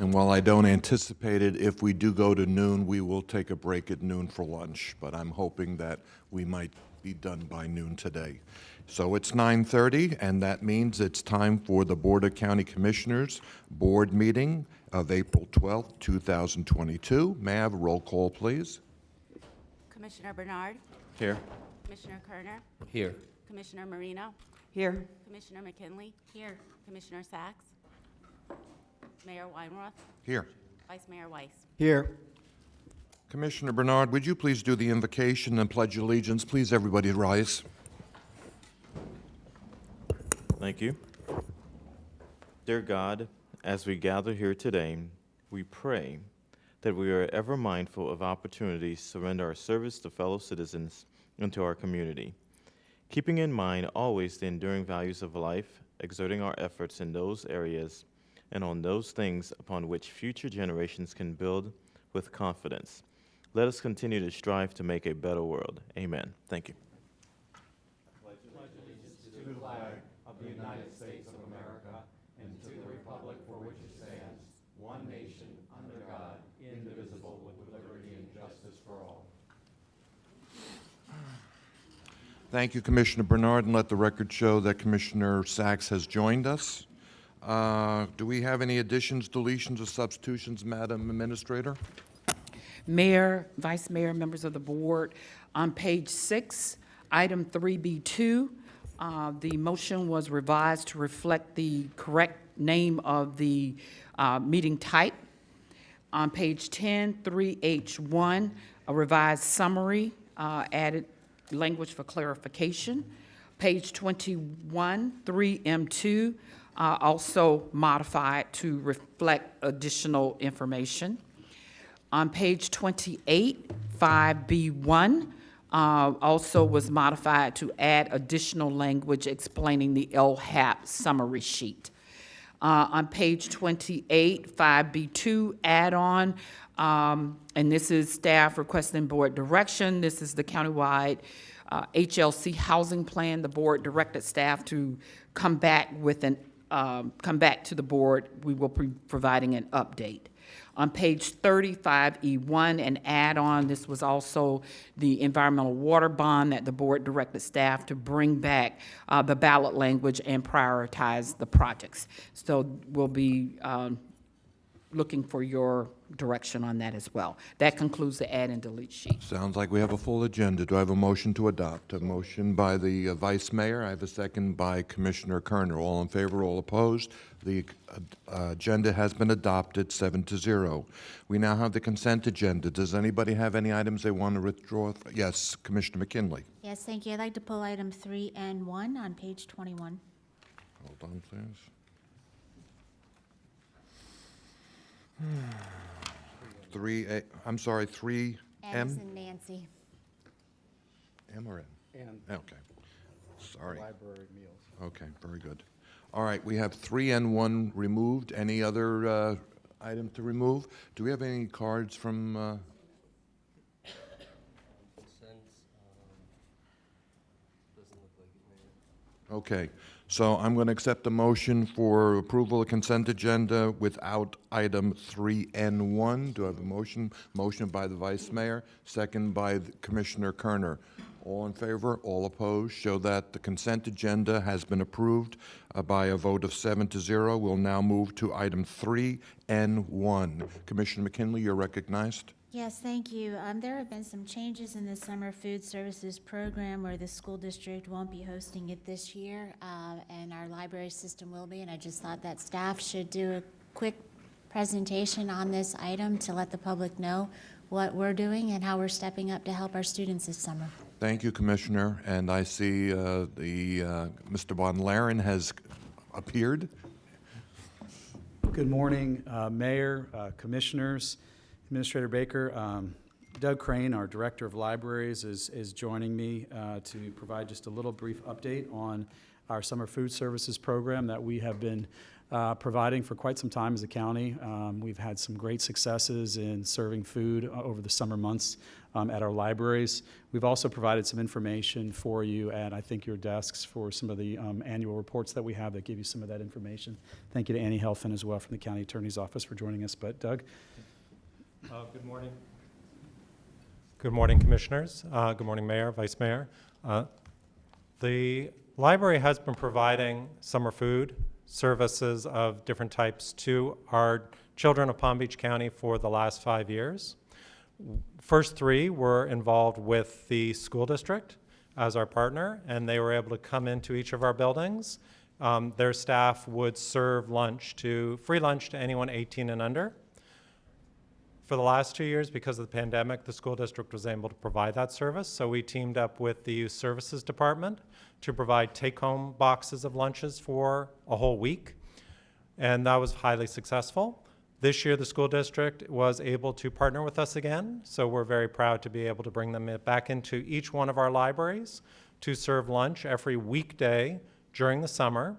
And while I don't anticipate it, if we do go to noon, we will take a break at noon for lunch, but I'm hoping that we might be done by noon today. So it's 9:30, and that means it's time for the Board of County Commissioners Board Meeting of April 12th, 2022. May I have a roll call, please? Commissioner Bernard, Here. Commissioner Kerner, Here. Commissioner Marino, Here. Commissioner McKinley. Here. Commissioner Sacks, Mayor Weinroth, Here. Vice Mayor Weiss. Here. Commissioner Bernard, would you please do the invocation and pledge allegiance? Please, everybody rise. Thank you. Dear God, as we gather here today, we pray that we are ever mindful of opportunities to render our service to fellow citizens and to our community, keeping in mind always the enduring values of life, exerting our efforts in those areas and on those things upon which future generations can build with confidence. Let us continue to strive to make a better world. Amen. Thank you. Thank you, Commissioner Bernard, and let the record show that Commissioner Sacks has joined us. Do we have any additions, deletions, or substitutions, Madam Administrator? Mayor, Vice Mayor, members of the board, on page 6, item 3B2, the motion was revised to reflect the correct name of the meeting type. On page 10, 3H1, a revised summary added language for clarification. Page 21, 3M2, also modified to reflect additional information. On page 28, 5B1, also was modified to add additional language explaining the LHAP summary sheet. On page 28, 5B2 add-on, and this is staff requesting board direction. This is the countywide HLC housing plan. The board directed staff to come back to the board. We will be providing an update. On page 35E1, an add-on, this was also the environmental water bond that the board directed staff to bring back the ballot language and prioritize the projects. So we'll be looking for your direction on that as well. That concludes the add and delete sheet. Sounds like we have a full agenda. Do I have a motion to adopt? A motion by the Vice Mayor. I have a second by Commissioner Kerner. All in favor, all opposed? The agenda has been adopted, 7-0. We now have the consent agenda. Does anybody have any items they want to withdraw? Yes, Commissioner McKinley. Yes, thank you. I'd like to pull item 3N1 on page 21. Hold on, please. 3A, I'm sorry, 3M? N as in Nancy. M or N? And Okay, sorry. library meals. Okay, very good. All right, we have 3N1 removed. Any other item to remove? Do we have any cards from, okay, so I'm going to accept the motion for approval of consent agenda without item 3N1. Do I have a motion? Motion by the Vice Mayor, second by Commissioner Kerner. All in favor, all opposed, show that the consent agenda has been approved by a vote of 7-0. We'll now move to item 3N1. Commissioner McKinley, you're recognized. Yes, thank you. There have been some changes in the summer food services program where the school district won't be hosting it this year, and our library system will be, and I just thought that staff should do a quick presentation on this item to let the public know what we're doing and how we're stepping up to help our students this summer. Thank you, Commissioner. And I see Mr. Von Laren has appeared. Good morning, Mayor, Commissioners, Administrator Baker. Doug Crane, our Director of Libraries, is joining me to provide just a little brief update on our summer food services program that we have been providing for quite some time as a county. We've had some great successes in serving food over the summer months at our libraries. We've also provided some information for you at, I think, your desks for some of the annual reports that we have that give you some of that information. Thank you to Annie Helfand as well from the County Attorney's Office for joining us. But Doug? Good morning. Good morning, Commissioners. Good morning, Mayor, Vice Mayor. The library has been providing summer food services of different types to our children of Palm Beach County for the last 5 years. First 3 were involved with the school district as our partner, and they were able to come into each of our buildings. Their staff would serve free lunch to anyone 18 and under. For the last 2 years, because of the pandemic, the school district was able to provide that service, so we teamed up with the Youth Services Department to provide take-home boxes of lunches for a whole week, and that was highly successful. This year, the school district was able to partner with us again, so we're very proud to be able to bring them back into each one of our libraries to serve lunch every weekday during the summer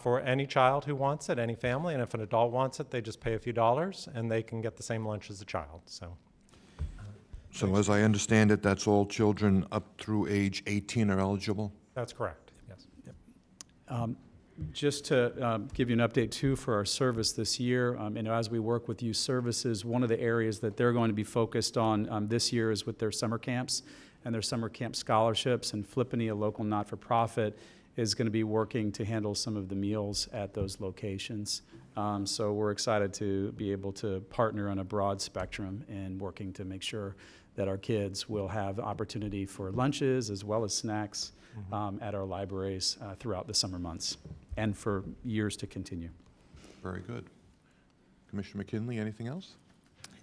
for any child who wants it, any family, and if an adult wants it, they just pay a few dollars, and they can get the same lunch as a child, so. So as I understand it, that's all children up through age 18 are eligible? That's correct, yes. Just to give you an update too for our service this year, as we work with Youth Services, one of the areas that they're going to be focused on this year is with their summer camps and their summer camp scholarships. And Flippany, a local not-for-profit, is going to be working to handle some of the meals at those locations. So we're excited to be able to partner on a broad spectrum and working to make sure that our kids will have opportunity for lunches as well as snacks at our libraries throughout the summer months and for years to continue. Very good. Commissioner McKinley, anything else?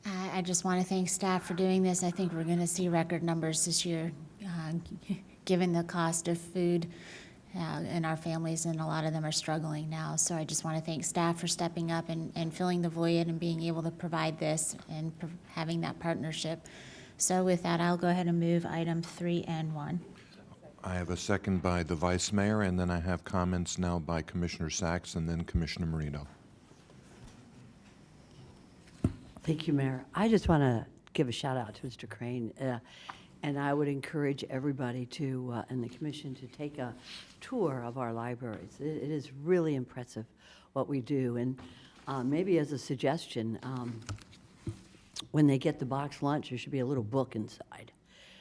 I just want to thank staff for doing this. I think we're going to see record numbers this year, given the cost of food in our families, and a lot of them are struggling now. So I just want to thank staff for stepping up and filling the void and being able to provide this and having that partnership. So with that, I'll go ahead and move item 3N1. I have a second by the Vice Mayor, and then I have comments now by Commissioner Sacks and then Commissioner Marino. Thank you, Mayor. I just want to give a shout out to Mr. Crane, and I would encourage everybody to, and the commission, to take a tour of our libraries. It is really impressive what we do, and maybe as a suggestion, when they get the box lunch, there should be a little book inside,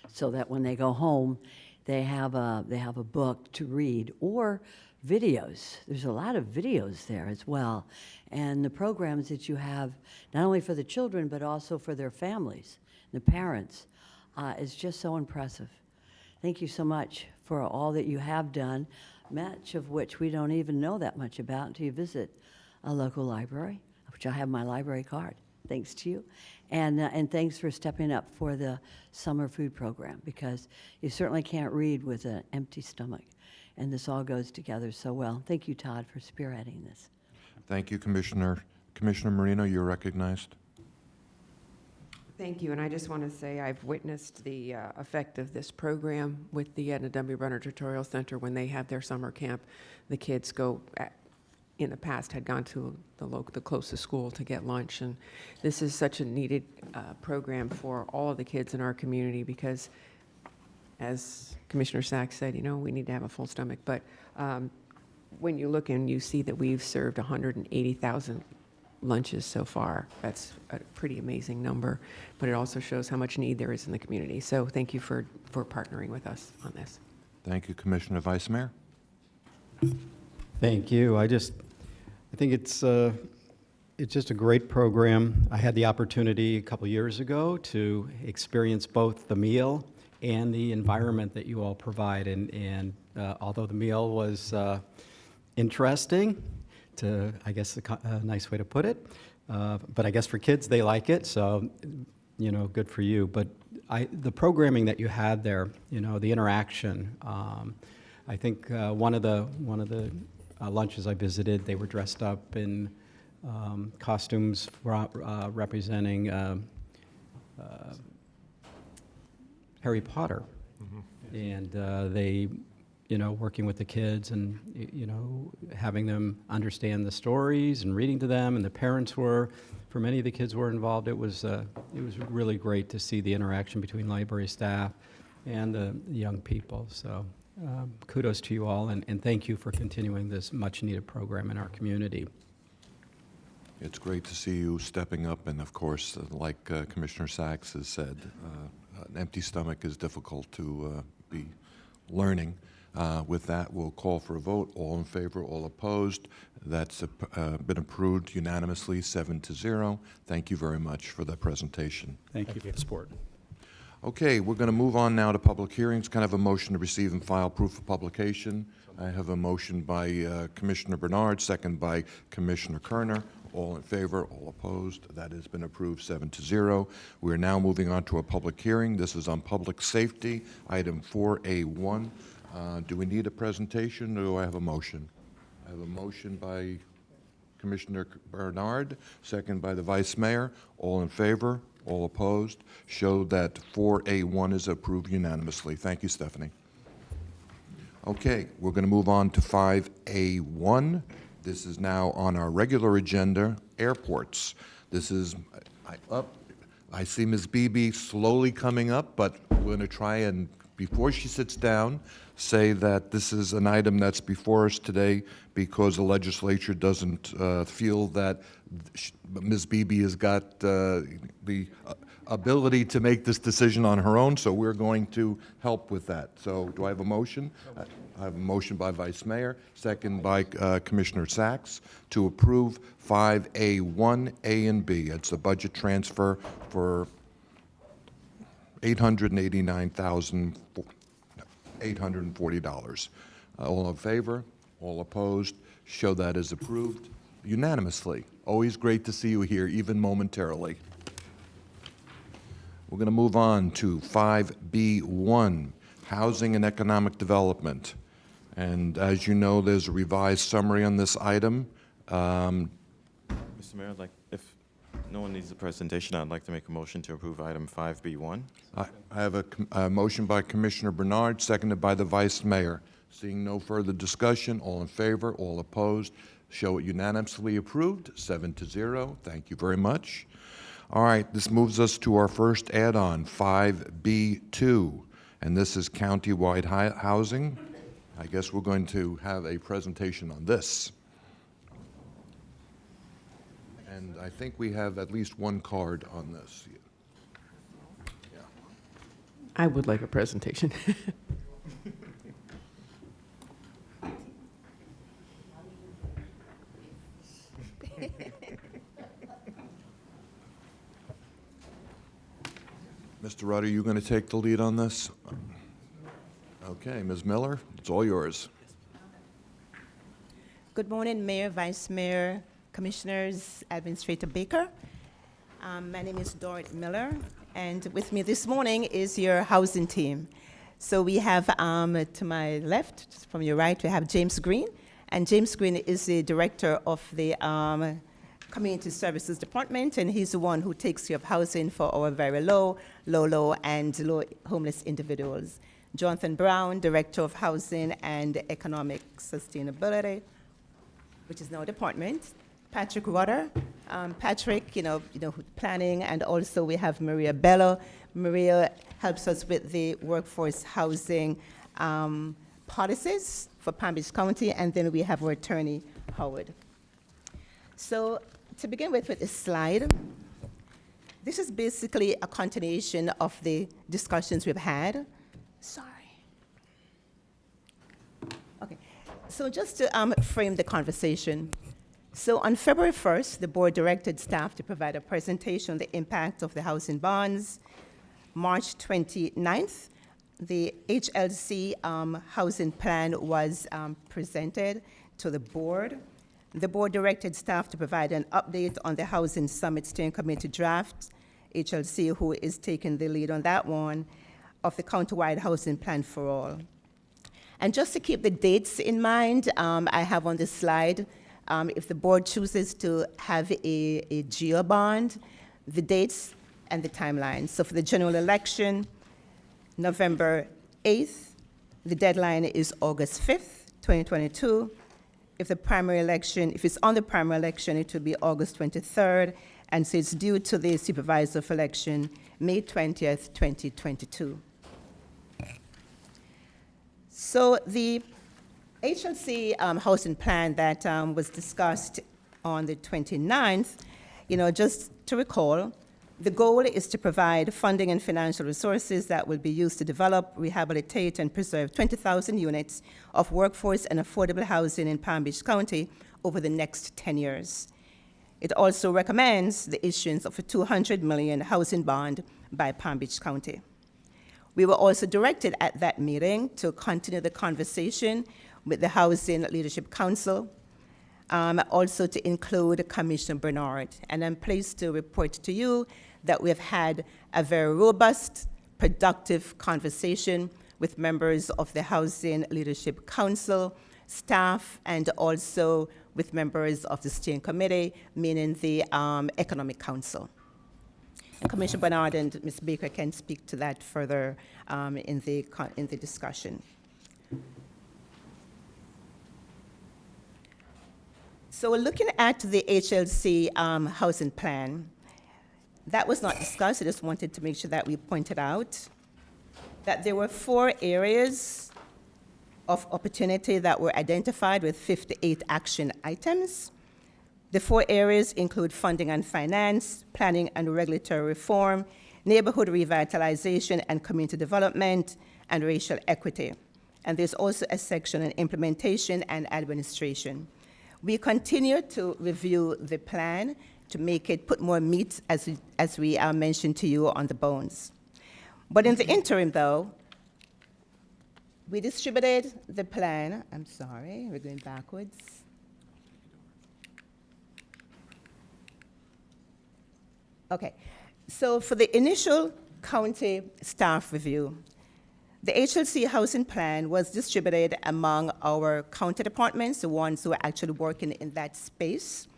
so that when they go home, they have a book to read, or videos. There's a lot of videos there as well. And the programs that you have, not only for the children, but also for their families, the parents, is just so impressive. Thank you so much for all that you have done, much of which we don't even know that much about until you visit a local library, which I have my library card, thanks to you. And thanks for stepping up for the summer food program, because you certainly can't read with an empty stomach. And this all goes together so well. Thank you, Todd, for spearheading this. Thank you, Commissioner. Commissioner Marino, you're recognized. Thank you, and I just want to say I've witnessed the effect of this program with the Edna W. Brenner Tutorial Center. When they have their summer camp, the kids in the past had gone to the closest school to get lunch, and this is such a needed program for all of the kids in our community, because as Commissioner Sacks said, we need to have a full stomach, but when you look and you see that we've served 180,000 lunches so far, that's a pretty amazing number, but it also shows how much need there is in the community. So thank you for partnering with us on this. Thank you, Commissioner. Vice Mayor? Thank you. I think it's just a great program. I had the opportunity a couple years ago to experience both the meal and the environment that you all provide. And although the meal was interesting, I guess a nice way to put it, but I guess for kids, they like it, so, good for you. But the programming that you had there, the interaction, I think one of the lunches I visited, they were dressed up in costumes representing Harry Potter. Mm-hmm. And they working with the kids and, having them understand the stories and reading to them, and the parents were, for many of the kids who were involved, it was really great to see the interaction between library staff and the young people. So kudos to you all, and thank you for continuing this much-needed program in our community. It's great to see you stepping up, and of course, like Commissioner Sachs has said, an empty stomach is difficult to be learning. With that, we'll call for a vote. All in favor, all opposed. That's been approved unanimously, 7-0. Thank you very much for the presentation. Thank you for the support. Okay, we're going to move on now to public hearings. Can I have a motion to receive and file proof of publication? I have a motion by Commissioner Bernard, second by Commissioner Kerner. All in favor, all opposed. That has been approved, 7-0. We are now moving on to a public hearing. This is on public safety, item 4A1. Do we need a presentation, or do I have a motion? I have a motion by Commissioner Bernard, second by the Vice Mayor. All in favor, all opposed. Show that 4A1 is approved unanimously. Thank you, Stephanie. Okay, we're going to move on to 5A1. This is now on our regular agenda, airports. This is, I see Ms. Beebe slowly coming up, but we're going to try and, before she sits down, say that this is an item that's before us today because the legislature doesn't feel that Ms. Beebe has got the ability to make this decision on her own, so we're going to help with that. So do I have a motion? I have a motion by Vice Mayor, second by Commissioner Sachs, to approve 5A1, A and B. It's a budget transfer for $889,840. All in favor? All opposed? Show that as approved unanimously. Always great to see you here, even momentarily. We're going to move on to 5B1, Housing and Economic Development. And as you know, there's a revised summary on this item. Mr. Mayor, if no one needs a presentation, I'd like to make a motion to approve item 5B1. I have a motion by Commissioner Bernard, seconded by the Vice Mayor. Seeing no further discussion, all in favor, all opposed, show it unanimously approved, 7-0. Thank you very much. All right, this moves us to our first add-on, 5B2, and this is countywide housing. I guess we're going to have a presentation on this. And I think we have at least one card on this. Yeah. I would like a presentation. Mr. Rudd, are you going to take the lead on this? Okay, Ms. Miller, it's all yours. Good morning, Mayor, Vice Mayor, Commissioners, Administrator Baker. My name is Dorrit Miller, and with me this morning is your housing team. So we have, to my left, from your right, we have James Green, and James Green is the Director of the Community Services Department, and he's the one who takes care of housing for our very low, and low homeless individuals. Jonathan Brown, Director of Housing and Economic Sustainability, which is now department. Patrick Rutter, Patrick, planning, and also we have Maria Bello. Maria helps us with the workforce housing policies for Palm Beach County, and then we have our attorney, Howard. So to begin with this slide, this is basically a continuation of the discussions we've had. Sorry. Okay, so just to frame the conversation. So on February 1st, the board directed staff to provide a presentation on the impact of the housing bonds. March 29th, the HLC housing plan was presented to the board. The board directed staff to provide an update on the Housing Summit Steering Committee draft, HLC, who is taking the lead on that one, of the countywide housing plan for all. And just to keep the dates in mind, I have on this slide, if the board chooses to have a GEO bond, the dates and the timeline. So for the general election, November 8th, the deadline is August 5th, 2022. If it's on the primary election, it will be August 23rd, and so it's due to the supervisor of election, May 20th, 2022. So the HLC housing plan that was discussed on the 29th, just to recall, the goal is to provide funding and financial resources that will be used to develop, rehabilitate, and preserve 20,000 units of workforce and affordable housing in Palm Beach County over the next 10 years. It also recommends the issuance of a $200 million housing bond by Palm Beach County. We were also directed at that meeting to continue the conversation with the Housing Leadership Council, also to include Commissioner Bernard. And I'm pleased to report to you that we have had a very robust, productive conversation with members of the Housing Leadership Council, staff, and also with members of the steering committee, meaning the Economic Council. Commissioner Bernard and Ms. Baker can speak to that further in the discussion. So looking at the HLC housing plan, that was not discussed. I just wanted to make sure that we pointed out that there were 4 areas of opportunity that were identified with 58 action items. The 4 areas include funding and finance, planning and regulatory reform, neighborhood revitalization and community development, and racial equity. And there's also a section on implementation and administration. We continue to review the plan to make it put more meat, as we mentioned to you, on the bones. But in the interim, though, we distributed the plan. I'm sorry, we're going backwards. Okay, so for the initial county staff review, the HLC housing plan was distributed among our county departments, the ones who are actually working in that space,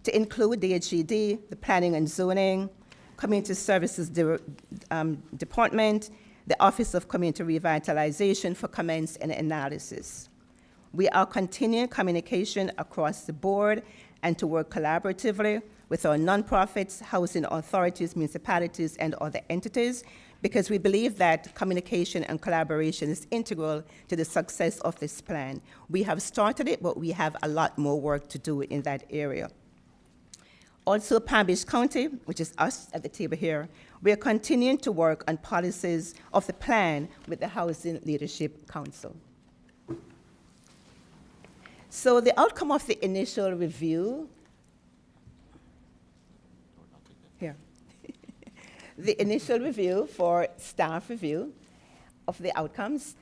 to include the HED, the Planning and Zoning, Community Services Department, the Office of Community Revitalization for comments and analysis. We are continuing communication across the board and to work collaboratively with our nonprofits, housing authorities, municipalities, and other entities, because we believe that communication and collaboration is integral to the success of this plan. We have started it, but we have a lot more work to do in that area. Also, Palm Beach County, which is us at the table here, we are continuing to work on policies of the plan with the Housing Leadership Council. So the outcome of the initial review, here, the initial review for staff review of the outcomes,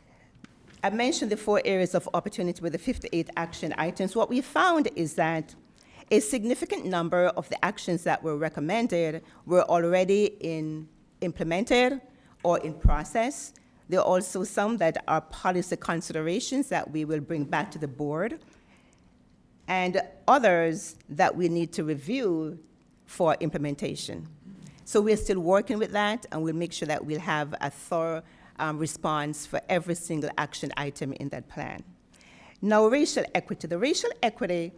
I mentioned the 4 areas of opportunity with the 58 action items. What we found is that a significant number of the actions that were recommended were already implemented or in process. There are also some that are policy considerations that we will bring back to the board, and others that we need to review for implementation. So we're still working with that, and we'll make sure that we'll have a thorough response for every single action item in that plan. Now, racial equity. The racial equity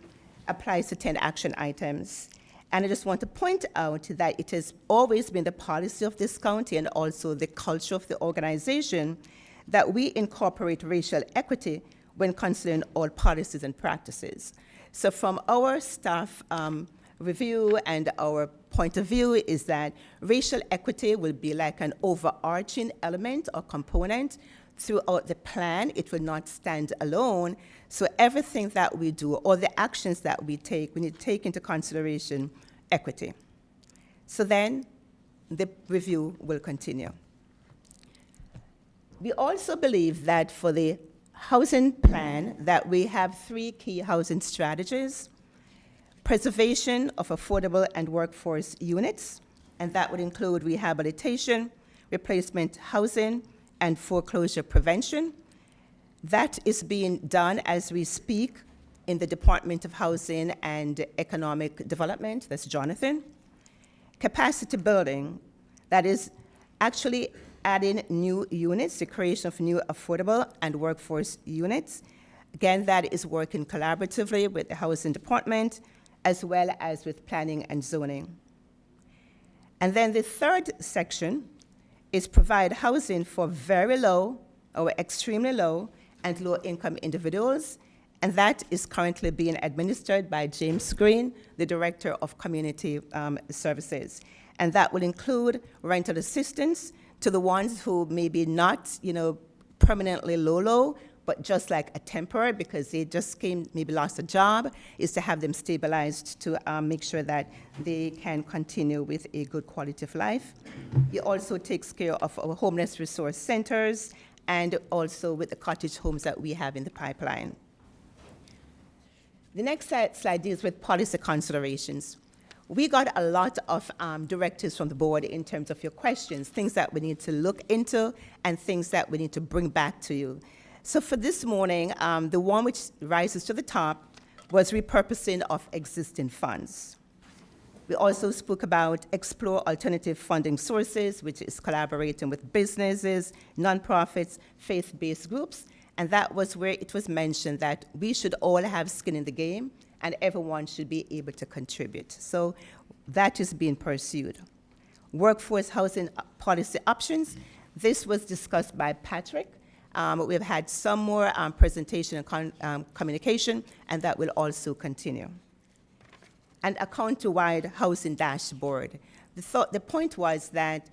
applies to 10 action items. And I just want to point out that it has always been the policy of this county and also the culture of the organization that we incorporate racial equity when considering all policies and practices. So from our staff review and our point of view is that racial equity will be like an overarching element or component throughout the plan. It will not stand alone. So everything that we do, or the actions that we take, we need to take into consideration equity. So then the review will continue. We also believe that for the housing plan that we have 3 key housing strategies: preservation of affordable and workforce units, and that would include rehabilitation, replacement housing, and foreclosure prevention. That is being done as we speak in the Department of Housing and Economic Development, that's Jonathan. Capacity building, that is actually adding new units, the creation of new affordable and workforce units. Again, that is working collaboratively with the Housing Department as well as with planning and zoning. And then the third section is provide housing for very low or extremely low and low-income individuals, and that is currently being administered by James Green, the Director of Community Services. And that will include rental assistance to the ones who maybe not, permanently low, but just like a temporary because they just maybe lost a job, is to have them stabilized to make sure that they can continue with a good quality of life. He also takes care of our homeless resource centers and also with the cottage homes that we have in the pipeline. The next slide deals with policy considerations. We got a lot of directives from the board in terms of your questions, things that we need to look into and things that we need to bring back to you. So for this morning, the one which rises to the top was repurposing of existing funds. We also spoke about explore alternative funding sources, which is collaborating with businesses, nonprofits, faith-based groups, and that was where it was mentioned that we should all have skin in the game and everyone should be able to contribute. So that is being pursued. Workforce housing policy options. This was discussed by Patrick. We've had some more presentation and communication, and that will also continue. And a county-wide housing dashboard. The point was that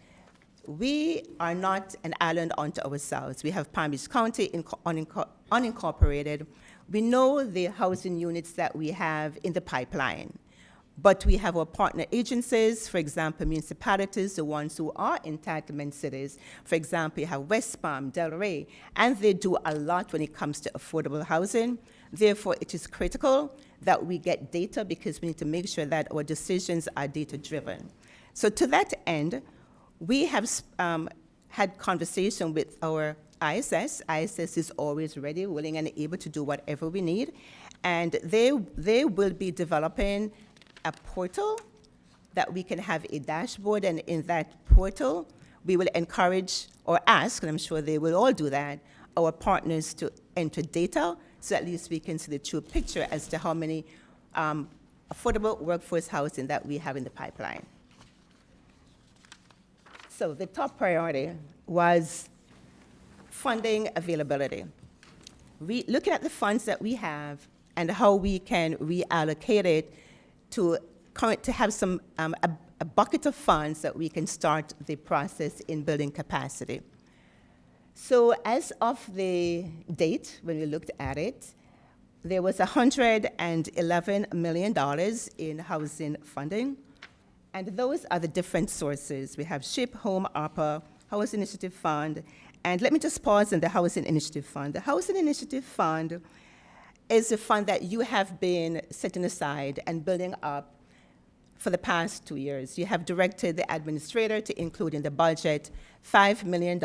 we are not an island unto ourselves. We have Palm Beach County unincorporated. We know the housing units that we have in the pipeline, but we have our partner agencies, for example, municipalities, the ones who are entitlement cities. For example, you have West Palm, Delray, and they do a lot when it comes to affordable housing. Therefore, it is critical that we get data because we need to make sure that our decisions are data-driven. So to that end, we have had conversation with our ISS. ISS is always ready, willing, and able to do whatever we need. And they will be developing a portal that we can have a dashboard, and in that portal, we will encourage or ask, and I'm sure they will all do that, our partners to enter data, so at least we can see the true picture as to how many affordable workforce housing that we have in the pipeline. So the top priority was funding availability. Looking at the funds that we have and how we can reallocate it to have some a bucket of funds that we can start the process in building capacity. So as of the date, when we looked at it, there was $111 million in housing funding, and those are the different sources. We have SHIP, Home, ARPA, Housing Initiative Fund, and let me just pause on the Housing Initiative Fund. The Housing Initiative Fund is a fund that you have been setting aside and building up for the past 2 years. You have directed the administrator to include in the budget $5 million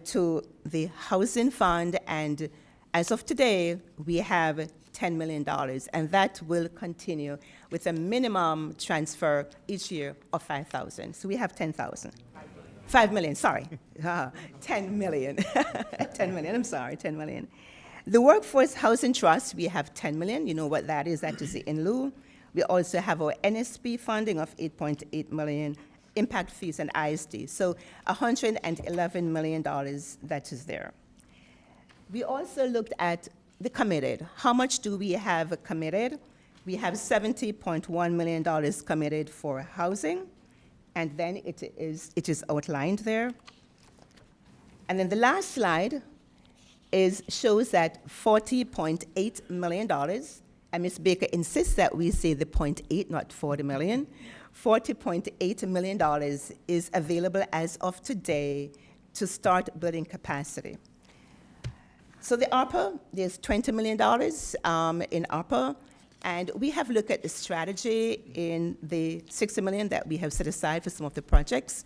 to the housing fund, and as of today, we have $10 million, and that will continue with a minimum transfer each year of $5,000. So we have $10,000. $5 million, sorry. $10 million. $10 million, I'm sorry, $10 million. The Workforce Housing Trust, we have $10 million. You know what that is. That is the in lieu. We also have our NSP funding of $8.8 million, impact fees and ISD. So $111 million that is there. We also looked at the committed. How much do we have committed? We have $70.1 million committed for housing, and then it is outlined there. And then the last slide shows that $40.8 million, and Ms. Baker insists that we say the 0.8, not 40 million. $40.8 million is available as of today to start building capacity. So the ARPA, there's $20 million in ARPA, and we have looked at the strategy in the $60 million that we have set aside for some of the projects,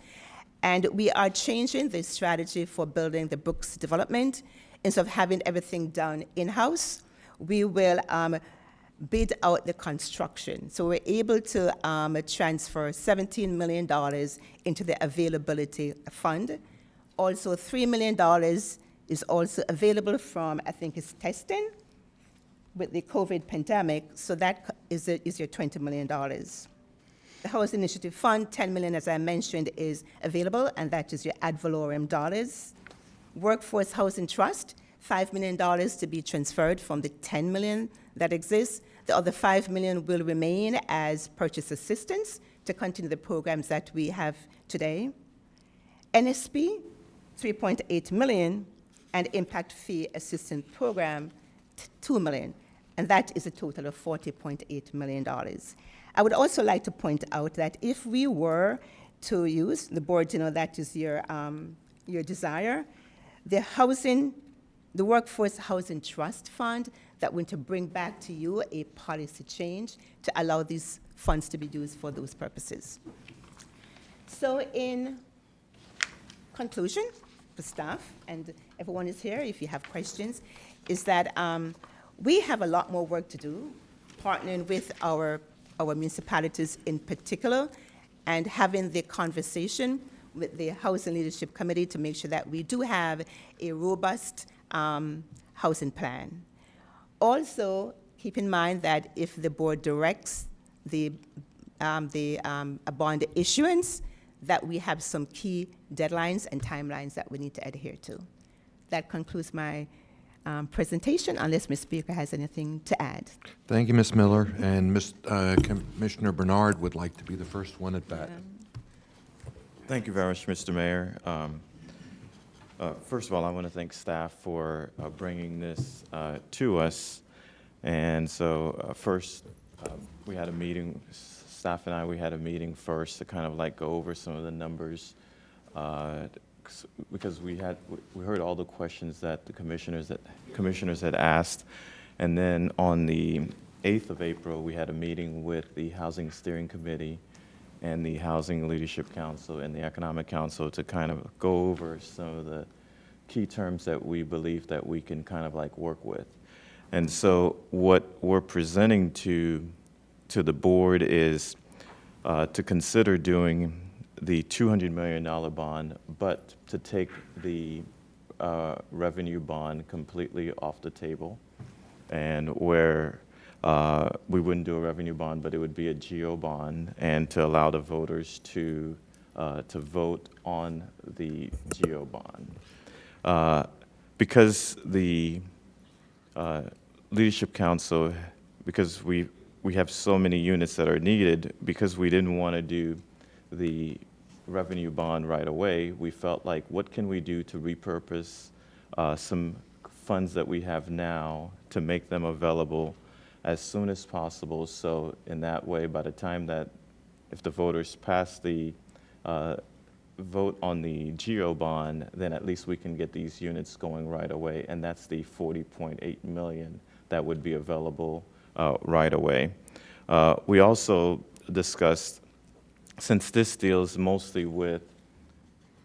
and we are changing the strategy for building the Brooks development. Instead of having everything done in-house, we will bid out the construction. So we're able to transfer $17 million into the availability fund. Also, $3 million is also available from, I think it's testing with the COVID pandemic, so that is your $20 million. The House Initiative Fund, $10 million, as I mentioned, is available, and that is your ad valorem dollars. Workforce Housing Trust, $5 million to be transferred from the $10 million that exists. The other $5 million will remain as purchase assistance to continue the programs that we have today. NSP, $3.8 million, and Impact Fee Assistance Program, $2 million, and that is a total of $40.8 million. I would also like to point out that if we were to use, the board, that is your desire, the Workforce Housing Trust Fund, that want to bring back to you a policy change to allow these funds to be used for those purposes. So in conclusion, the staff and everyone is here, if you have questions, is that we have a lot more work to do, partnering with our municipalities in particular, and having the conversation with the Housing Leadership Committee to make sure that we do have a robust housing plan. Also, keep in mind that if the board directs a bond issuance, that we have some key deadlines and timelines that we need to adhere to. That concludes my presentation, unless Ms. Speaker has anything to add. Thank you, Ms. Miller. And Commissioner Bernard would like to be the first one at bat. Thank you very much, Mr. Mayor. First of all, I want to thank staff for bringing this to us. And so first, we had a meeting, staff and we had a meeting first to kind of like go over some of the numbers because we heard all the questions that the commissioners had asked. And then on the 8th of April, we had a meeting with the Housing Steering Committee and the Housing Leadership Council and the Economic Council to kind of go over some of the key terms that we believe that we can kind of like work with. And so what we're presenting to the board is to consider doing the $200 million bond, but to take the revenue bond completely off the table, and where we wouldn't do a revenue bond, but it would be a GO bond, and to allow the voters to vote on the GO bond. Because the Leadership Council, because we have so many units that are needed, because we didn't want to do the revenue bond right away, we felt like, what can we do to repurpose some funds that we have now to make them available as soon as possible? So in that way, by the time that if the voters pass the vote on the GO bond, then at least we can get these units going right away, and that's the $40.8 million that would be available right away. We also discussed, since this deals mostly with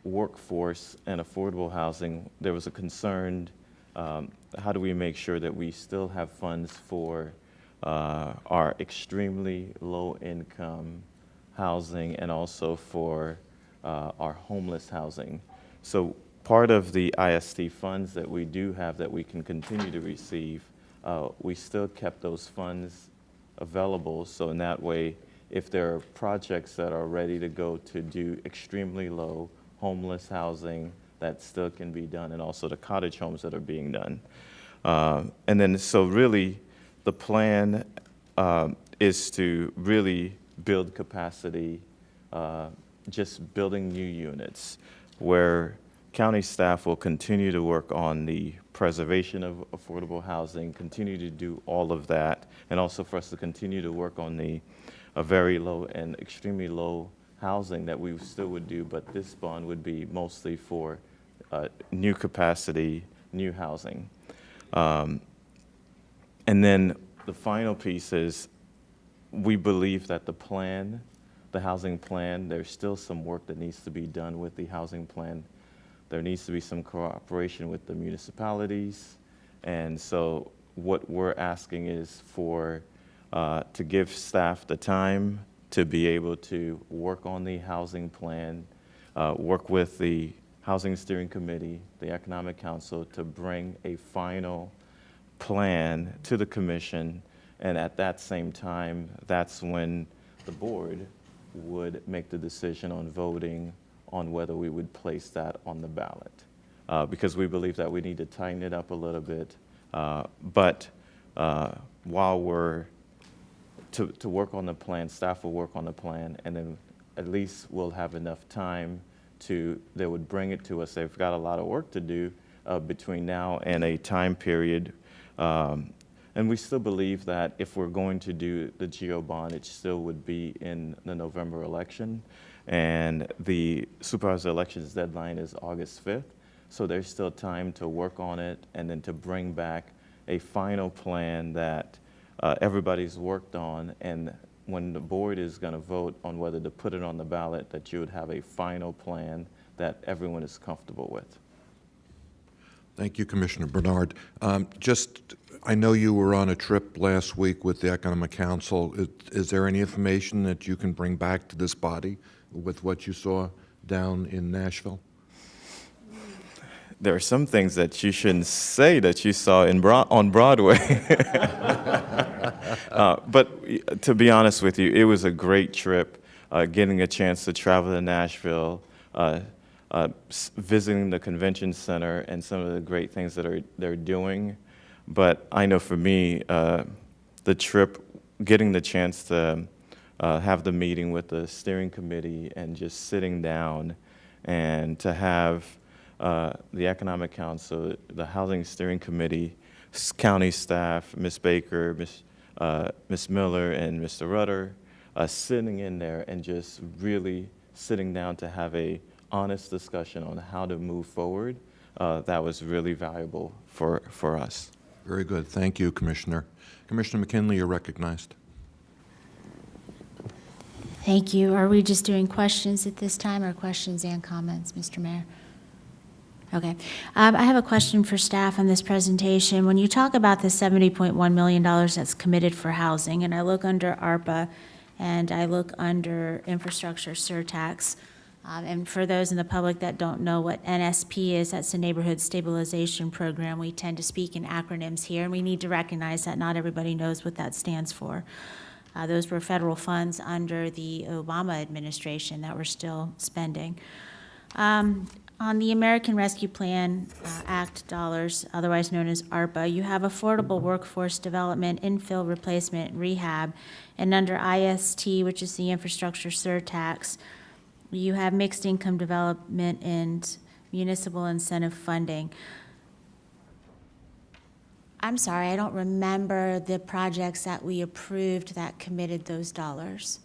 workforce and affordable housing, there was a concern, how do we make sure that we still have funds for our extremely low-income housing and also for our homeless housing. So part of the IST funds that we do have that we can continue to receive, we still kept those funds available, so in that way, if there are projects that are ready to go to do extremely low homeless housing, that still can be done, and also the cottage homes that are being done. And then, so really, the plan is to really build capacity, just building new units, where county staff will continue to work on the preservation of affordable housing, continue to do all of that, and also for us to continue to work on the very low and extremely low housing that we still would do, but this bond would be mostly for new capacity, new housing. And then the final piece is, we believe that the plan, the housing plan, there's still some work that needs to be done with the housing plan. There needs to be some cooperation with the municipalities. And so what we're asking is for to give staff the time to be able to work on the housing plan, work with the Housing Steering Committee, the Economic Council, to bring a final plan to the commission. And at that same time, that's when the board would make the decision on voting on whether we would place that on the ballot. Because we believe that we need to tighten it up a little bit. But while we're to work on the plan, staff will work on the plan, and then at least we'll have enough time they would bring it to us. They've got a lot of work to do between now and a time period. And we still believe that if we're going to do the GO bond, it still would be in the November election. And the supervisor elections deadline is August 5th. So there's still time to work on it and then to bring back a final plan that everybody's worked on. And when the board is going to vote on whether to put it on the ballot, that you would have a final plan that everyone is comfortable with. Thank you, Commissioner Bernard. I know you were on a trip last week with the Economic Council. Is there any information that you can bring back to this body with what you saw down in Nashville? There are some things that you shouldn't say that you saw on Broadway. But to be honest with you, it was a great trip, getting a chance to travel to Nashville, visiting the convention center and some of the great things that they're doing. But I know for me, the trip, getting the chance to have the meeting with the steering committee and just sitting down and to have the Economic Council, the Housing Steering Committee, county staff, Ms. Baker, Ms. Miller, and Mr. Rutter, sitting in there and just really sitting down to have a honest discussion on how to move forward, that was really valuable for us. Very good. Thank you, Commissioner. Commissioner McKinley, you're recognized. Thank you. Are we just doing questions at this time, or questions and comments, Mr. Mayor? Okay. I have a question for staff on this presentation. When you talk about the $70.1 million that's committed for housing, and I look under ARPA and I look under infrastructure surtax, and for those in the public that don't know what NSP is, that's the Neighborhood Stabilization Program. We tend to speak in acronyms here, and we need to recognize that not everybody knows what that stands for. Those were federal funds under the Obama administration that we're still spending. On the American Rescue Plan Act dollars, otherwise known as ARPA, you have affordable workforce development, infill replacement, rehab, and under IST, which is the infrastructure surtax, you have mixed income development and municipal incentive funding. I'm sorry, I don't remember the projects that we approved that committed those dollars.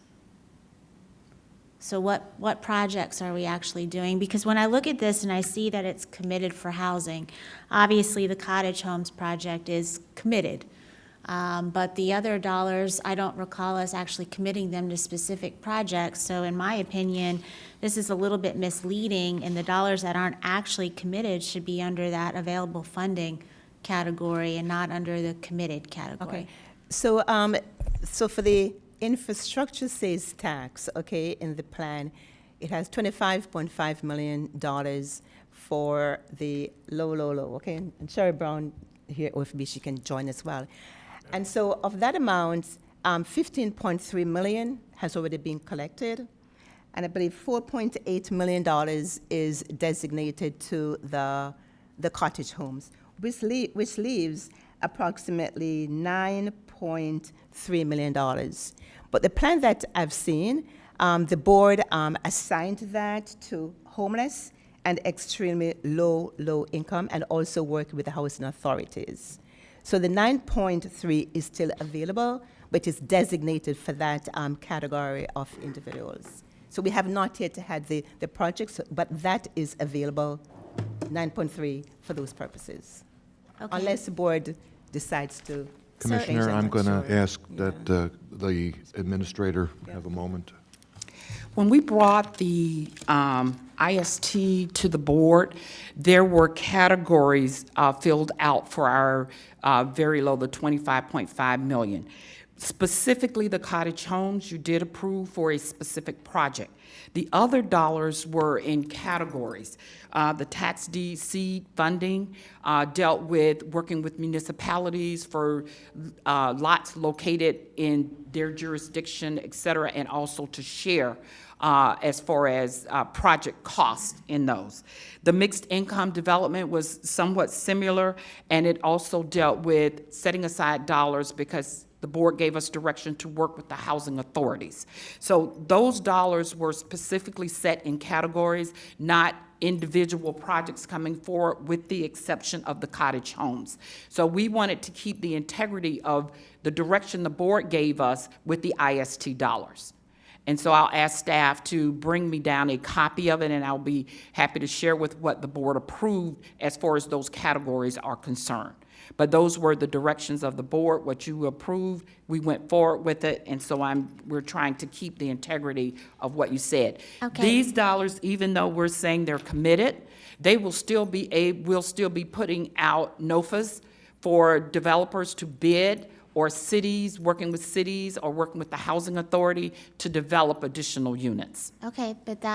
So what projects are we actually doing? Because when I look at this and I see that it's committed for housing, obviously the cottage homes project is committed. But the other dollars, I don't recall us actually committing them to specific projects. So in my opinion, this is a little bit misleading, and the dollars that aren't actually committed should be under that available funding category and not under the committed category. Okay. So for the infrastructure sales tax, okay, in the plan, it has $25.5 million for the low, okay? And Sherry Brown here, OFB, she can join as well. And so of that amount, $15.3 million has already been collected, and I believe $4.8 million is designated to the cottage homes, which leaves approximately $9.3 million. But the plan that I've seen, the board assigned that to homeless and extremely low income, and also worked with the housing authorities. So the 9.3 is still available, but is designated for that category of individuals. So we have not yet had the projects, but that is available, 9.3, for those purposes. Okay. Unless the board decides to change Commissioner, that, I'm going to sure. ask that the administrator have a moment. When we brought the IST to the board, there were categories filled out for our very low, the $25.5 million. Specifically, the cottage homes, you did approve for a specific project. The other dollars were in categories. The tax deed seed funding dealt with working with municipalities for lots located in their jurisdiction, et cetera, and also to share as far as project costs in those. The mixed income development was somewhat similar, and it also dealt with setting aside dollars because the board gave us direction to work with the housing authorities. So those dollars were specifically set in categories, not individual projects coming forward, with the exception of the cottage homes. So we wanted to keep the integrity of the direction the board gave us with the IST dollars. And so I'll ask staff to bring me down a copy of it, and I'll be happy to share with what the board approved as far as those categories are concerned. But those were the directions of the board, what you approved, we went forward with it, and so we're trying to keep the integrity of what you said. Okay. These dollars, even though we're saying they're committed, they will still be we'll still be putting out NOFAs for developers to bid, or cities, working with cities or working with the housing authority to develop additional units. Okay, but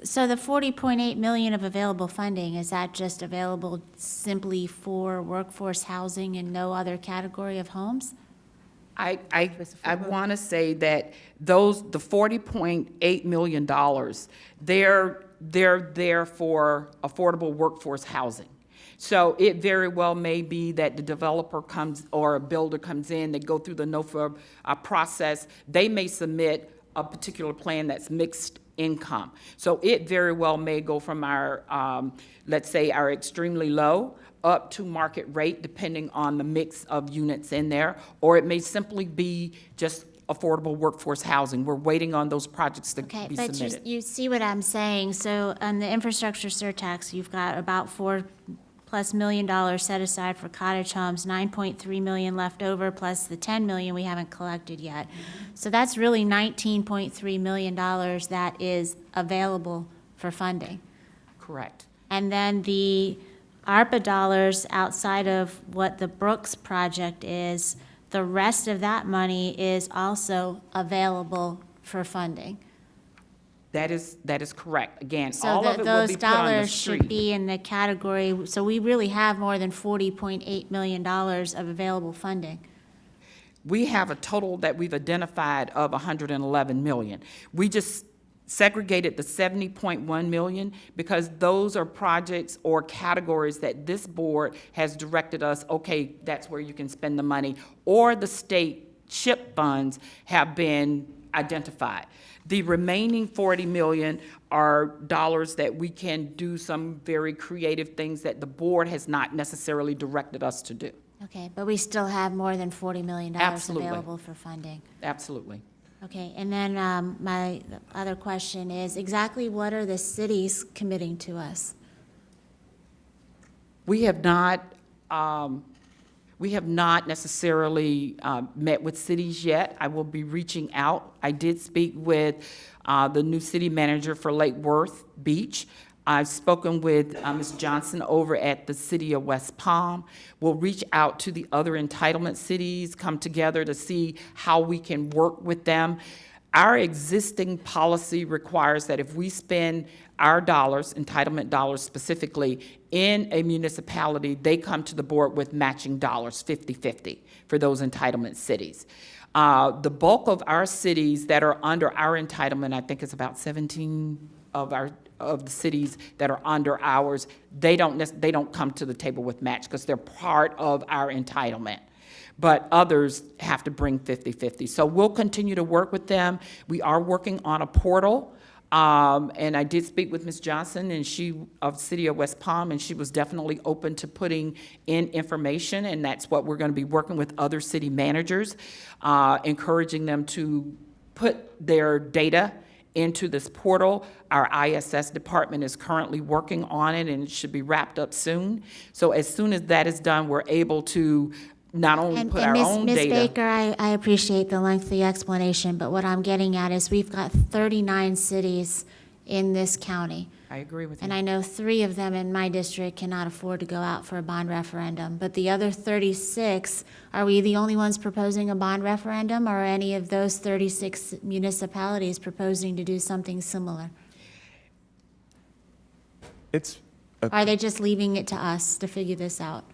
so the 40.8 million of available funding, is that just available simply for workforce housing and no other category of homes? I want to say that the $40.8 million, they're there for affordable workforce housing. So it very well may be that the developer comes, or a builder comes in, they go through the NOFA process, they may submit a particular plan that's mixed income. So it very well may go from our, let's say, our extremely low up to market rate, depending on the mix of units in there, or it may simply be just affordable workforce housing. We're waiting on those projects to Okay, be but submitted. you see what I'm saying? So on the infrastructure surtax, you've got about $4+ million set aside for cottage homes, 9.3 million left over, plus the 10 million we haven't collected yet. So that's really $19.3 million that is available for funding. Correct. And then the ARPA dollars outside of what the Brooks project is, the rest of that money is also available for funding. That is correct. Again, So all of it will those be put on the dollars should street. be in the category, so we really have more than $40.8 million of available funding. We have a total that we've identified of 111 million. We just segregated the 70.1 million because those are projects or categories that this board has directed us, okay, that's where you can spend the money, or the state CHIP funds have been identified. The remaining 40 million are dollars that we can do some very creative things that the board has not necessarily directed us to do. Okay, but we still have more than $40 million Absolutely. available for funding. Absolutely. Okay, and then my other question is, exactly what are the cities committing to us? We have not necessarily met with cities yet. I will be reaching out. I did speak with the new city manager for Lake Worth Beach. I've spoken with Ms. Johnson over at the city of West Palm. We'll reach out to the other entitlement cities, come together to see how we can work with them. Our existing policy requires that if we spend our dollars, entitlement dollars specifically, in a municipality, they come to the board with matching dollars, 50-50, for those entitlement cities. The bulk of our cities that are under our entitlement, I think it's about 17 of the cities that are under ours, they don't come to the table with match because they're part of our entitlement. But others have to bring 50-50. So we'll continue to work with them. We are working on a portal. And I did speak with Ms. Johnson, and of the city of West Palm, and she was definitely open to putting in information, and that's what we're going to be working with other city managers, encouraging them to put their data into this portal. Our ISS department is currently working on it, and it should be wrapped up soon. So as soon as that is done, we're able to not only put our own Ms. data. Baker, I appreciate the lengthy explanation, but what I'm getting at is we've got 39 cities in this county. I agree with you. And I know 3 of them in my district cannot afford to go out for a bond referendum. But the other 36, are we the only ones proposing a bond referendum, or are any of those 36 municipalities proposing to do something similar? It's, Are they just leaving it to us to figure this out?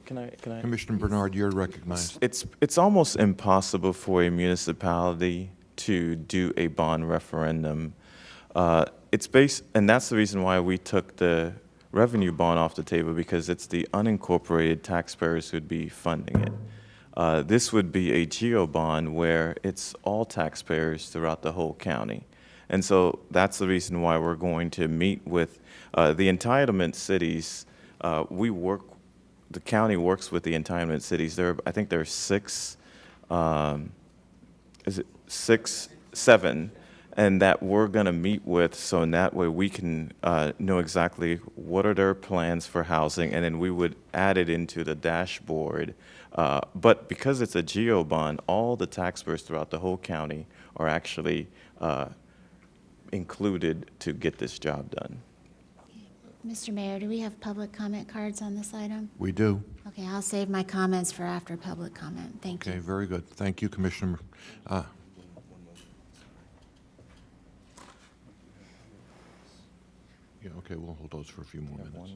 can I? Commissioner Bernard, you're recognized. It's almost impossible for a municipality to do a bond referendum. It's based, and that's the reason why we took the revenue bond off the table, because it's the unincorporated taxpayers who'd be funding it. This would be a geo bond where it's all taxpayers throughout the whole county. And so that's the reason why we're going to meet with the entitlement cities. The county works with the entitlement cities. I think there are 6, is it 6, 7, and that we're going to meet with, so in that way we can know exactly what are their plans for housing, and then we would add it into the dashboard. But because it's a geo bond, all the taxpayers throughout the whole county are actually included to get this job done. Mr. Mayor, do we have public comment cards on this item? We do. Okay, I'll save my comments for after public comment. Thank you. Okay, very good. Thank you, Commissioner. Yeah, okay, we'll hold those for a few more minutes.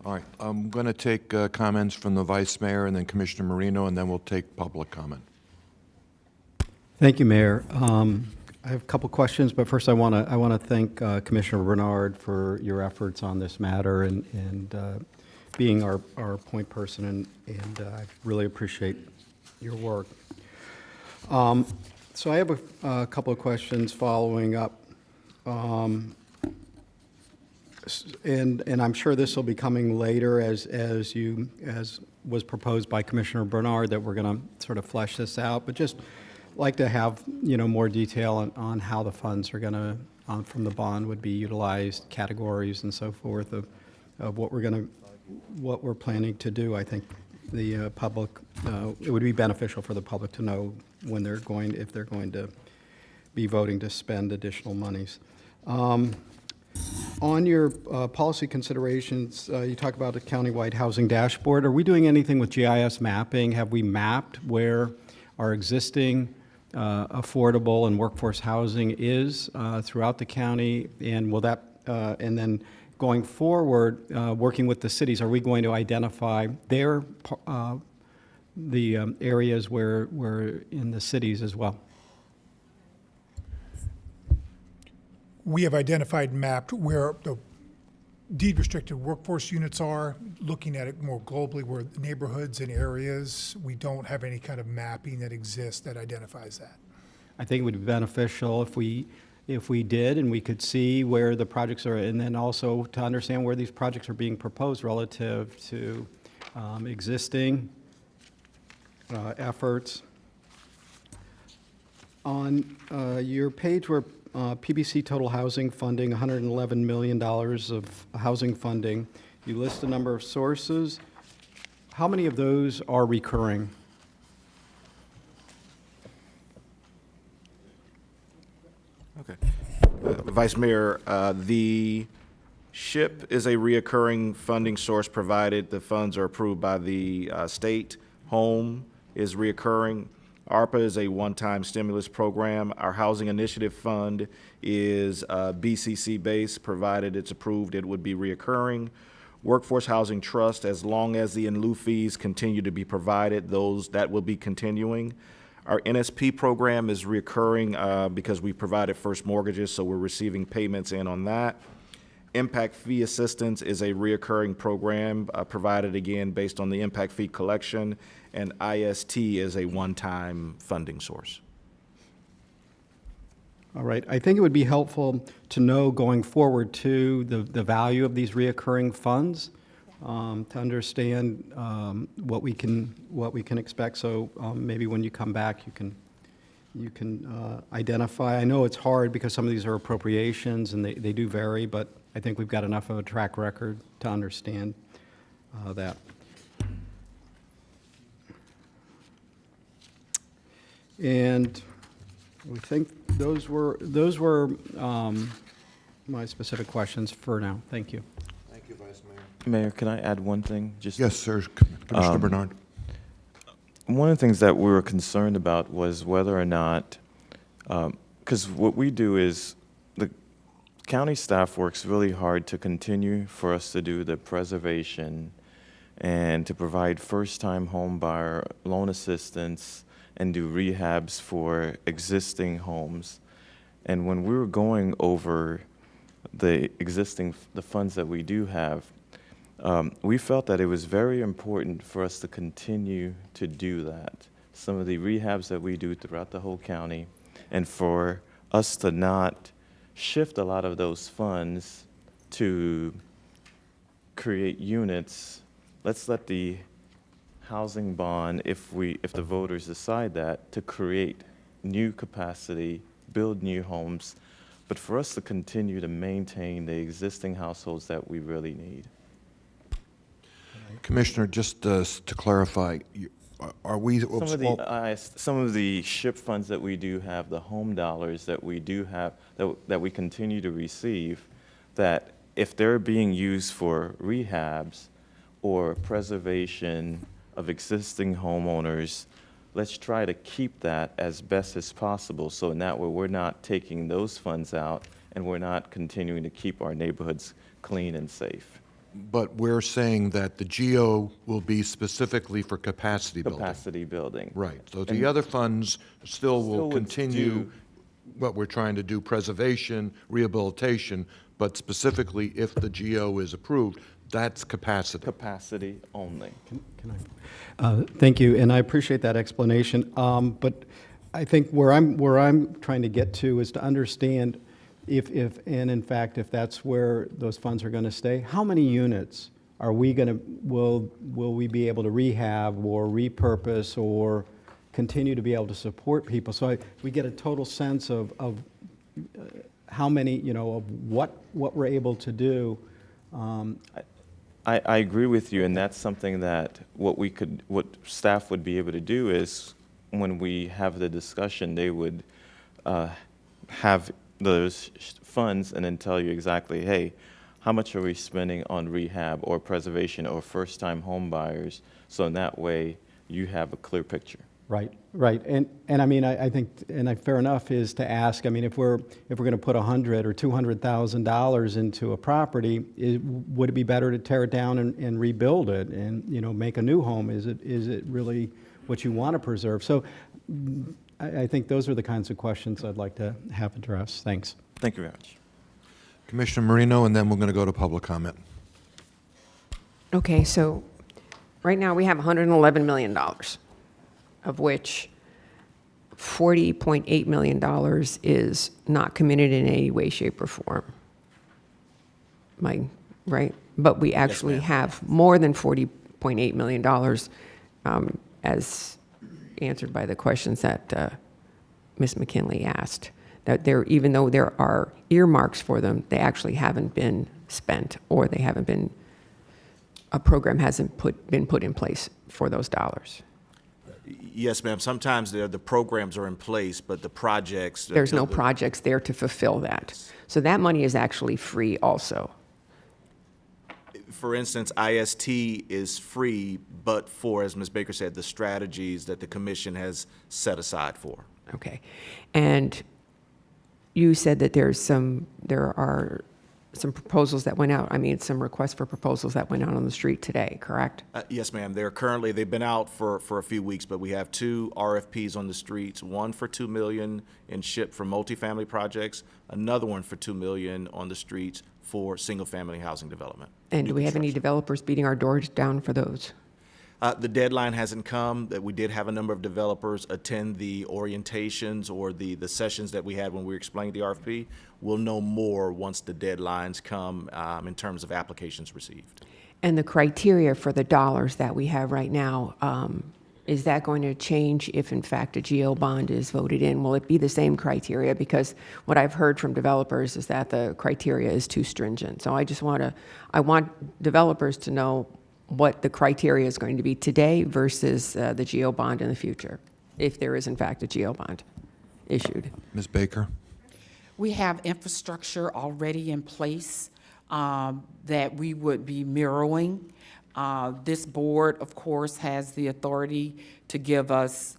All right, I'm going to take comments from the Vice Mayor and then Commissioner Marino, and then we'll take public comment. Thank you, Mayor. I have a couple questions, but first I want to thank Commissioner Bernard for your efforts on this matter and being our point person, and I really appreciate your work. So I have a couple of questions following up. And I'm sure this will be coming later as was proposed by Commissioner Bernard, that we're going to sort of flesh this out, but just like to have, more detail on how the funds are going to, from the bond would be utilized, categories and so forth of what we're planning to do. I think the public, it would be beneficial for the public to know when if they're going to be voting to spend additional monies. On your policy considerations, you talk about a countywide housing dashboard. Are we doing anything with GIS mapping? Have we mapped where our existing affordable and workforce housing is throughout the county? And will that, and then going forward, working with the cities, are we going to identify the areas where we're in the cities as well? We have identified and mapped where the deed-restricted workforce units are, looking at it more globally, where neighborhoods and areas, we don't have any kind of mapping that exists that identifies that. I think it would be beneficial if we did, and we could see where the projects are, and then also to understand where these projects are being proposed relative to existing efforts. On your page where PBC total housing funding, $111 million of housing funding, you list a number of sources. How many of those are recurring? Okay. Vice Mayor, the SHIP is a reoccurring funding source provided the funds are approved by the state. Home is reoccurring. ARPA is a one-time stimulus program. Our Housing Initiative Fund is BCC-based. Provided it's approved, it would be reoccurring. Workforce Housing Trust, as long as the in lieu fees continue to be provided, that will be continuing. Our NSP program is reoccurring because we provided first mortgages, so we're receiving payments in on that. Impact fee assistance is a reoccurring program provided again based on the impact fee collection, and IST is a one-time funding source. All right. I think it would be helpful to know going forward too the value of these reoccurring funds, to understand what we can expect. So maybe when you come back, you can identify. I know it's hard because some of these are appropriations and they do vary, but I think we've got enough of a track record to understand that. And we think those were my specific questions for now. Thank you. Thank you, Vice Mayor. Mayor, can I add one thing? Just Yes, sir. Commissioner Bernard. One of the things that we were concerned about was whether or not, because what we do is the county staff works really hard to continue for us to do the preservation and to provide first-time home buyer loan assistance and do rehabs for existing homes. And when we were going over the funds that we do have, we felt that it was very important for us to continue to do that. Some of the rehabs that we do throughout the whole county, and for us to not shift a lot of those funds to create units. Let's let the housing bond, if the voters decide that, to create new capacity, build new homes, but for us to continue to maintain the existing households that we really need. Commissioner, just to clarify, are we? Some of the SHIP funds that we do have, the home dollars that we do have, that we continue to receive, that if they're being used for rehabs or preservation of existing homeowners, let's try to keep that as best as possible, so in that way we're not taking those funds out and we're not continuing to keep our neighborhoods clean and safe. But we're saying that the GO will be specifically for capacity building. Capacity building. Right, so the And other funds still will still would continue do- what we're trying to do, preservation, rehabilitation, but specifically if the GO is approved, that's capacity. Capacity only. Thank you, and I appreciate that explanation. But I think where I'm trying to get to is to understand if and in fact, if that's where those funds are going to stay, how many units are we going to, will we be able to rehab or repurpose or continue to be able to support people? So we get a total sense of how many, of what we're able to do. I agree with you, and that's something that what staff would be able to do is, when we have the discussion, they would have those funds and then tell you exactly, hey, how much are we spending on rehab or preservation or first-time home buyers? So in that way, you have a clear picture. Right. And I mean, I think, and fair enough is to ask, I mean, if we're going to put $100,000 or $200,000 into a property, would it be better to tear it down and rebuild it and, make a new home? Is it really what you want to preserve? So I think those are the kinds of questions I'd like to have addressed. Thanks. Thank you very much. Commissioner Marino, and then we're going to go to public comment. Okay, so right now we have $111 million, of which $40.8 million is not committed in any way, shape, or form. Am I right? But we actually have more than $40.8 million, as answered by the questions that Ms. McKinley asked. That even though there are earmarks for them, they actually haven't been spent, or they haven't been, a program hasn't been put in place for those dollars. Yes, ma'am. Sometimes the programs are in place, but the projects. There's no projects there to fulfill that. So that money is actually free also. For instance, IST is free, but for, as Ms. Baker said, the strategies that the commission has set aside for. Okay. And you said that there are some proposals that went out, some requests for proposals that went out on the street today, correct? Yes, ma'am. They've been out for a few weeks, but we have 2 RFPs on the streets, one for $2 million in SHIP for multifamily projects, another one for $2 million on the streets for single-family housing development. And do we have any developers beating our doors down for those? The deadline hasn't come. That we did have a number of developers attend the orientations or the sessions that we had when we explained the RFP. We'll know more once the deadlines come in terms of applications received. And the criteria for the dollars that we have right now, is that going to change if in fact a GO bond is voted in? Will it be the same criteria? Because what I've heard from developers is that the criteria is too stringent. So I want developers to know what the criteria is going to be today versus the GO bond in the future, if there is in fact a GO bond issued. Ms. Baker? We have infrastructure already in place that we would be mirroring. This board, of course, has the authority to give us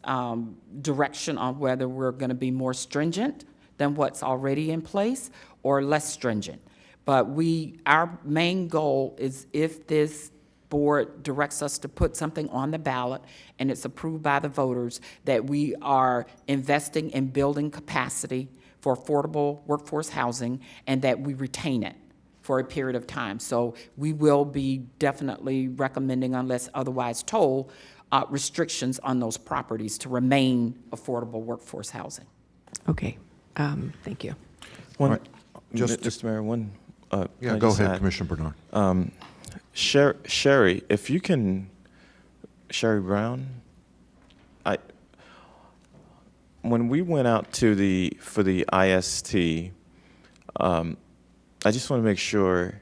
direction on whether we're going to be more stringent than what's already in place or less stringent. But our main goal is, if this board directs us to put something on the ballot and it's approved by the voters, that we are investing in building capacity for affordable workforce housing and that we retain it for a period of time. So we will be definitely recommending, unless otherwise told, restrictions on those properties to remain affordable workforce housing. Okay, thank you. One, right, just Mr. Mayor, one. can Yeah, I go just ahead, add? Commissioner Bernard. Sherry, if you can, Sherry Brown, when we went out to for the IST, I just want to make sure,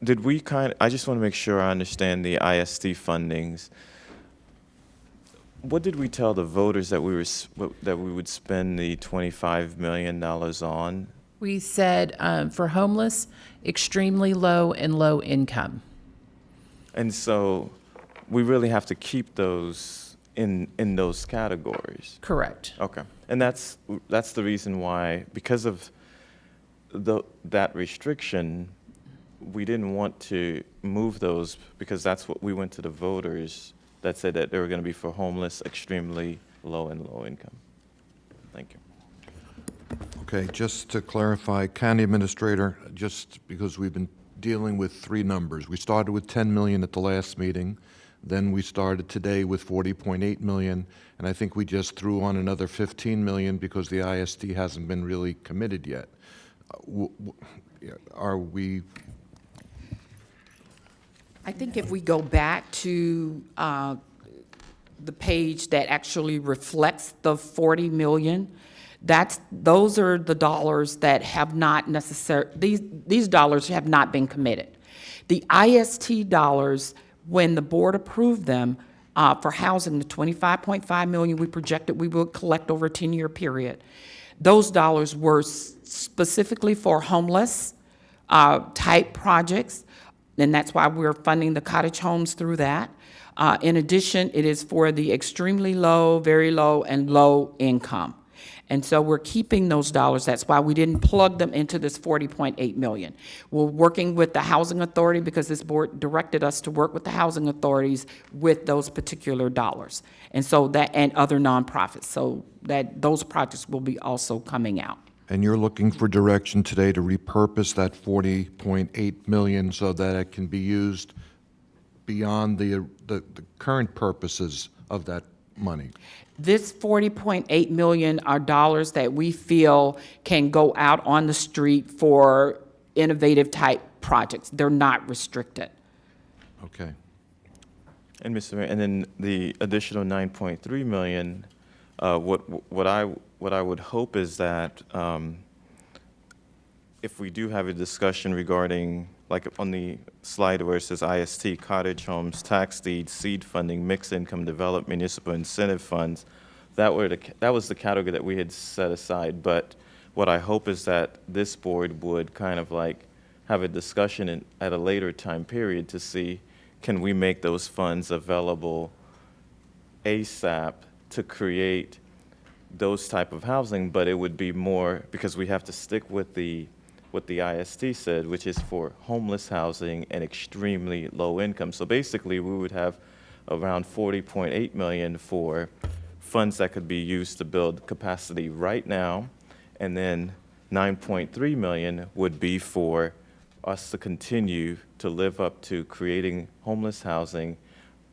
I just want to make sure I understand the IST fundings. What did we tell the voters that we would spend the $25 million on? We said for homeless, extremely low and low income. And so we really have to keep those in those categories. Correct. Okay. And that's the reason why, because of that restriction, we didn't want to move those, because that's what we went to the voters that said that they were going to be for homeless, extremely low and low income. Thank you. Okay, just to clarify, County Administrator, just because we've been dealing with three numbers. We started with 10 million at the last meeting, then we started today with 40.8 million, and I think we just threw on another 15 million because the IST hasn't been really committed yet. Are we? I think if we go back to the page that actually reflects the 40 million, those are the dollars that have not these dollars have not been committed. The IST dollars, when the board approved them for housing, the 25.5 million we projected we would collect over a 10-year period, those dollars were specifically for homeless type projects, and that's why we're funding the cottage homes through that. In addition, it is for the extremely low, very low, and low income. And so we're keeping those dollars. That's why we didn't plug them into this 40.8 million. We're working with the Housing Authority, because this board directed us to work with the housing authorities with those particular dollars. And so and other nonprofits, so that those projects will be also coming out. And you're looking for direction today to repurpose that 40.8 million so that it can be used beyond the current purposes of that money? This 40.8 million are dollars that we feel can go out on the street for innovative type projects. They're not restricted. Okay. And Mr. Mayor, and then the additional 9.3 million, what I would hope is that if we do have a discussion regarding, like on the slide where it says IST, cottage homes, tax deeds, seed funding, mixed income development, municipal incentive funds, that was the category that we had set aside. But what I hope is that this board would kind of like have a discussion at a later time period to see, can we make those funds available ASAP to create those type of housing, but it would be more, because we have to stick with what the IST said, which is for homeless housing and extremely low income. So basically, we would have around 40.8 million for funds that could be used to build capacity right now, and then 9.3 million would be for us to continue to live up to creating homeless housing,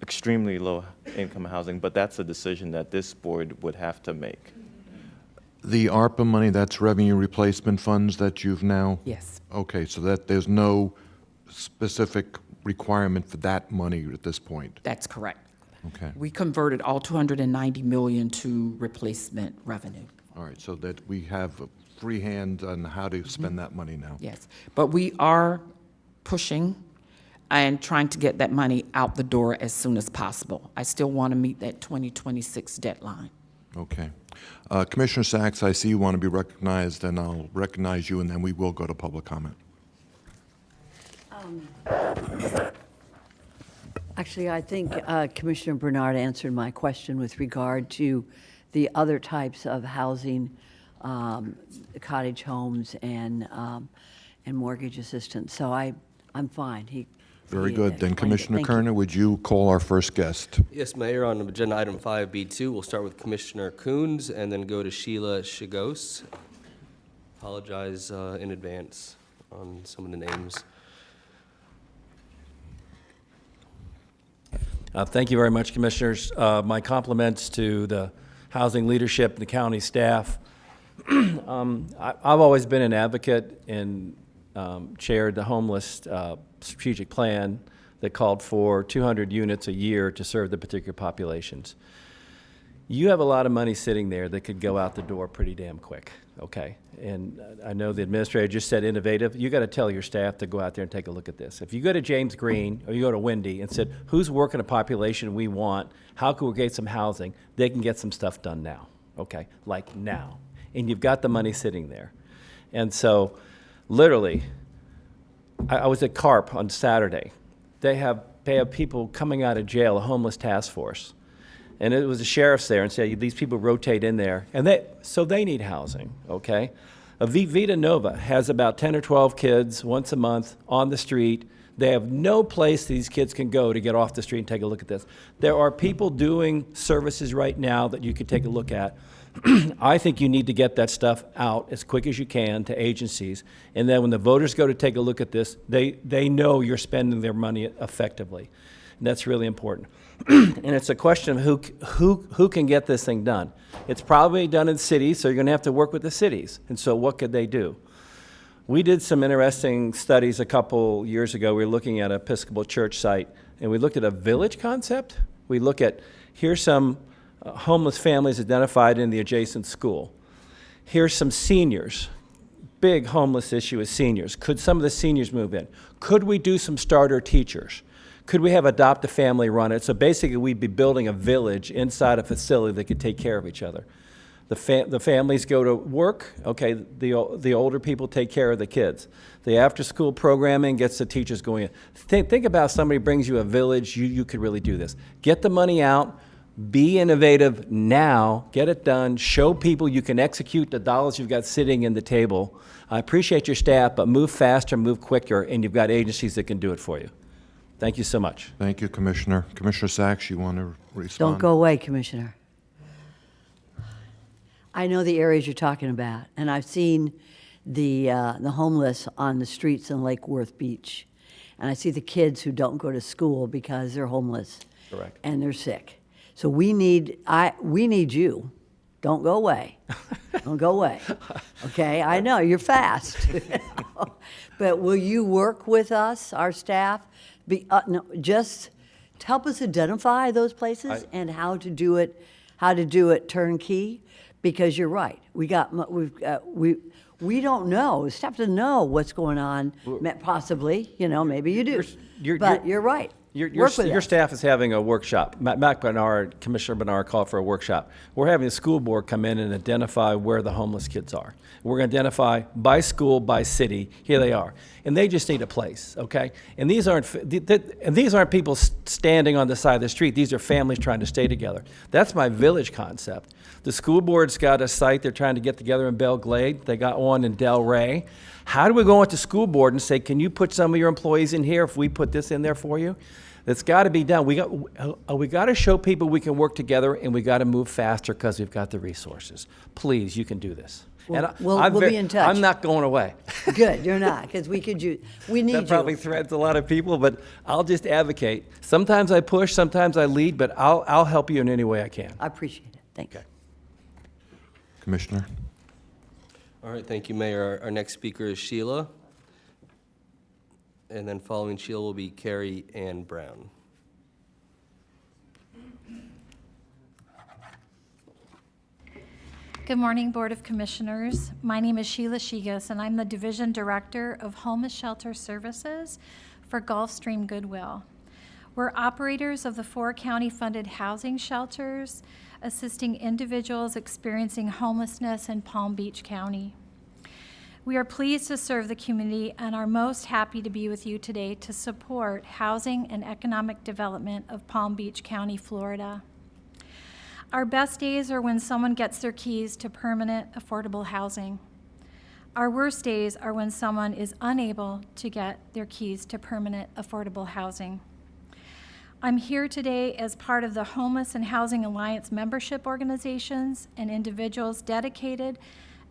extremely low income housing, but that's a decision that this board would have to make. The ARPA money, that's revenue replacement funds that you've now? Yes. Okay, so that there's no specific requirement for that money at this point? That's correct. Okay. We converted all 290 million to replacement revenue. All right, so that we have a free hand on how to spend that money now? Yes, but we are pushing and trying to get that money out the door as soon as possible. I still want to meet that 2026 deadline. Okay. Commissioner Sacks, I see you want to be recognized, and I'll recognize you, and then we will go to public comment. Actually, I think Commissioner Bernard answered my question with regard to the other types of housing, cottage homes and mortgage assistance. So I'm fine. Very he good. Then explained it. Commissioner Thank you. Kerner, would you call our first guest? Yes, Mayor, on agenda item 5B2, we'll start with Commissioner Coons and then go to Sheila Chagos. Apologize in advance on some of the names. Thank you very much, Commissioners. My compliments to the housing leadership and the county staff. I've always been an advocate and chaired the homeless strategic plan that called for 200 units a year to serve the particular populations. You have a lot of money sitting there that could go out the door pretty damn quick, okay? And I know the administrator just said innovative. You got to tell your staff to go out there and take a look at this. If you go to James Green or you go to Wendy and said, who's working a population we want? How can we get some housing? They can get some stuff done now, okay? Like now. And you've got the money sitting there. And so, literally, I was at CARP on Saturday. They have people coming out of jail, a homeless task force. And it was the sheriff's there and said, these people rotate in there. And they need housing, okay? Vita Nova has about 10 or 12 kids once a month on the street. They have no place these kids can go to get off the street and take a look at this. There are people doing services right now that you could take a look at. I think you need to get that stuff out as quick as you can to agencies. And then when the voters go to take a look at this, they know you're spending their money effectively. And that's really important. And it's a question of who can get this thing done. It's probably done in cities, so you're going to have to work with the cities. And so what could they do? We did some interesting studies a couple years ago. We were looking at an Episcopal church site, and we looked at a village concept. We look at, here's some homeless families identified in the adjacent school. Here's some seniors. Big homeless issue is seniors. Could some of the seniors move in? Could we do some starter teachers? Could we have adopt a family run it? So basically we'd be building a village inside a facility that could take care of each other. The families go to work, okay, the older people take care of the kids. The after-school programming gets the teachers going in. Think about somebody brings you a village, you could really do this. Get the money out, be innovative now, get it done, show people you can execute the dollars you've got sitting in the table. I appreciate your staff, but move faster, move quicker, and you've got agencies that can do it for you. Thank you so much. Thank you, Commissioner. Commissioner Sacks, you want to respond? Don't go away, Commissioner. I know the areas you're talking about, and I've seen the homeless on the streets in Lake Worth Beach. And I see the kids who don't go to school because they're homeless. Correct. And they're sick. So we need you. Don't go away. Don't go away. Okay, I know, you're fast. But will you work with us, our staff? Just help us identify those places and how to do it turnkey, because you're right. We don't know. Staff doesn't know what's going on. Possibly, maybe you do. But you're right. Your staff is having a workshop. Mac Bernard, Commissioner Bernard called for a workshop. We're having the school board come in and identify where the homeless kids are. We're going to identify by school, by city. Here they are, and they just need a place, okay? And these aren't people standing on the side of the street. These are families trying to stay together. That's my village concept. The school board's got a site they're trying to get together in Belle Glade. They got one in Delray. How do we go into school board and say, can you put some of your employees in here if we put this in there for you? It's got to be done. We got to show people we can work together, and we got to move faster because we've got the resources. Please, you can do this. We'll be in touch. I'm not going away. Good, you're not, because we need you. That probably threatens a lot of people, but I'll just advocate. Sometimes I push, sometimes I lead, but I'll help you in any way I can. I appreciate it. Thank you. Commissioner? All right, thank you, Mayor. Our next speaker is Sheila. And then following Sheila will be Carrie Ann Brown. Good morning, Board of Commissioners. My name is Sheila Chagos, and I'm the Division Director of Homeless Shelter Services for Gulfstream Goodwill. We're operators of the 4 county-funded housing shelters, assisting individuals experiencing homelessness in Palm Beach County. We are pleased to serve the community and are most happy to be with you today to support housing and economic development of Palm Beach County, Florida. Our best days are when someone gets their keys to permanent, affordable housing. Our worst days are when someone is unable to get their keys to permanent, affordable housing. I'm here today as part of the Homeless and Housing Alliance membership organizations and individuals dedicated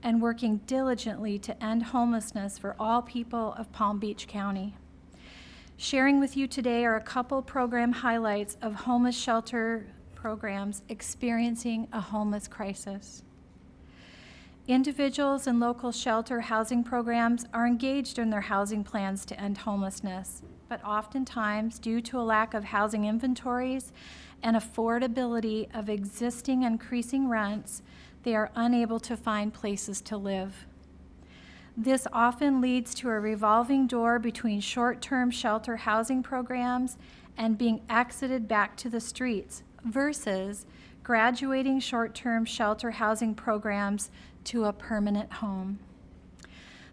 and working diligently to end homelessness for all people of Palm Beach County. Sharing with you today are a couple program highlights of homeless shelter programs experiencing a homeless crisis. Individuals in local shelter housing programs are engaged in their housing plans to end homelessness, but oftentimes, due to a lack of housing inventories and affordability of existing increasing rents, they are unable to find places to live. This often leads to a revolving door between short-term shelter housing programs and being exited back to the streets versus graduating short-term shelter housing programs to a permanent home.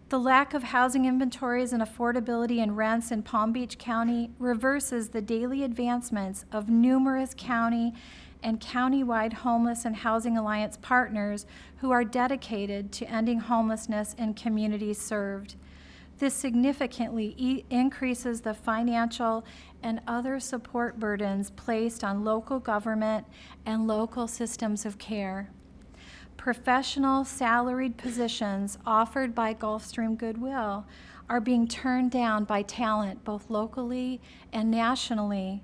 The lack of housing inventories and affordability in rents in Palm Beach County reverses the daily advancements of numerous county and countywide Homeless and Housing Alliance partners who are dedicated to ending homelessness in communities served. This significantly increases the financial and other support burdens placed on local government and local systems of care. Professional salaried positions offered by Gulfstream Goodwill are being turned down by talent both locally and nationally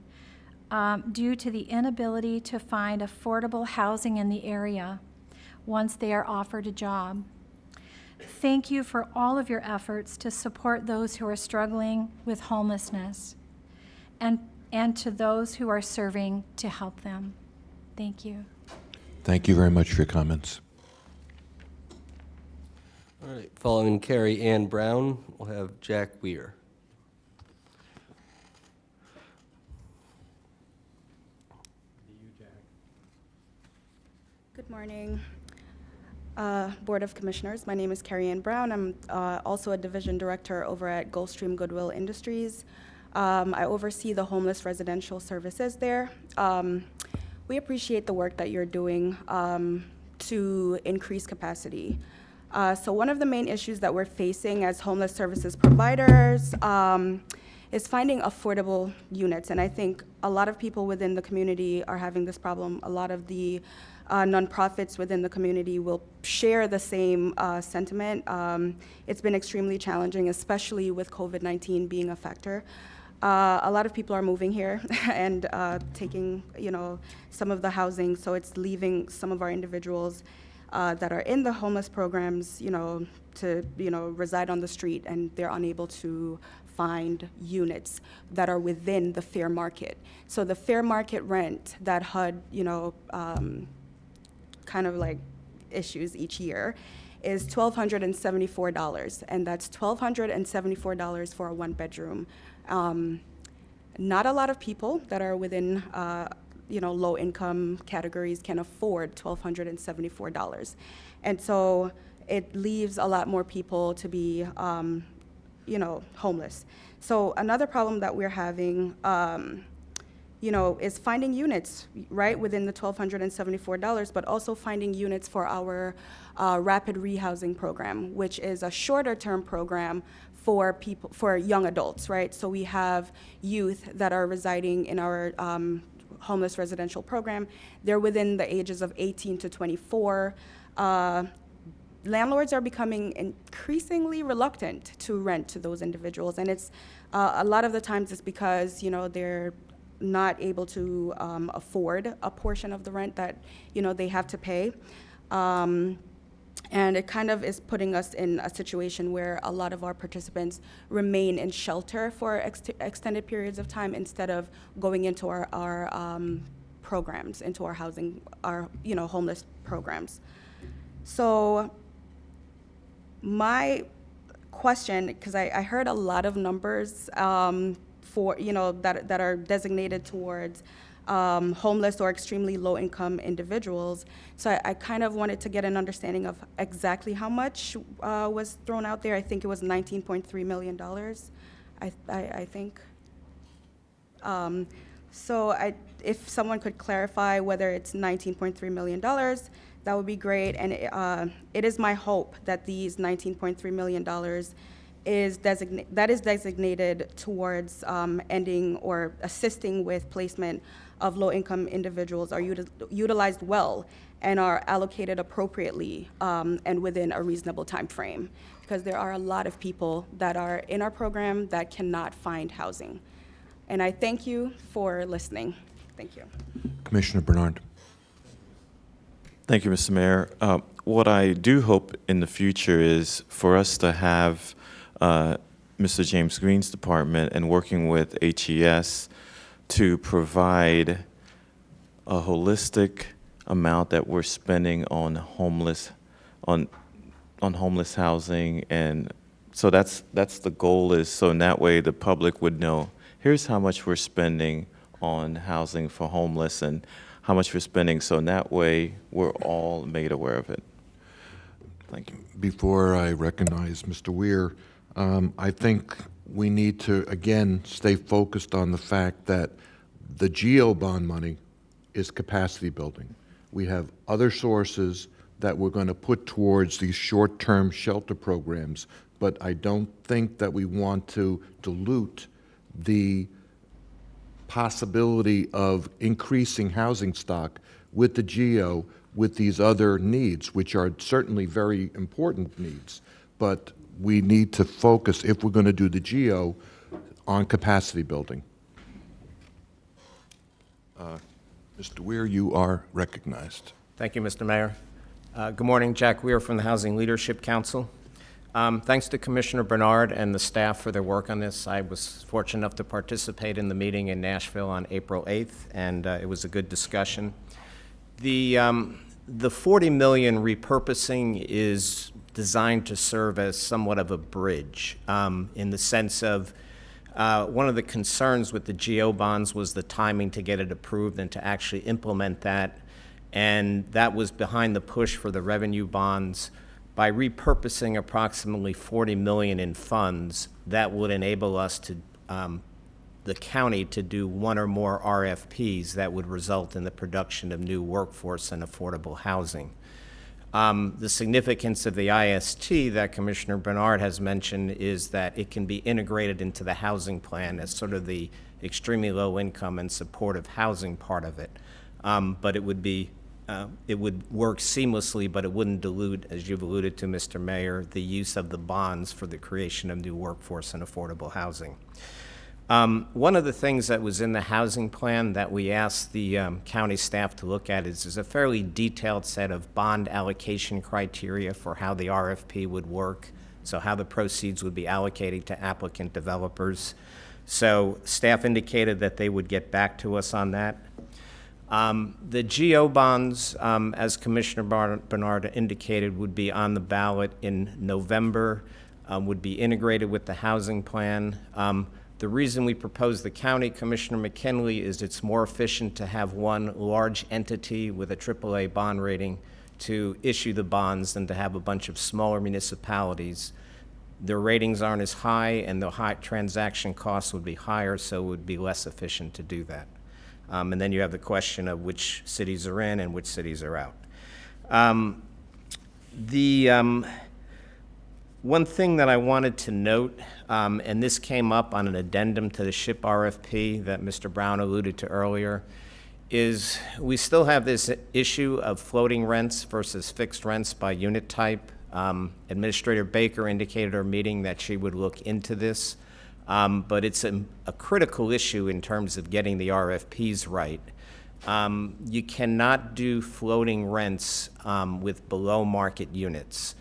due to the inability to find affordable housing in the area once they are offered a job. Thank you for all of your efforts to support those who are struggling with homelessness and to those who are serving to help them. Thank you. Thank you very much for your comments. All right, following Carrie Ann Brown, we'll have Jack Weir. Good morning, Board of Commissioners. My name is Carrie Ann Brown. I'm also a division director over at Gulfstream Goodwill Industries. I oversee the homeless residential services there. We appreciate the work that you're doing to increase capacity. So one of the main issues that we're facing as homeless services providers is finding affordable units. And I think a lot of people within the community are having this problem. A lot of the nonprofits within the community will share the same sentiment. It's been extremely challenging, especially with COVID-19 being a factor. A lot of people are moving here and taking, some of the housing, so it's leaving some of our individuals that are in the homeless programs, to, reside on the street, and they're unable to find units that are within the fair market. So the fair market rent that HUD, kind of like issues each year is $1,274, and that's $1,274 for a one-bedroom. Not a lot of people that are within, low-income categories can afford $1,274. And so it leaves a lot more people to be, homeless. So another problem that we're having, is finding units, right, within the $1,274, but also finding units for our rapid rehousing program, which is a shorter-term program for young adults, right? So we have youth that are residing in our homeless residential program. They're within the ages of 18 to 24. Landlords are becoming increasingly reluctant to rent to those individuals, and it's a lot of the times it's because they're not able to afford a portion of the rent that they have to pay. And it kind of is putting us in a situation where a lot of our participants remain in shelter for extended periods of time instead of going into our programs, into our housing, our homeless programs. So my question, because I heard a lot of numbers for, that are designated towards homeless or extremely low-income individuals. So I kind of wanted to get an understanding of exactly how much was thrown out there. I think it was $19.3 million, I think. So if someone could clarify whether it's $19.3 million, that would be great. And it is my hope that these $19.3 million is designated towards ending or assisting with placement of low-income individuals are utilized well and are allocated appropriately and within a reasonable time frame, because there are a lot of people that are in our program that cannot find housing. And I thank you for listening. Thank you. Commissioner Bernard. Thank you, Mr. Mayor. What I do hope in the future is for us to have Mr. James Green's department and working with HES to provide a holistic amount that we're spending on homeless housing, and so that's the goal, is so in that way the public would know, here's how much we're spending on housing for homeless and how much we're spending, so in that way we're all made aware of it. Thank you. Before I recognize Mr. Weir, I think we need to, again, stay focused on the fact that the GEO bond money is capacity building. We have other sources that we're going to put towards these short-term shelter programs, but I don't think that we want to dilute the possibility of increasing housing stock with the GEO with these other needs, which are certainly very important needs. But we need to focus, if we're going to do the GEO, on capacity building. Mr. Weir, you are recognized. Thank you, Mr. Mayor. Good morning, Jack Weir from the Housing Leadership Council. Thanks to Commissioner Bernard and the staff for their work on this. I was fortunate enough to participate in the meeting in Nashville on April 8th, and it was a good discussion. The $40 million repurposing is designed to serve as somewhat of a bridge, in the sense of one of the concerns with the GEO bonds was the timing to get it approved and to actually implement that, and that was behind the push for the revenue bonds. By repurposing approximately $40 million in funds, that would enable us to, the county, to do one or more RFPs that would result in the production of new workforce and affordable housing. The significance of the IST that Commissioner Bernard has mentioned is that it can be integrated into the housing plan as sort of the extremely low income and supportive housing part of it. But it would be it would work seamlessly, but it wouldn't dilute, as you've alluded to, Mr. Mayor, the use of the bonds for the creation of new workforce and affordable housing. One of the things that was in the housing plan that we asked the county staff to look at is a fairly detailed set of bond allocation criteria for how the RFP would work, so how the proceeds would be allocated to applicant developers. So staff indicated that they would get back to us on that. The GEO bonds, as Commissioner Bernard indicated, would be on the ballot in November, would be integrated with the housing plan. The reason we propose the county, Commissioner McKinley, is it's more efficient to have one large entity with a AAA bond rating to issue the bonds than to have a bunch of smaller municipalities. Their ratings aren't as high, and the high transaction costs would be higher, so it would be less efficient to do that. And then you have the question of which cities are in and which cities are out. One thing that I wanted to note, and this came up on an addendum to the SHIP RFP that Mr. Brown alluded to earlier, is we still have this issue of floating rents versus fixed rents by unit type. Administrator Baker indicated at our meeting that she would look into this. But it's a critical issue in terms of getting the RFPs right. You cannot do floating rents with below market units.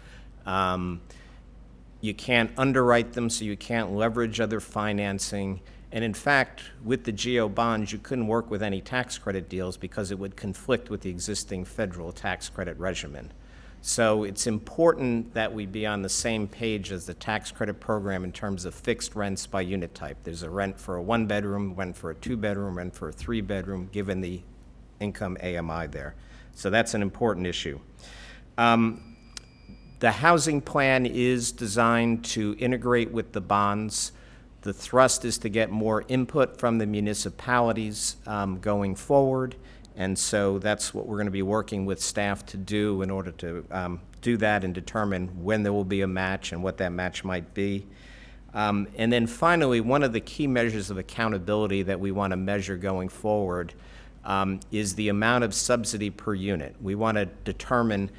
You can't underwrite them, so you can't leverage other financing. And in fact, with the GEO bonds, you couldn't work with any tax credit deals because it would conflict with the existing federal tax credit regimen. So it's important that we be on the same page as the tax credit program in terms of fixed rents by unit type. There's a rent for a one-bedroom, rent for a two-bedroom, rent for a three-bedroom, given the income AMI there. So that's an important issue. The housing plan is designed to integrate with the bonds. The thrust is to get more input from the municipalities going forward, and so that's what we're going to be working with staff to do in order to do that and determine when there will be a match and what that match might be. And then finally, one of the key measures of accountability that we want to measure going forward is the amount of subsidy per unit. We want to determine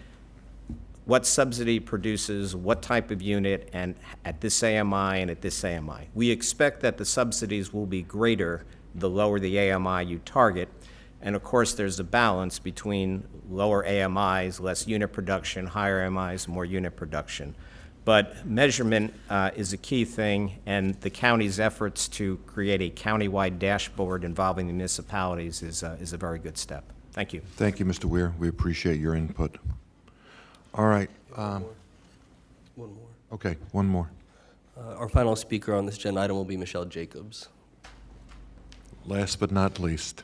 what subsidy produces, what type of unit, and at this AMI and at this AMI. We expect that the subsidies will be greater the lower the AMI you target. And of course, there's a balance between lower AMIs, less unit production, higher AMIs, more unit production. But measurement is a key thing, and the county's efforts to create a countywide dashboard involving the municipalities is a very good step. Thank you. Thank you, Mr. Weir. We appreciate your input. All right. One more. Okay, one more. Our final speaker on this agenda item will be Michelle Jacobs. Last but not least.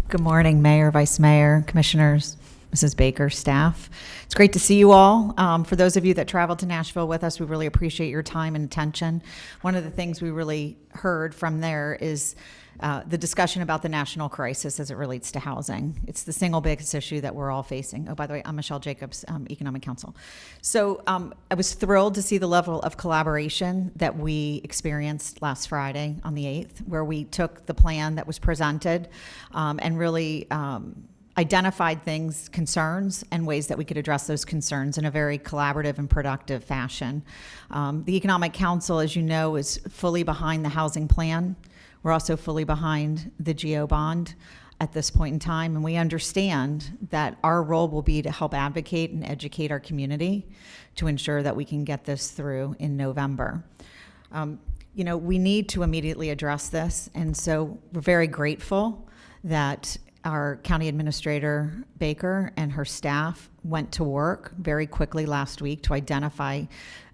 Good morning, Mayor, Vice Mayor, Commissioners, Mrs. Baker, staff. It's great to see you all. For those of you that traveled to Nashville with us, we really appreciate your time and attention. One of the things we really heard from there is the discussion about the national crisis as it relates to housing. It's the single biggest issue that we're all facing. Oh, by the way, I'm Michelle Jacobs, Economic Counsel. So I was thrilled to see the level of collaboration that we experienced last Friday on the 8th, where we took the plan that was presented and really identified things, concerns, and ways that we could address those concerns in a very collaborative and productive fashion. The Economic Council, as you know, is fully behind the housing plan. We're also fully behind the GO bond at this point in time, and we understand that our role will be to help advocate and educate our community to ensure that we can get this through in November. You know, we need to immediately address this, and so we're very grateful that our County Administrator Baker and her staff went to work very quickly last week to identify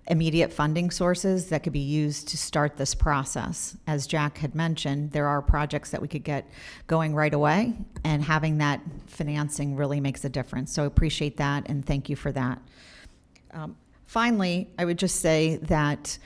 immediate funding sources that could be used to start this process. As Jack had mentioned, there are projects that we could get going right away, and having that financing really makes a difference. So I appreciate that, and thank you for that. Finally, I would just say that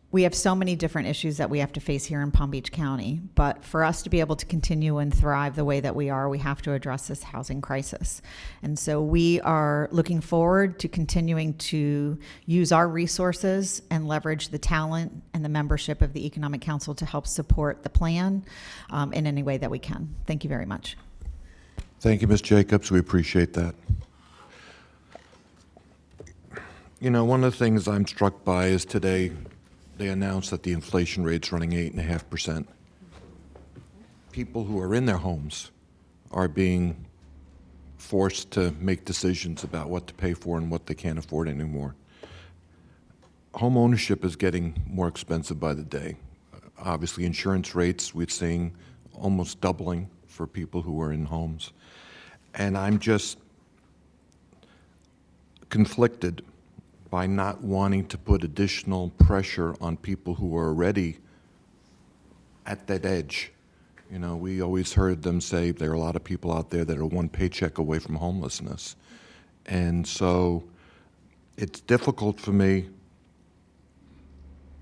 we have so many different issues that we have to face here in Palm Beach County, but for us to be able to continue and thrive the way that we are, we have to address this housing crisis. And so we are looking forward to continuing to use our resources and leverage the talent and the membership of the Economic Council to help support the plan in any way that we can. Thank you very much. Thank you, Ms. Jacobs. We appreciate that. You know, one of the things I'm struck by is today they announced that the inflation rate's running 8.5%. People who are in their homes are being forced to make decisions about what to pay for and what they can't afford anymore. Home ownership is getting more expensive by the day. Obviously, insurance rates, we're seeing almost doubling for people who are in homes. And I'm just conflicted by not wanting to put additional pressure on people who are already at that edge. You know, we always heard them say there are a lot of people out there that are one paycheck away from homelessness. And so it's difficult for me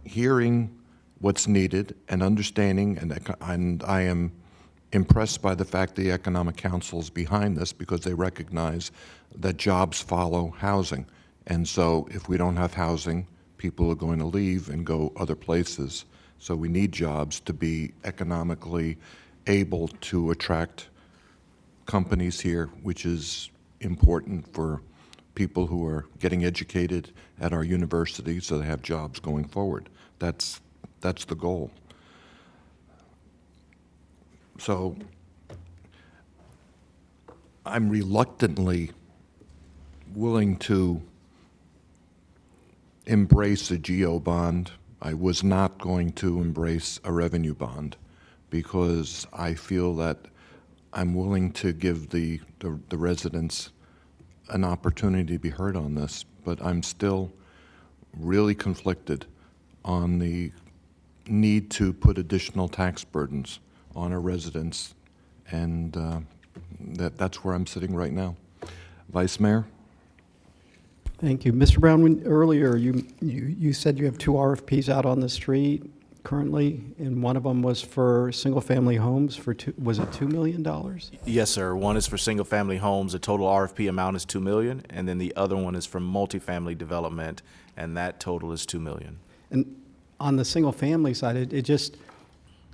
hearing what's needed and understanding, and I am impressed by the fact the Economic Council is behind this because they recognize that jobs follow housing. And so if we don't have housing, people are going to leave and go other places. So we need jobs to be economically able to attract companies here, which is important for people who are getting educated at our university so they have jobs going forward. That's the goal. So I'm reluctantly willing to embrace a GO bond. I was not going to embrace a revenue bond because I feel that I'm willing to give the residents an opportunity to be heard on this, but I'm still really conflicted on the need to put additional tax burdens on our residents, and that's where I'm sitting right now. Vice Mayor? Thank you. Mr. Brown, earlier you said you have 2 RFPs out on the street currently, and one of them was for single-family homes for was it $2 million? Yes, sir. One is for single-family homes. The total RFP amount is $2 million, and then the other one is for multifamily development, and that total is $2 million. And on the single-family side, it just,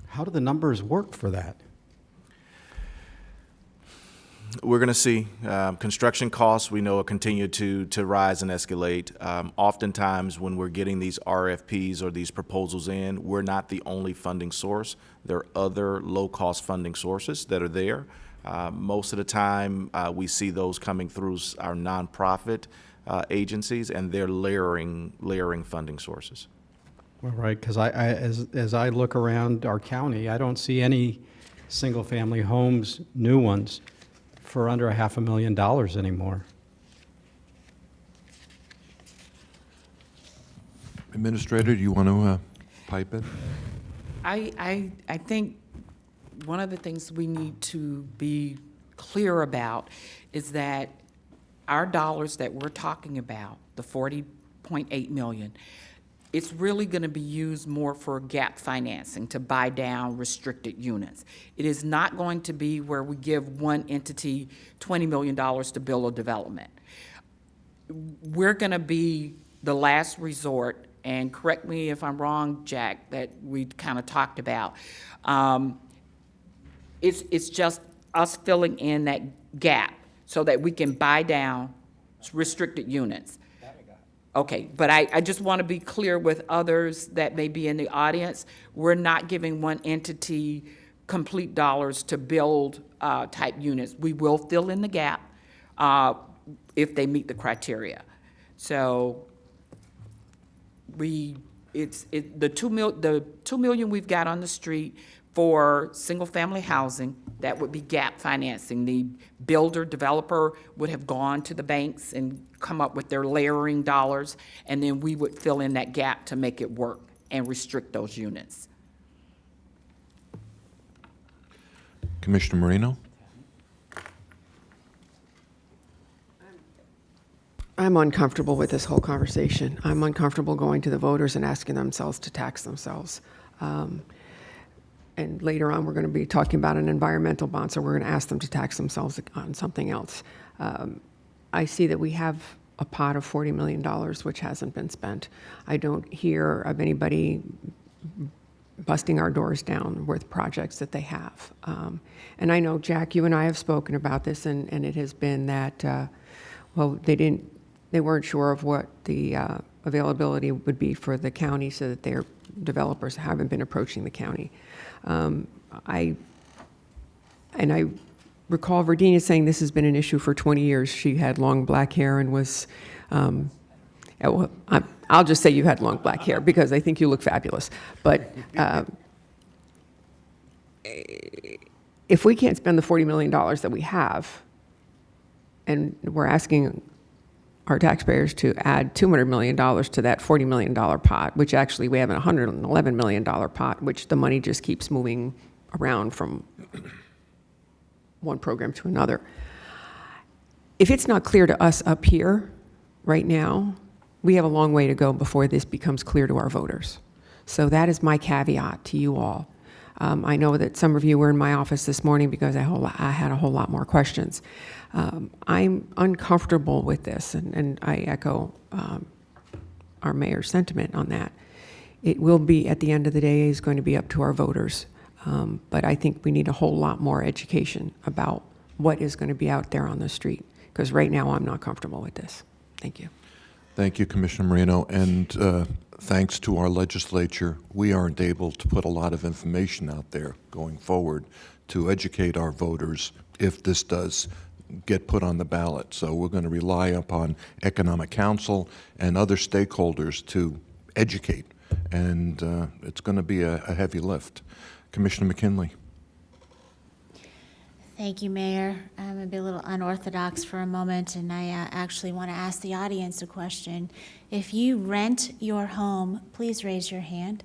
how do the numbers work for that? We're going to see construction costs, we know, continue to rise and escalate. Oftentimes, when we're getting these RFPs or these proposals in, we're not the only funding source. There are other low-cost funding sources that are there. Most of the time, we see those coming through our nonprofit agencies, and they're layering funding sources. Well, right, because as I look around our county, I don't see any single-family homes, new ones, for under $500,000 anymore. Administrator, do you want to pipe in? I think one of the things we need to be clear about is that our dollars that we're talking about, the $40.8 million, it's really going to be used more for gap financing to buy down restricted units. It is not going to be where we give one entity $20 million to build a development. We're going to be the last resort, and correct me if I'm wrong, Jack, that we kind of talked about. It's just us filling in that gap so that we can buy down restricted units. Okay, but I just want to be clear with others that may be in the audience. We're not giving one entity complete dollars to build type units. We will fill in the gap if they meet the criteria. So the $2 million we've got on the street for single-family housing, that would be gap financing. The builder, developer would have gone to the banks and come up with their layering dollars, and then we would fill in that gap to make it work and restrict those units. Commissioner Marino? I'm uncomfortable with this whole conversation. I'm uncomfortable going to the voters and asking themselves to tax themselves. And later on, we're going to be talking about an environmental bond, so we're going to ask them to tax themselves on something else. I see that we have a pot of $40 million, which hasn't been spent. I don't hear of anybody busting our doors down with projects that they have. And I know, Jack, you and I have spoken about this, and it has been that, well, they weren't sure of what the availability would be for the county, so that their developers haven't been approaching the county. I recall Virginia saying this has been an issue for 20 years. She had long black hair and was, I'll just say you had long black hair because I think you look fabulous. But if we can't spend the $40 million that we have, and we're asking our taxpayers to add $200 million to that $40 million pot, which actually we have a $111 million pot, which the money just keeps moving around from one program to another. If it's not clear to us up here right now, we have a long way to go before this becomes clear to our voters. So that is my caveat to you all. I know that some of you were in my office this morning because I had a whole lot more questions. I'm uncomfortable with this, and I echo our mayor's sentiment on that. It will be, at the end of the day, is going to be up to our voters. But I think we need a whole lot more education about what is going to be out there on the street, because right now I'm not comfortable with this. Thank you. Thank you, Commissioner Marino, and thanks to our legislature, we aren't able to put a lot of information out there going forward to educate our voters if this does get put on the ballot. So we're going to rely upon Economic Council and other stakeholders to educate, and it's going to be a heavy lift. Commissioner McKinley. Thank you, Mayor. I'm going to be a little unorthodox for a moment, and I actually want to ask the audience a question. If you rent your home, please raise your hand.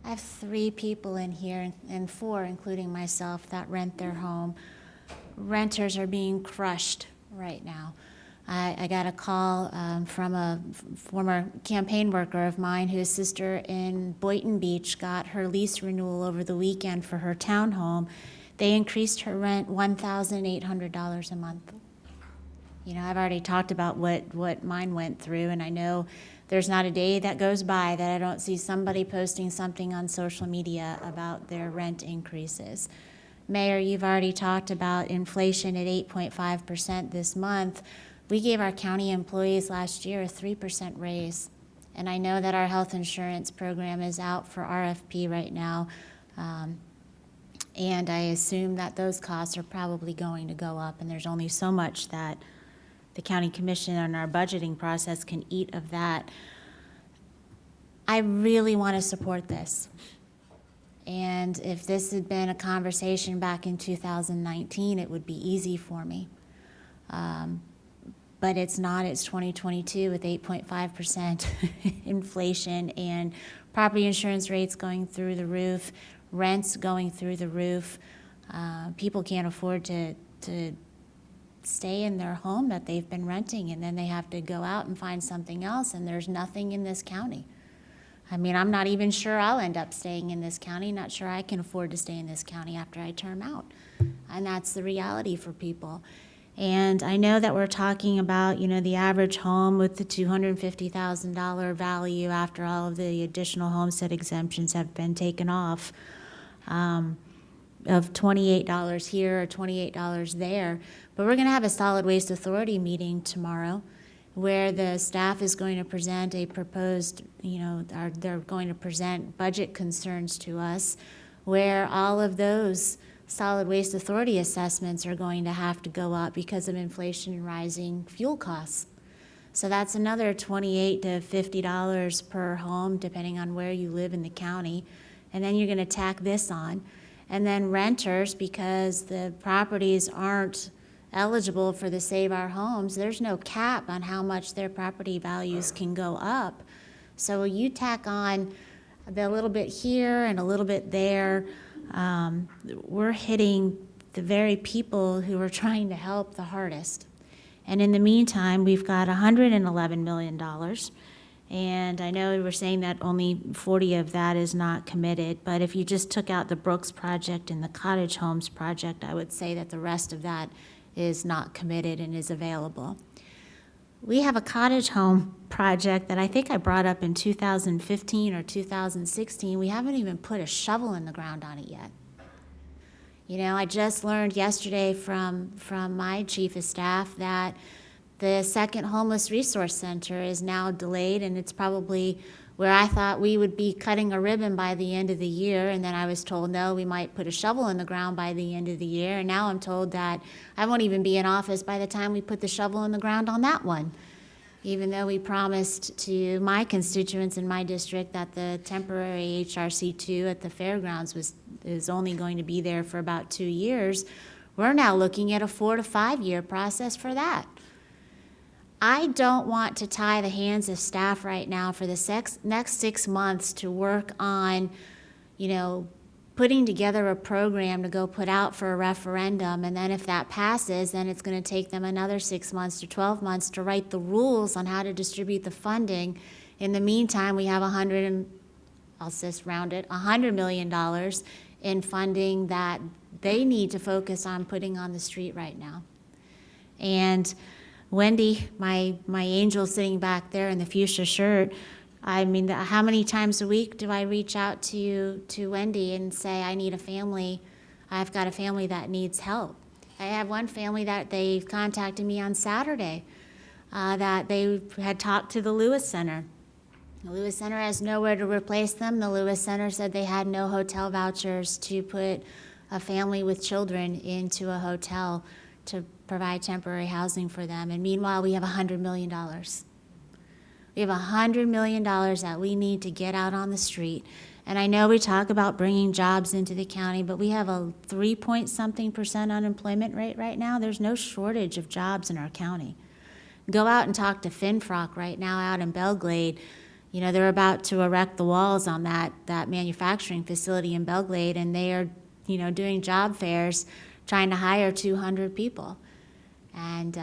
I have 3 people in here, and 4, including myself, that rent their home. Renters are being crushed right now. I got a call from a former campaign worker of mine whose sister in Boynton Beach got her lease renewal over the weekend for her townhome. They increased her rent $1,800 a month. You know, I've already talked about what mine went through, and I know there's not a day that goes by that I don't see somebody posting something on social media about their rent increases. Mayor, you've already talked about inflation at 8.5% this month. We gave our county employees last year a 3% raise. And I know that our health insurance program is out for RFP right now. And I assume that those costs are probably going to go up, and there's only so much that the county commission and our budgeting process can eat of that. I really want to support this. And if this had been a conversation back in 2019, it would be easy for me. But it's not. It's 2022 with 8.5% inflation and property insurance rates going through the roof, rents going through the roof. People can't afford to stay in their home that they've been renting, and then they have to go out and find something else, and there's nothing in this county. I mean, I'm not even sure I'll end up staying in this county, not sure I can afford to stay in this county after I term out. And that's the reality for people. And I know that we're talking about, you know, the average home with the $250,000 value after all of the additional homestead exemptions have been taken off, of $28 here or $28 there. But we're going to have a Solid Waste Authority meeting tomorrow where the staff is going to present a proposed, you know, they're going to present budget concerns to us where all of those Solid Waste Authority assessments are going to have to go up because of inflation and rising fuel costs. So that's another $28 to $50 per home, depending on where you live in the county. And then you're going to tack this on. And then renters, because the properties aren't eligible for the Save Our Homes, there's no cap on how much their property values can go up. So you tack on the little bit here and a little bit there, we're hitting the very people who are trying to help the hardest. And in the meantime, we've got $111 million. And I know we're saying that only 40 of that is not committed, but if you just took out the Brooks project and the Cottage Homes project, I would say that the rest of that is not committed and is available. We have a cottage home project that I think I brought up in 2015 or 2016. We haven't even put a shovel in the ground on it yet. You know, I just learned yesterday from my chief of staff that the second homeless resource center is now delayed, and it's probably where I thought we would be cutting a ribbon by the end of the year, and then I was told, no, we might put a shovel in the ground by the end of the year, and now I'm told that I won't even be in office by the time we put the shovel in the ground on that one, even though we promised to my constituents in my district that the temporary HRC2 at the fairgrounds is only going to be there for about 2 years. We're now looking at a 4 to 5 year process for that. I don't want to tie the hands of staff right now for the next 6 months to work on, you know, putting together a program to go put out for a referendum, and then if that passes, then it's going to take them another 6 months to 12 months to write the rules on how to distribute the funding. In the meantime, we have $100 million in funding that they need to focus on putting on the street right now. And Wendy, my angel sitting back there in the fuchsia shirt, I mean, how many times a week do I reach out to Wendy and say, I need a family, I've got a family that needs help. I have one family that they've contacted me on Saturday, that they had talked to the Lewis Center. The Lewis Center has nowhere to replace them. The Lewis Center said they had no hotel vouchers to put a family with children into a hotel to provide temporary housing for them. And meanwhile, we have $100 million. We have $100 million that we need to get out on the street. And I know we talk about bringing jobs into the county, but we have a 3-point-something% unemployment rate right now. There's no shortage of jobs in our county. Go out and talk to Finfrock right now out in Belglade. You know, they're about to erect the walls on that manufacturing facility in Belglade, and they are, you know, doing job fairs trying to hire 200 people. And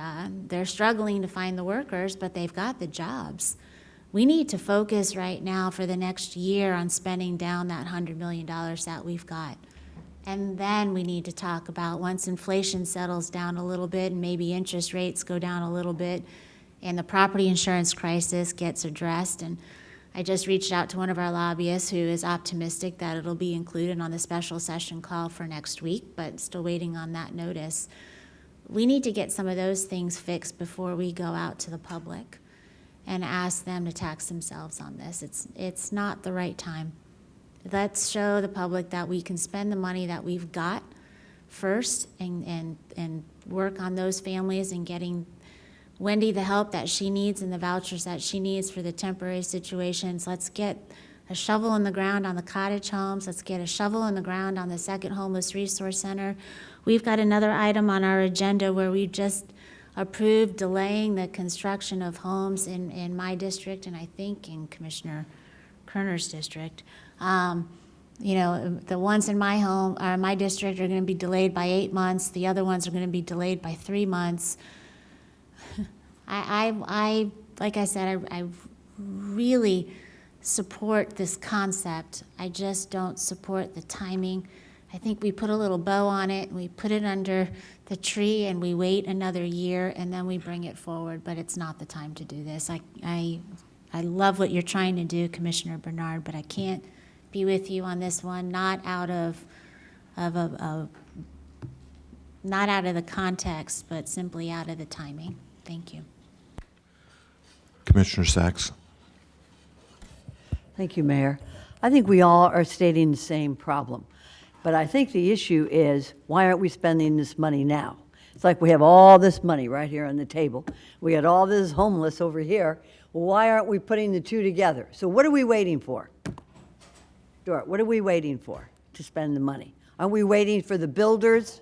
they're struggling to find the workers, but they've got the jobs. We need to focus right now for the next year on spending down that $100 million that we've got. And then we need to talk about, once inflation settles down a little bit and maybe interest rates go down a little bit and the property insurance crisis gets addressed. And I just reached out to one of our lobbyists who is optimistic that it'll be included on the special session call for next week, but still waiting on that notice. We need to get some of those things fixed before we go out to the public and ask them to tax themselves on this. It's not the right time. Let's show the public that we can spend the money that we've got first and work on those families and getting Wendy the help that she needs and the vouchers that she needs for the temporary situations. Let's get a shovel in the ground on the cottage homes. Let's get a shovel in the ground on the Second Homeless Resource Center. We've got another item on our agenda where we just approved delaying the construction of homes in my district, and I think in Commissioner Kerner's district. You know, the ones in my district are going to be delayed by 8 months. The other ones are going to be delayed by 3 months. I like I said, I really support this concept. I just don't support the timing. I think we put a little bow on it, we put it under the tree, and we wait another year, and then we bring it forward, but it's not the time to do this. I love what you're trying to do, Commissioner Bernard, but I can't be with you on this one, not out of the context, but simply out of the timing. Thank you. Commissioner Sacks. Thank you, Mayor. I think we all are stating the same problem. But I think the issue is, why aren't we spending this money now? It's like we have all this money right here on the table. We had all this homeless over here. Well, why aren't we putting the two together? So what are we waiting for? Dort, what are we waiting for to spend the money? Are we waiting for the builders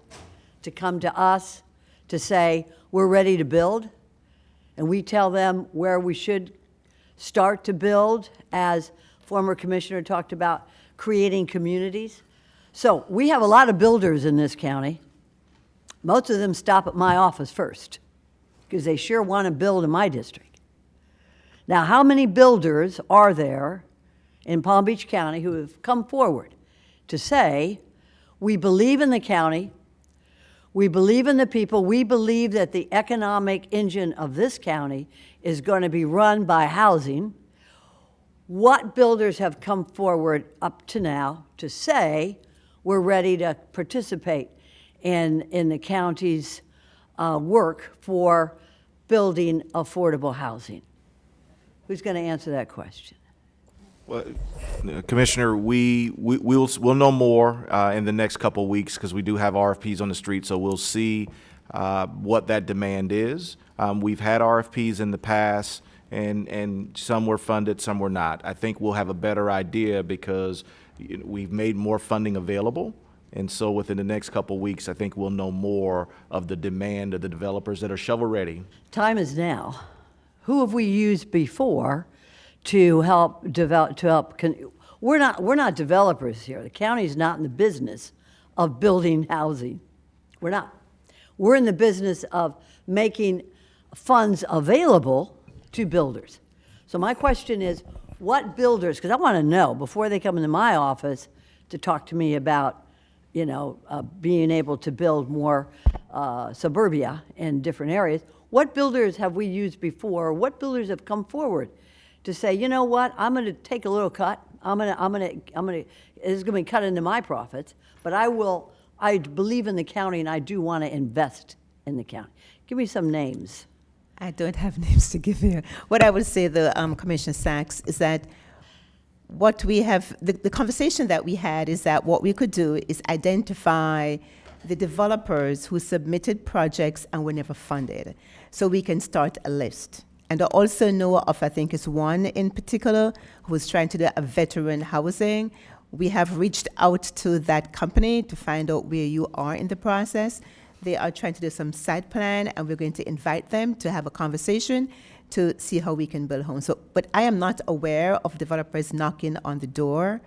to come to us to say, we're ready to build? And we tell them where we should start to build, as former commissioner talked about, creating communities? So we have a lot of builders in this county. Most of them stop at my office first because they sure want to build in my district. Now, how many builders are there in Palm Beach County who have come forward to say, we believe in the county, we believe in the people, we believe that the economic engine of this county is going to be run by housing? What builders have come forward up to now to say, we're ready to participate in the county's work for building affordable housing? Who's going to answer that question? Well, Commissioner, we'll know more in the next couple of weeks because we do have RFPs on the street, so we'll see what that demand is. We've had RFPs in the past, and some were funded, some were not. I think we'll have a better idea because we've made more funding available, and so within the next couple of weeks, I think we'll know more of the demand of the developers that are shovel-ready. Time is now. Who have we used before to help develop? We're not developers here. The county's not in the business of building housing. We're not. We're in the business of making funds available to builders. So my question is, what builders, because I want to know before they come into my office to talk to me about, being able to build more suburbia in different areas, what builders have we used before? What builders have come forward to say, you know what, I'm going to take a little cut. This is going to be cut into my profits, but I believe in the county and I do want to invest in the county. Give me some names. I don't have names to give you. What I would say, Commissioner Sacks, is that what we have, the conversation that we had is that what we could do is identify the developers who submitted projects and were never funded, so we can start a list. And I also know of, I think it's one in particular, who's trying to do a veteran housing. We have reached out to that company to find out where you are in the process. They are trying to do some site plan, and we're going to invite them to have a conversation to see how we can build homes. So, but I am not aware of developers knocking on the door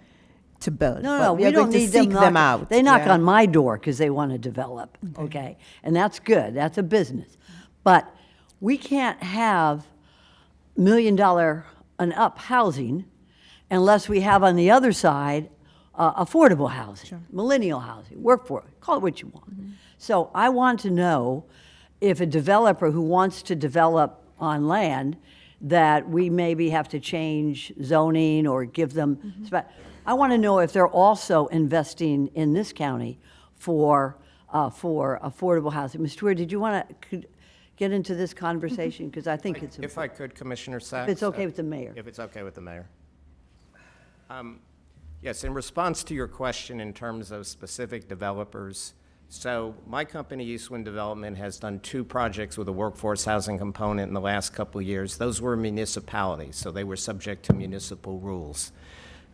to build. No, But no, we we are going don't to need seek them them out. They knock Yeah. on my door because they want to develop, okay? And that's good, that's a business. But we can't have $1 million and up housing unless we have on the other side affordable housing, millennial housing, workforce, call it what you want. So I want to know if a developer who wants to develop on land, that we maybe have to change zoning or give them, I want to know if they're also investing in this county for affordable housing. Mr. Stewart, did you want to get into this conversation? Because I think it's If I could, Commissioner Sacks. If it's okay with the mayor. If it's okay with the mayor. Yes, in response to your question in terms of specific developers, so my company, Eastwind Development, has done 2 projects with a workforce housing component in the last couple of years. Those were municipalities, so they were subject to municipal rules.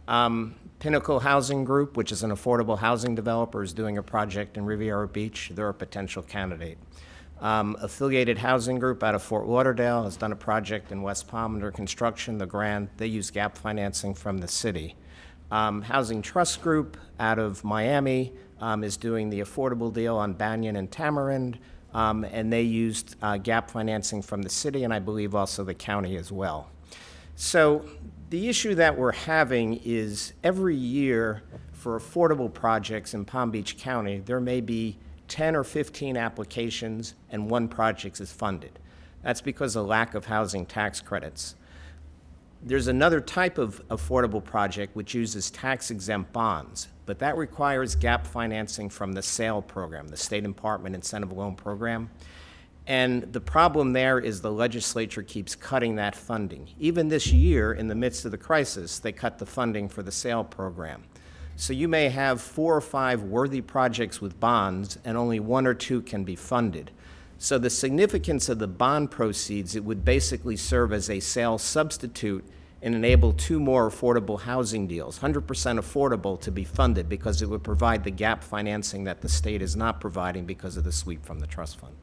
Pinnacle Housing Group, which is an affordable housing developer, is doing a project in Riviera Beach. They're a potential candidate. Affiliated Housing Group out of Fort Lauderdale has done a project in West Palm under construction. The grant, they use gap financing from the city. Housing Trust Group out of Miami is doing the affordable deal on Banyan and Tamarind, and they used gap financing from the city, and I believe also the county as well. So the issue that we're having is every year for affordable projects in Palm Beach County, there may be 10 or 15 applications and 1 project is funded. That's because of lack of housing tax credits. There's another type of affordable project which uses tax-exempt bonds, but that requires gap financing from the SAIL program, the State Apartment Incentive Loan Program. And the problem there is the legislature keeps cutting that funding. Even this year, in the midst of the crisis, they cut the funding for the SAIL program. So you may have 4 or 5 worthy projects with bonds, and only 1 or 2 can be funded. So the significance of the bond proceeds, it would basically serve as a sales substitute and enable 2 more affordable housing deals, 100% affordable, to be funded because it would provide the gap financing that the state is not providing because of the sweep from the trust fund.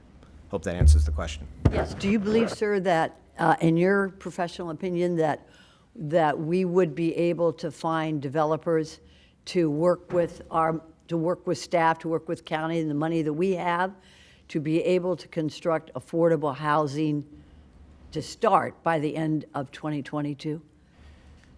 Hope that answers the question. Yes, do you believe, sir, that, in your professional opinion, that we would be able to find developers to work with staff, to work with county and the money that we have, to be able to construct affordable housing to start by the end of 2022?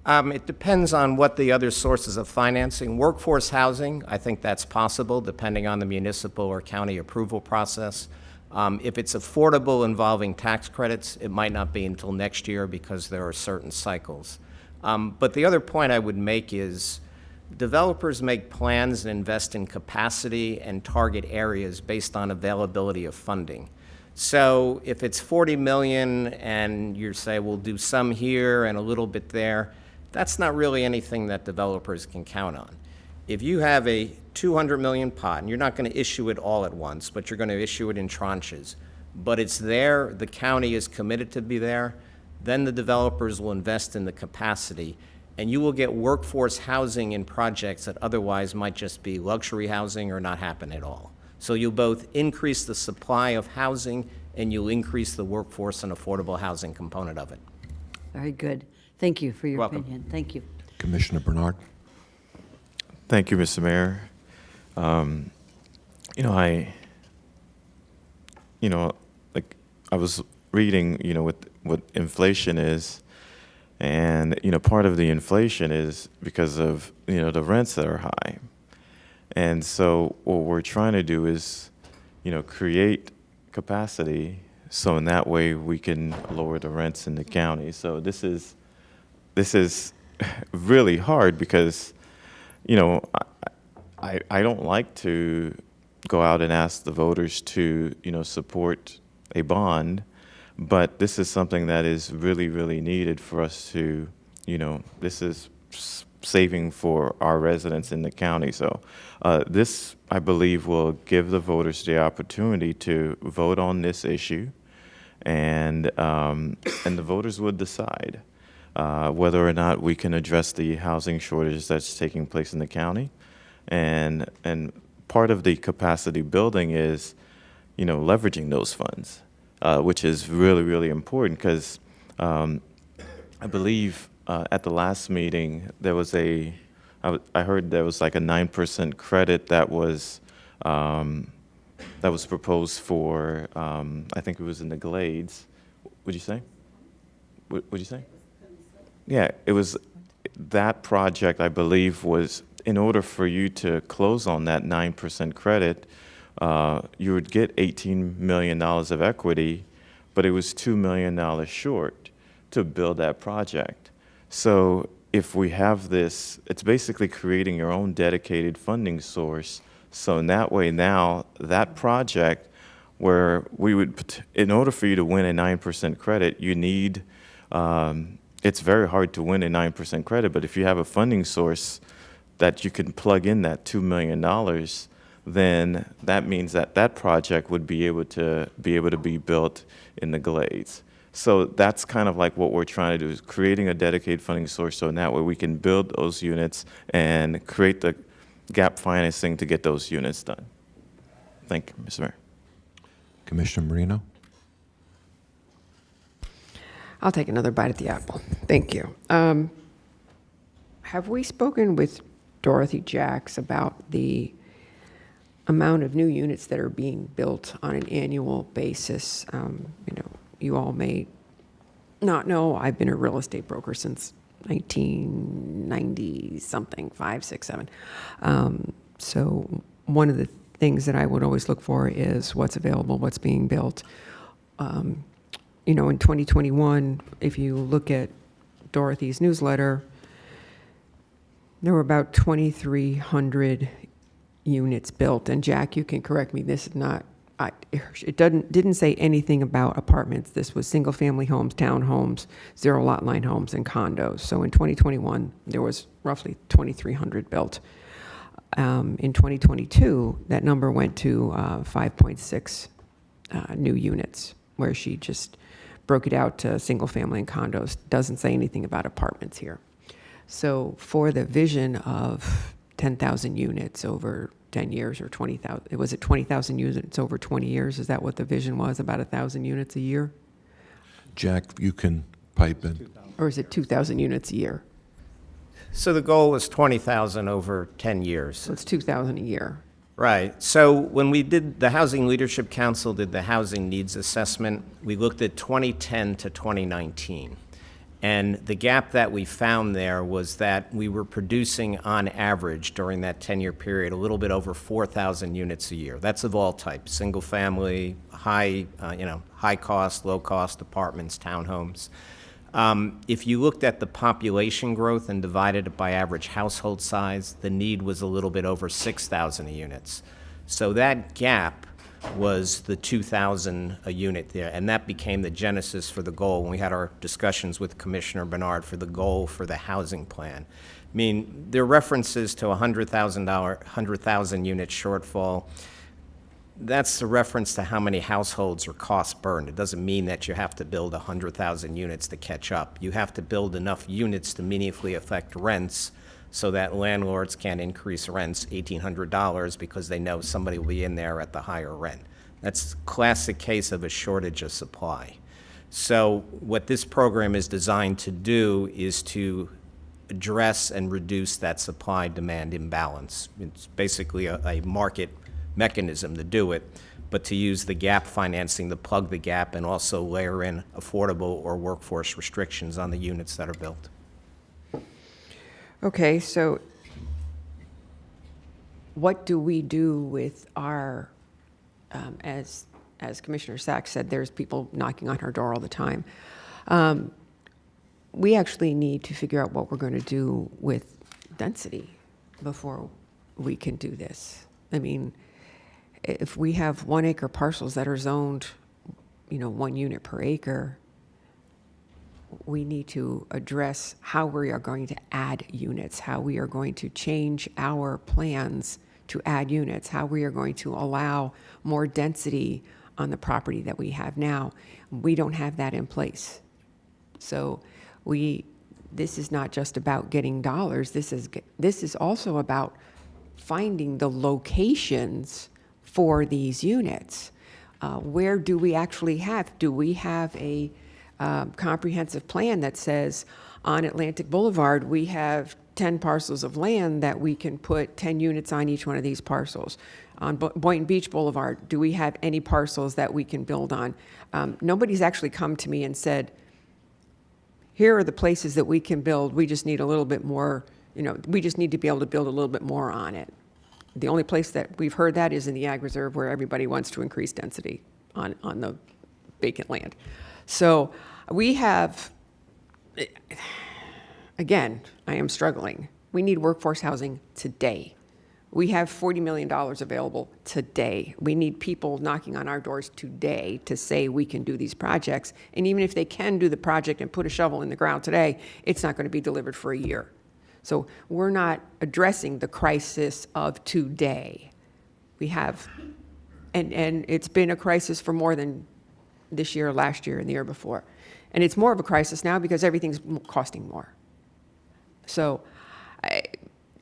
It depends on what the other sources of financing. Workforce housing, I think that's possible, depending on the municipal or county approval process. If it's affordable involving tax credits, it might not be until next year because there are certain cycles. But the other point I would make is developers make plans and invest in capacity and target areas based on availability of funding. So if it's 40 million and you say, we'll do some here and a little bit there, that's not really anything that developers can count on. If you have a 200 million pot, and you're not going to issue it all at once, but you're going to issue it in tranches, but it's there, the county is committed to be there, then the developers will invest in the capacity, and you will get workforce housing in projects that otherwise might just be luxury housing or not happen at all. So you'll both increase the supply of housing and you'll increase the workforce and affordable housing component of it. Very good. Thank you for your Welcome. opinion. Thank you. Commissioner Bernard. Thank you, Mr. Mayor. I was reading, what inflation is, and, part of the inflation is because of, the rents that are high. And so what we're trying to do is, create capacity so in that way we can lower the rents in the county. So this is really hard because, I don't like to go out and ask the voters to, support a bond, but this is something that is really, really needed for us to, this is saving for our residents in the county. So this, I believe, will give the voters the opportunity to vote on this issue and the voters would decide whether or not we can address the housing shortage that's taking place in the county. And part of the capacity building is, leveraging those funds, which is really, really important because I believe at the last meeting there was I heard there was like a 9% credit that was proposed for, I think it was in the Glades. Would you say? Would you say? Yeah, it was, that project, I believe, was, in order for you to close on that 9% credit, you would get $18 million of equity, but it was $2 million short to build that project. So if we have this, it's basically creating your own dedicated funding source. So in that way now, that project where we would, in order for you to win a 9% credit, you need, it's very hard to win a 9% credit, but if you have a funding source that you can plug in that $2 million, then that means that that project would be able to be built in the Glades. So that's kind of like what we're trying to do, is creating a dedicated funding source so in that way we can build those units and create the gap financing to get those units done. Thank you, Mr. Mayor. Commissioner Marino? I'll take another bite at the apple. Thank you. Have we spoken with Dorothy Jacks about the amount of new units that are being built on an annual basis? You all may not know, I've been a real estate broker since 1990 something, 5, 6, 7. So one of the things that I would always look for is what's available, what's being built. In 2021, if you look at Dorothy's newsletter, there were about 2,300 units built. And Jack, you can correct me, this is not, it didn't say anything about apartments. This was single-family homes, townhomes, zero-lot line homes, and condos. So in 2021, there was roughly 2,300 built. In 2022, that number went to 5.6 new units, where she just broke it out to single-family and condos. Doesn't say anything about apartments here. So for the vision of 10,000 units over 10 years, or 20,000, was it 20,000 units over 20 years? Is that what the vision was, about 1,000 units a year? Jack, you can pipe in. Or is it 2,000 units a year? So the goal is 20,000 over 10 years. So it's 2,000 a year. Right. So when we did, the Housing Leadership Council did the housing needs assessment, we looked at 2010 to 2019. And the gap that we found there was that we were producing on average during that 10-year period a little bit over 4,000 units a year. That's of all types, single family, high cost, low cost apartments, townhomes. If you looked at the population growth and divided it by average household size, the need was a little bit over 6,000 units. So that gap was the 2,000 a unit there, and that became the genesis for the goal when we had our discussions with Commissioner Bernard for the goal for the housing plan. I mean, there are references to $100,000 unit shortfall. That's a reference to how many households or costs burned. It doesn't mean that you have to build 100,000 units to catch up. You have to build enough units to meaningfully affect rents so that landlords can increase rents $1,800 because they know somebody will be in there at the higher rent. That's a classic case of a shortage of supply. So what this program is designed to do is to address and reduce that supply-demand imbalance. It's basically a market mechanism to do it, but to use the gap financing to plug the gap and also layer in affordable or workforce restrictions on the units that are built. Okay, so what do we do with our, as Commissioner Sachs said, there's people knocking on our door all the time. We actually need to figure out what we're going to do with density before we can do this. I mean, if we have 1 acre parcels that are zoned, 1 unit per acre, we need to address how we are going to add units, how we are going to change our plans to add units, how we are going to allow more density on the property that we have now. We don't have that in place. So this is not just about getting dollars. This is also about finding the locations for these units. Where do we actually have? Do we have a comprehensive plan that says on Atlantic Boulevard, we have 10 parcels of land that we can put 10 units on each one of these parcels? On Boynton Beach Boulevard, do we have any parcels that we can build on? Nobody's actually come to me and said, here are the places that we can build. We just need a little bit more, we just need to be able to build a little bit more on it. The only place that we've heard that is in the Ag Reserve, where everybody wants to increase density on the vacant land. So we have, again, I am struggling. We need workforce housing today. We have $40 million available today. We need people knocking on our doors today to say we can do these projects. And even if they can do the project and put a shovel in the ground today, it's not going to be delivered for a year. So we're not addressing the crisis of today. We have, and it's been a crisis for more than this year, last year, and the year before. And it's more of a crisis now because everything's costing more. So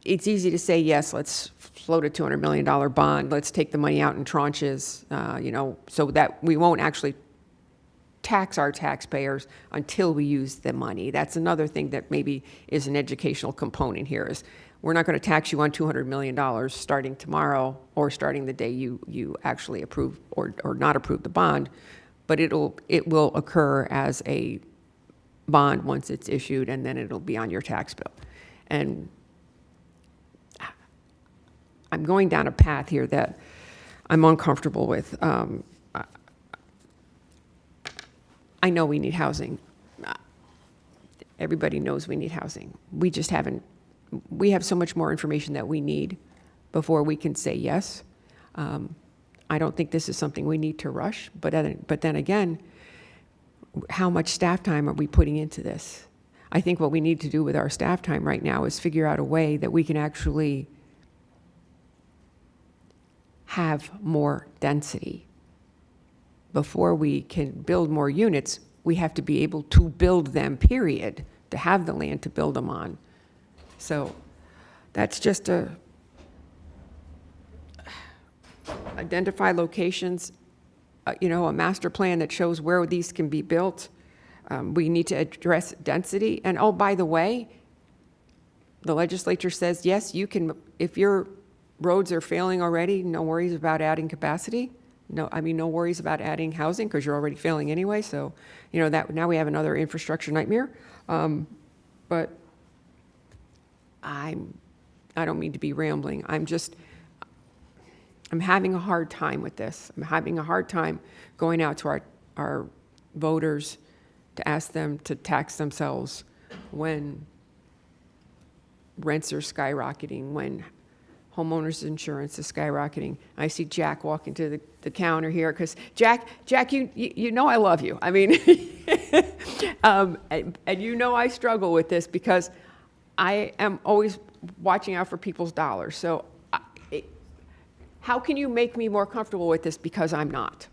it's easy to say, yes, let's float a $200 million bond. Let's take the money out in tranches, so that we won't actually tax our taxpayers until we use the money. That's another thing that maybe is an educational component here is we're not going to tax you on $200 million starting tomorrow or starting the day you actually approve or not approve the bond, but it will occur as a bond once it's issued, and then it'll be on your tax bill. And I'm going down a path here that I'm uncomfortable with. I know we need housing. Everybody knows we need housing. We just haven't, we have so much more information that we need before we can say yes. I don't think this is something we need to rush, but then again, how much staff time are we putting into this? I think what we need to do with our staff time right now is figure out a way that we can actually have more density. Before we can build more units, we have to be able to build them, period, to have the land to build them on. So that's just identify locations, a master plan that shows where these can be built. We need to address density. And oh, by the way, the legislature says, yes, you can, if your roads are failing already, no worries about adding capacity. No worries about adding housing because you're already failing anyway. So, that now we have another infrastructure nightmare. But I don't mean to be rambling. I'm having a hard time with this. I'm having a hard time going out to our voters to ask them to tax themselves when rents are skyrocketing, when homeowners insurance is skyrocketing. I see Jack walking to the counter here because Jack, you know I love you. I mean, and I struggle with this because I am always watching out for people's dollars. So how can you make me more comfortable with this because I'm not?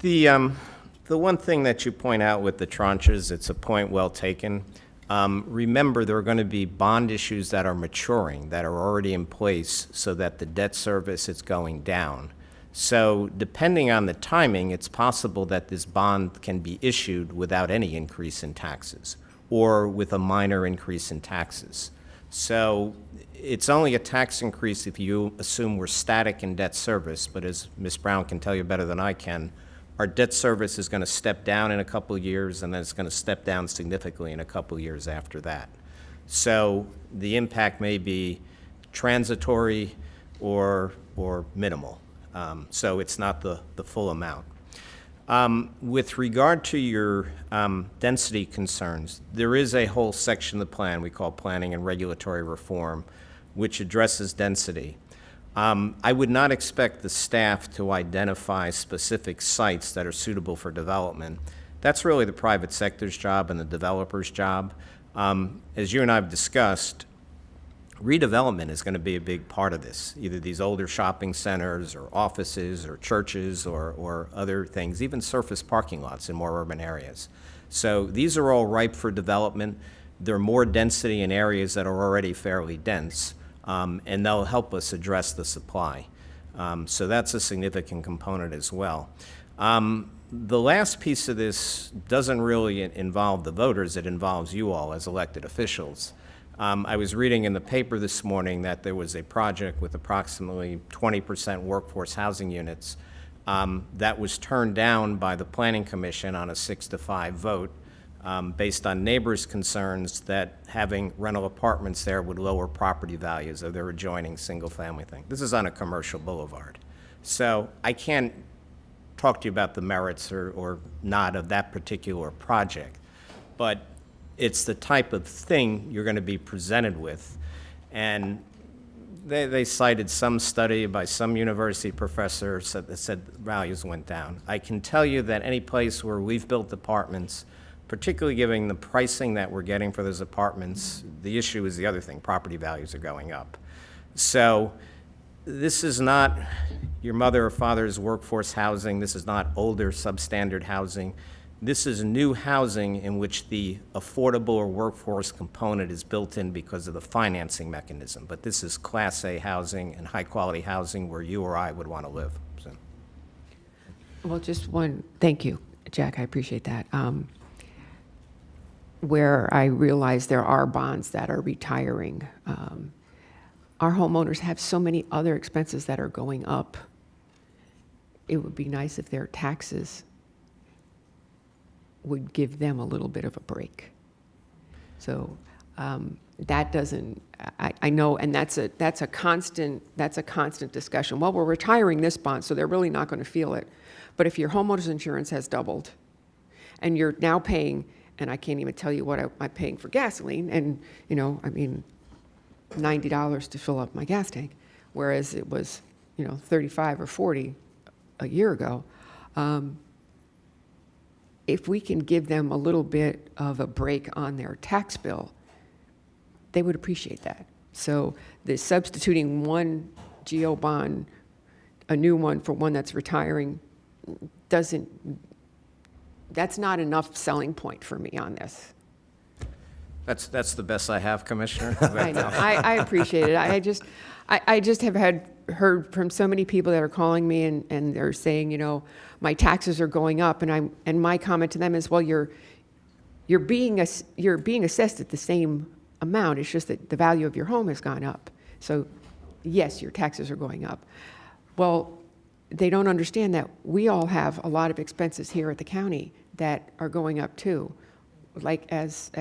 The one thing that you point out with the tranches, it's a point well taken. Remember, there are going to be bond issues that are maturing, that are already in place, so that the debt service is going down. So depending on the timing, it's possible that this bond can be issued without any increase in taxes, or with a minor increase in taxes. So it's only a tax increase if you assume we're static in debt service, but as Ms. Brown can tell you better than I can, our debt service is going to step down in a couple of years, and then it's going to step down significantly in a couple of years after that. So the impact may be transitory or minimal. So it's not the full amount. With regard to your density concerns, there is a whole section of the plan we call Planning and Regulatory Reform, which addresses density. I would not expect the staff to identify specific sites that are suitable for development. That's really the private sector's job and the developer's job. As you and I have discussed, redevelopment is going to be a big part of this, either these older shopping centers or offices or churches or other things, even surface parking lots in more urban areas. So these are all ripe for development. They're more density in areas that are already fairly dense, and they'll help us address the supply. So that's a significant component as well. The last piece of this doesn't really involve the voters, it involves you all as elected officials. I was reading in the paper this morning that there was a project with approximately 20% workforce housing units that was turned down by the Planning Commission on a 6-5 vote based on neighbors' concerns that having rental apartments there would lower property values of their adjoining single-family thing. This is on a commercial boulevard. So I can't talk to you about the merits or not of that particular project, but it's the type of thing you're going to be presented with. And they cited some study by some university professor that said values went down. I can tell you that any place where we've built apartments, particularly given the pricing that we're getting for those apartments, the issue is the other thing, property values are going up. So this is not your mother or father's workforce housing. This is not older substandard housing. This is new housing in which the affordable or workforce component is built in because of the financing mechanism. But this is Class A housing and high-quality housing where you or I would want to live. So. Well, just one, thank you, Jack, I appreciate that. Where I realize there are bonds that are retiring, our homeowners have so many other expenses that are going up. It would be nice if their taxes would give them a little bit of a break. So that doesn't, I know, and that's a constant discussion. Well, we're retiring this bond, so they're really not going to feel it. But if your homeowner's insurance has doubled, and you're now paying, and I can't even tell you what I'm paying for gasoline, and you know, I mean, $90 to fill up my gas tank, whereas it was, you know, $35 or $40 a year ago. If we can give them a little bit of a break on their tax bill, they would appreciate that. So the substituting one GO bond, a new one for one that's retiring, that's not enough selling point for me on this. That's the best I have, Commissioner. I know, I appreciate it. I just have heard from so many people that are calling me and they're saying, you know, my taxes are going up, and my comment to them is, well, you're being assessed at the same amount. It's just that the value of your home has gone up. So yes, your taxes are going up. Well, they don't understand that we all have a lot of expenses here at the county that are going up too. Like as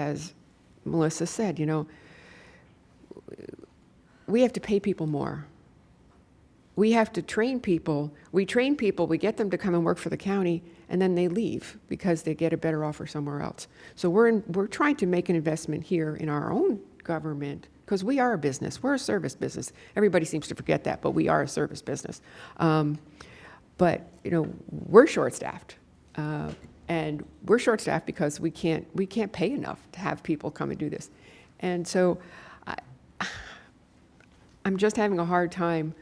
Melissa said, you know, we have to pay people more. We have to train people. We train people, we get them to come and work for the county, and then they leave because they get a better offer somewhere else. So we're trying to make an investment here in our own government, because we are a business. We're a service business. Everybody seems to forget that, but we are a service business. But you know, we're short-staffed, and we're short-staffed because we can't pay enough to have people come and do this. And so I'm just having a hard time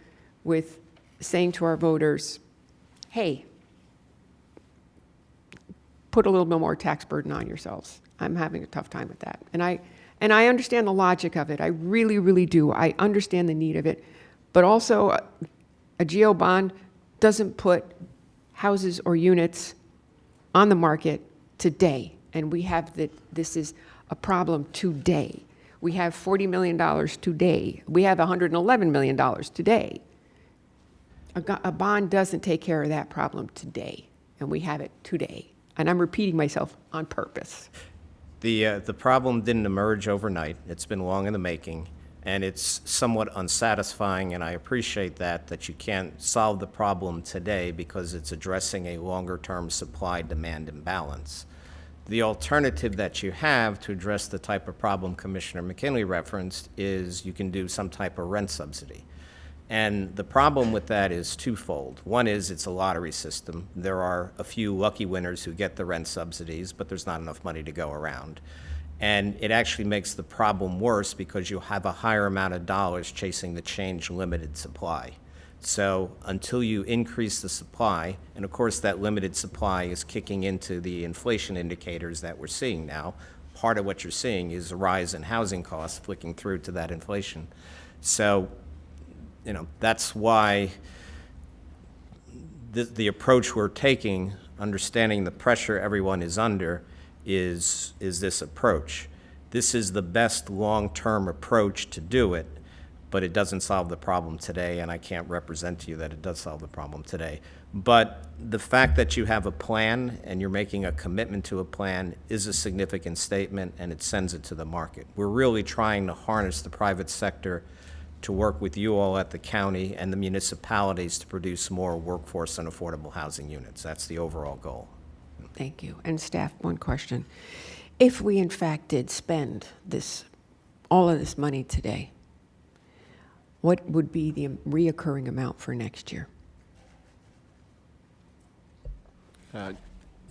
with saying to our voters, hey, put a little bit more tax burden on yourselves. I'm having a tough time with that. And I understand the logic of it. I really, really do. I understand the need of it. But also, a GO bond doesn't put houses or units on the market today. And we have this is a problem today. We have $40 million today. We have $111 million today. A bond doesn't take care of that problem today, and we have it today. And I'm repeating myself on purpose. The problem didn't emerge overnight. It's been long in the making, and it's somewhat unsatisfying, and I appreciate that you can't solve the problem today because it's addressing a longer-term supply-demand imbalance. The alternative that you have to address the type of problem Commissioner McKinley referenced is you can do some type of rent subsidy. And the problem with that is twofold. One is it's a lottery system. There are a few lucky winners who get the rent subsidies, but there's not enough money to go around. And it actually makes the problem worse because you have a higher amount of dollars chasing the change limited supply. So until you increase the supply, and of course that limited supply is kicking into the inflation indicators that we're seeing now, part of what you're seeing is a rise in housing costs flicking through to that inflation. So, that's why the approach we're taking, understanding the pressure everyone is under, is this approach. This is the best long-term approach to do it, but it doesn't solve the problem today, and I can't represent to you that it does solve the problem today. But the fact that you have a plan and you're making a commitment to a plan is a significant statement, and it sends it to the market. We're really trying to harness the private sector to work with you all at the county and the municipalities to produce more workforce and affordable housing units. That's the overall goal. Thank you. And staff, one question. If we in fact did spend all of this money today, what would be the reoccurring amount for next year?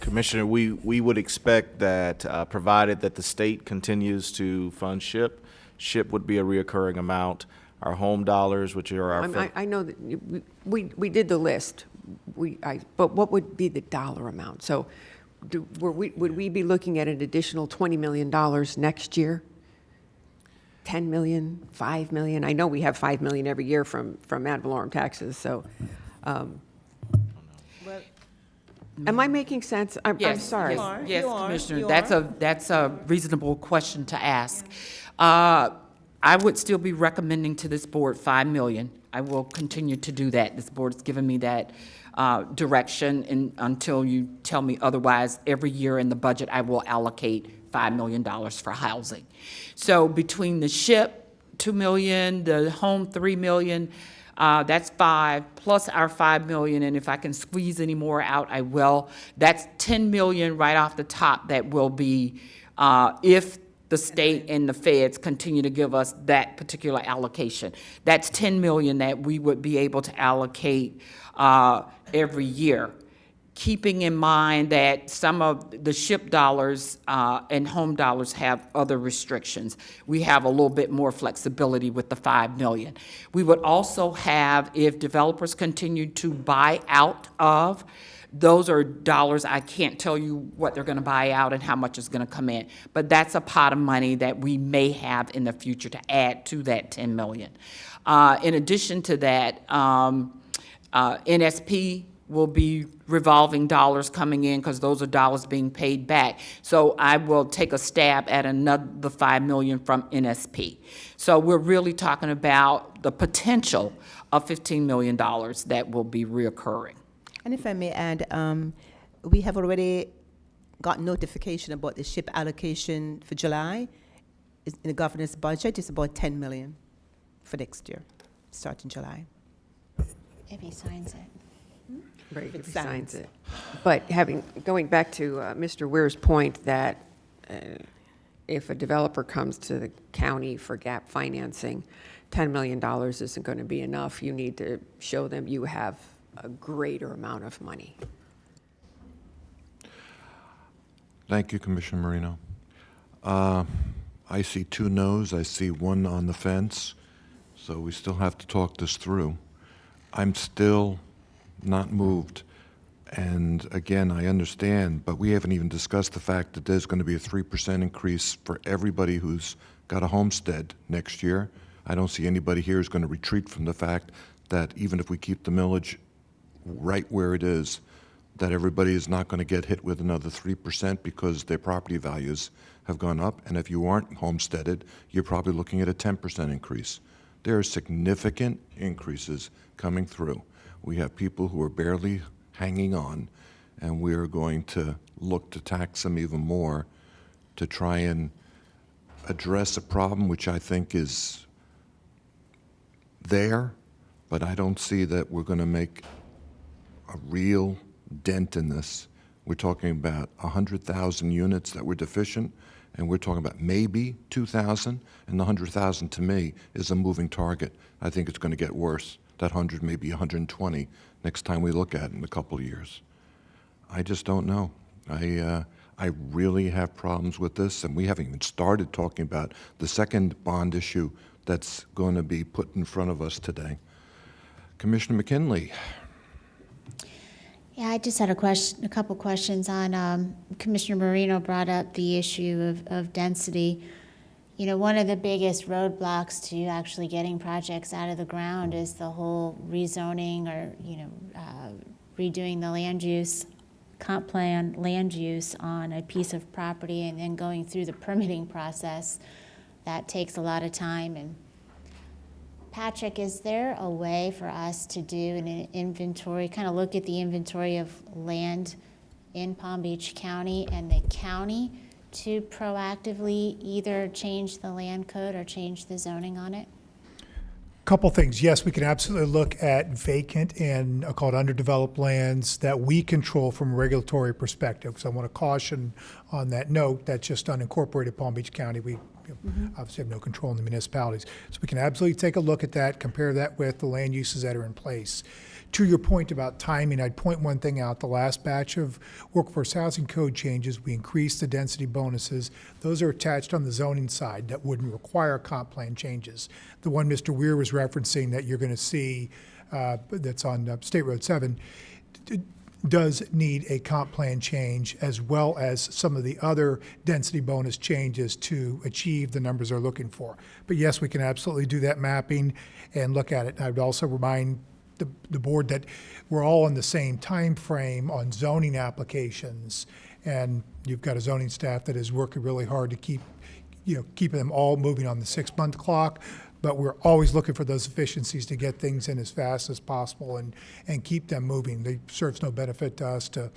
Commissioner, we would expect that, provided that the state continues to fund SHIP would be a reoccurring amount. Our home dollars, which are our... I know that we did the list, but what would be the dollar amount? So would we be looking at an additional $20 million next year? 10 million, 5 million? I know we have 5 million every year from ad valorem taxes, so... Am I making sense? I'm sorry. Yes, Commissioner, that's a reasonable question to ask. I would still be recommending to this board 5 million. I will continue to do that. This board's given me that direction, and until you tell me otherwise, every year in the budget, I will allocate $5 million for housing. So between the SHIP, 2 million, the home, 3 million, that's 5, plus our 5 million, and if I can squeeze any more out, I will. That's 10 million right off the top that will be, if the state and the feds continue to give us that particular allocation. That's 10 million that we would be able to allocate every year, keeping in mind that some of the SHIP dollars and home dollars have other restrictions. We have a little bit more flexibility with the 5 million. We would also have, if developers continue to buy out of, those are dollars, I can't tell you what they're going to buy out and how much is going to come in, but that's a pot of money that we may have in the future to add to that 10 million. In addition to that, NSP will be revolving dollars coming in because those are dollars being paid back. So I will take a stab at another 5 million from NSP. So we're really talking about the potential of $15 million that will be reoccurring. And if I may add, we have already got notification about the SHIP allocation for July. In the governor's budget, it's about 10 million for next year, starting July. If he signs it. Right, if he Signs. signs it. But going back to Mr. Weir's point that if a developer comes to the county for gap financing, $10 million isn't going to be enough. You need to show them you have a greater amount of money. Thank you, Commissioner Marino. I see 2 no's. I see 1 on the fence. So we still have to talk this through. I'm still not moved. And again, I understand, but we haven't even discussed the fact that there's going to be a 3% increase for everybody who's got a homestead next year. I don't see anybody here who's going to retreat from the fact that even if we keep the millage right where it is, that everybody is not going to get hit with another 3% because their property values have gone up. And if you aren't homesteaded, you're probably looking at a 10% increase. There are significant increases coming through. We have people who are barely hanging on, and we are going to look to tax them even more to try and address a problem which I think is there, but I don't see that we're going to make a real dent in this. We're talking about 100,000 units that were deficient, and we're talking about maybe 2,000, and the 100,000 to me is a moving target. I think it's going to get worse. That 100 may be 120 next time we look at it in a couple of years. I just don't know. I really have problems with this, and we haven't even started talking about the second bond issue that's going to be put in front of us today. Commissioner McKinley. Yeah, I just had a couple questions on, Commissioner Marino brought up the issue of density. You know, one of the biggest roadblocks to actually getting projects out of the ground is the whole rezoning or, redoing the land use, comp plan land use on a piece of property and then going through the permitting process. That takes a lot of time. And Patrick, is there a way for us to do an inventory, kind of look at the inventory of land in Palm Beach County and the county to proactively either change the land code or change the zoning on it? Couple things. Yes, we can absolutely look at vacant and called underdeveloped lands that we control from a regulatory perspective. Because I want to caution on that note, that's just unincorporated Palm Beach County. We obviously have no control in the municipalities. So we can absolutely take a look at that, compare that with the land uses that are in place. To your point about timing, I'd point one thing out. The last batch of workforce housing code changes, we increased the density bonuses. Those are attached on the zoning side that wouldn't require comp plan changes. The one Mr. Weir was referencing that you're going to see that's on State Road 7 does need a comp plan change, as well as some of the other density bonus changes to achieve the numbers they're looking for. But yes, we can absolutely do that mapping and look at it. And I would also remind the board that we're all on the same time frame on zoning applications, and you've got a zoning staff that is working really hard to keep them all moving on the 6-month clock. But we're always looking for those efficiencies to get things in as fast as possible and keep them moving. It serves no benefit to us to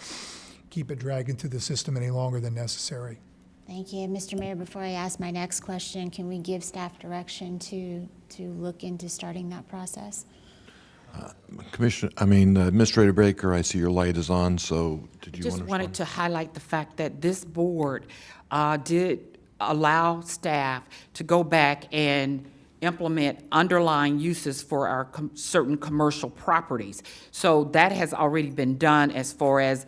keep it dragging through the system any longer than necessary. Thank you. Mr. Mayor, before I ask my next question, can we give staff direction to look into starting that process? Administrator Baker, I see your light is on, so did you want to Just wanted to highlight the fact that this board did allow staff to go back and implement underlying uses for our certain commercial properties. So that has already been done as far as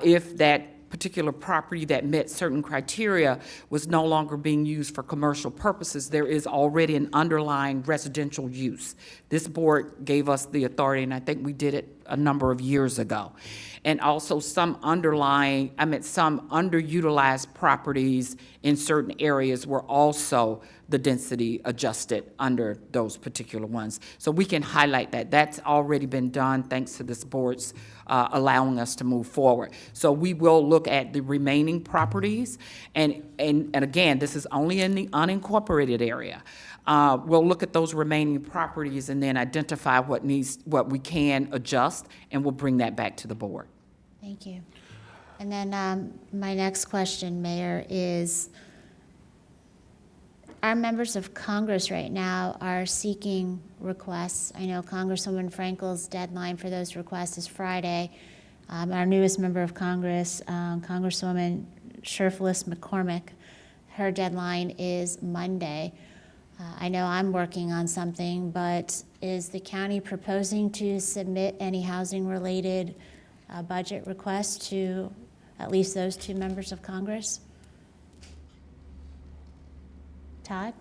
if that particular property that met certain criteria was no longer being used for commercial purposes, there is already an underlying residential use. This board gave us the authority, and I think we did it a number of years ago. And also some underutilized properties in certain areas were also the density adjusted under those particular ones. So we can highlight that. That's already been done thanks to this board's allowing us to move forward. So we will look at the remaining properties, and again, this is only in the unincorporated area. We'll look at those remaining properties and then identify what we can adjust, and we'll bring that back to the board. Thank you. And then my next question, Mayor, is our members of Congress right now are seeking requests. I know Congresswoman Frankel's deadline for those requests is Friday. Our newest member of Congress, Congresswoman Sherfless McCormick, her deadline is Monday. I know I'm working on something, but is the county proposing to submit any housing-related budget requests to at least those two members of Congress? Todd?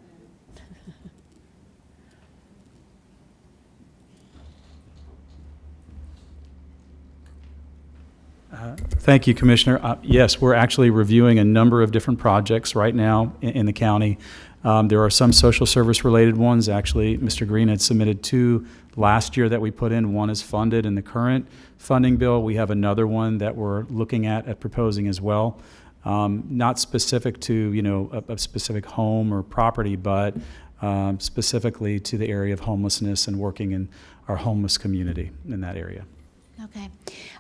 Thank you, Commissioner. Yes, we're actually reviewing a number of different projects right now in the county. There are some social service related ones. Actually, Mr. Green had submitted 2 last year that we put in. One is funded in the current funding bill. We have another one that we're looking at proposing as well. Not specific to, a specific home or property, but specifically to the area of homelessness and working in our homeless community in that area. Okay.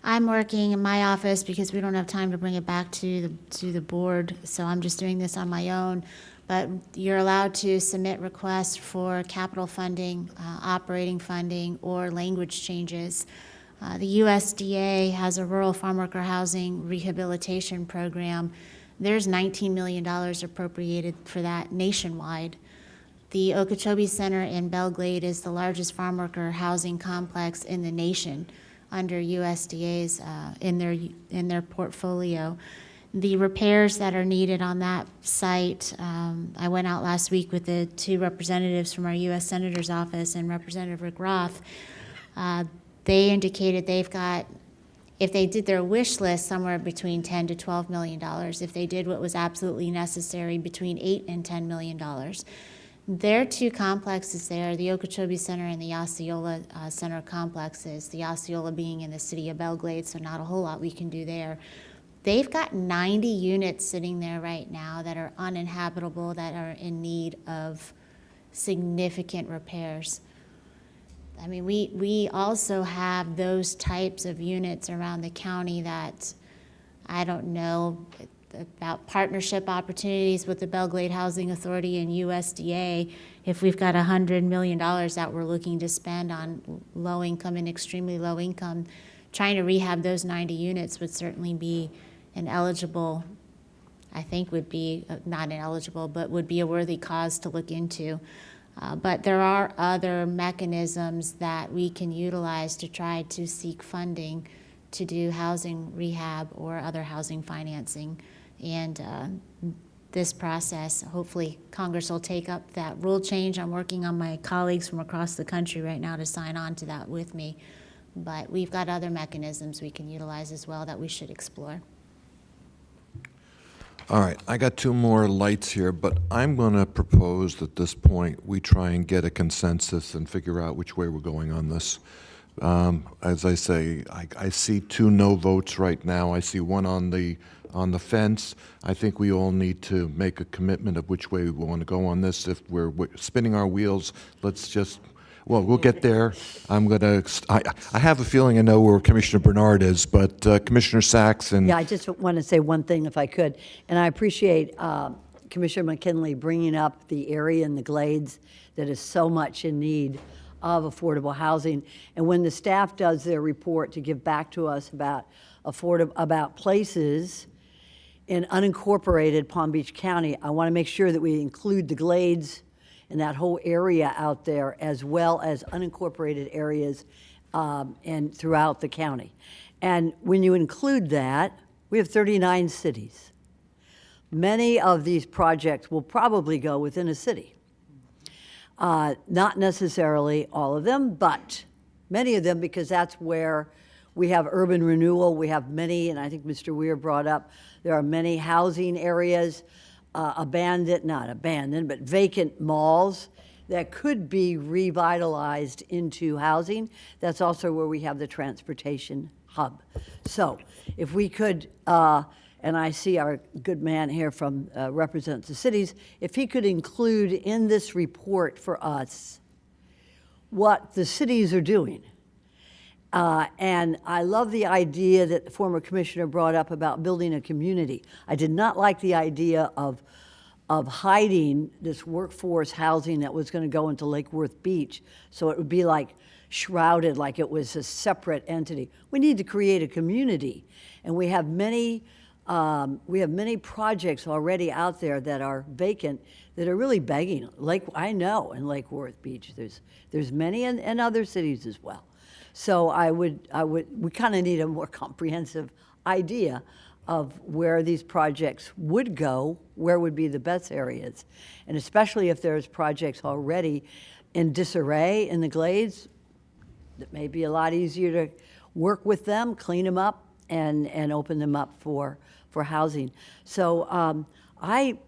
I'm working in my office because we don't have time to bring it back to the board, so I'm just doing this on my own. But you're allowed to submit requests for capital funding, operating funding, or language changes. The USDA has a rural farm worker housing rehabilitation program. There's $19 million appropriated for that nationwide. The Okeechobee Center in Belglade is the largest farm worker housing complex in the nation under USDA's in their portfolio. the repairs that are needed on that site. I went out last week with the two representatives from our U.S. Senator's office and Representative Rick Roth. They indicated they've got, if they did their wish list, somewhere between $10 to $12 million. If they did what was absolutely necessary, between $8 and $10 million. Their two complexes there, the Okeechobee Center and the Osceola Center complexes, the Osceola being in the city of Belglade, so not a whole lot we can do there. They've got 90 units sitting there right now that are uninhabitable, that are in need of significant repairs. I mean, we also have those types of units around the county that, I don't know about partnership opportunities with the Belglade Housing Authority and USDA. If we've got $100 million that we're looking to spend on low income and extremely low income, trying to rehab those 90 units would certainly be an eligible, I think would be, not ineligible, but would be a worthy cause to look into. But there are other mechanisms that we can utilize to try to seek funding to do housing rehab or other housing financing. And this process, hopefully Congress will take up that rule change. I'm working on my colleagues from across the country right now to sign on to that with me. But we've got other mechanisms we can utilize as well that we should explore. All right, I got two more lights here, but I'm going to propose at this point we try and get a consensus and figure out which way we're going on this. As I say, I see two no votes right now. I see one on the fence. I think we all need to make a commitment of which way we want to go on this. If we're spinning our wheels, let's just, well, we'll get there. I have a feeling I know where Commissioner Bernard is, but Commissioner Sacks and... Yeah, I just want to say one thing if I could. And I appreciate Commissioner McKinley bringing up the area in the Glades that is so much in need of affordable housing. And when the staff does their report to give back to us about places in unincorporated Palm Beach County, I want to make sure that we include the Glades and that whole area out there, as well as unincorporated areas and throughout the county. And when you include that, we have 39 cities. Many of these projects will probably go within a city. Not necessarily all of them, but many of them, because that's where we have urban renewal. We have many, and I think Mr. Weir brought up, there are many housing areas, not abandoned, but vacant malls that could be revitalized into housing. That's also where we have the transportation hub. So if we could, and I see our good man here from represents the cities, if he could include in this report for us what the cities are doing. And I love the idea that the former commissioner brought up about building a community. I did not like the idea of hiding this workforce housing that was going to go into Lake Worth Beach, so it would be like shrouded, like it was a separate entity. We need to create a community, and we have many projects already out there that are vacant that are really begging. I know in Lake Worth Beach, there's many and other cities as well. So we kind of need a more comprehensive idea of where these projects would go, where would be the best areas. And especially if there's projects already in disarray in the Glades, it may be a lot easier to work with them, clean them up, and open them up for housing. So I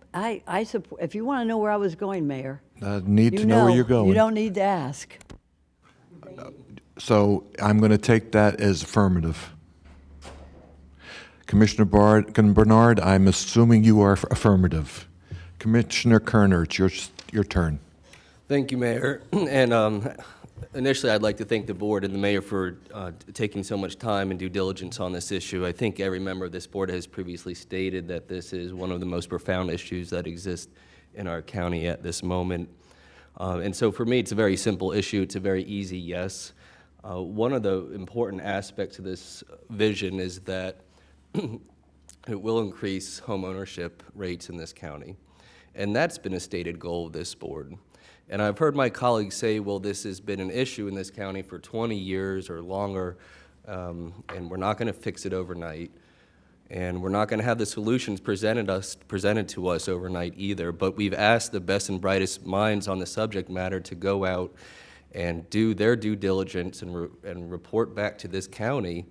support, if you want to know where I was going, Mayor. Need to know where you're going. You don't need to ask. So I'm going to take that as affirmative. Commissioner Bernard, I'm assuming you are affirmative. Commissioner Kerner, it's your turn. Thank you, Mayor. And initially, I'd like to thank the board and the mayor for taking so much time and due diligence on this issue. I think every member of this board has previously stated that this is one of the most profound issues that exist in our county at this moment. And so for me, it's a very simple issue. It's a very easy yes. One of the important aspects of this vision is that it will increase home ownership rates in this county. And that's been a stated goal of this board. And I've heard my colleagues say, well, this has been an issue in this county for 20 years or longer, and we're not going to fix it overnight. And we're not going to have the solutions presented to us overnight either, but we've asked the best and brightest minds on the subject matter to go out and do their due diligence and report back to this county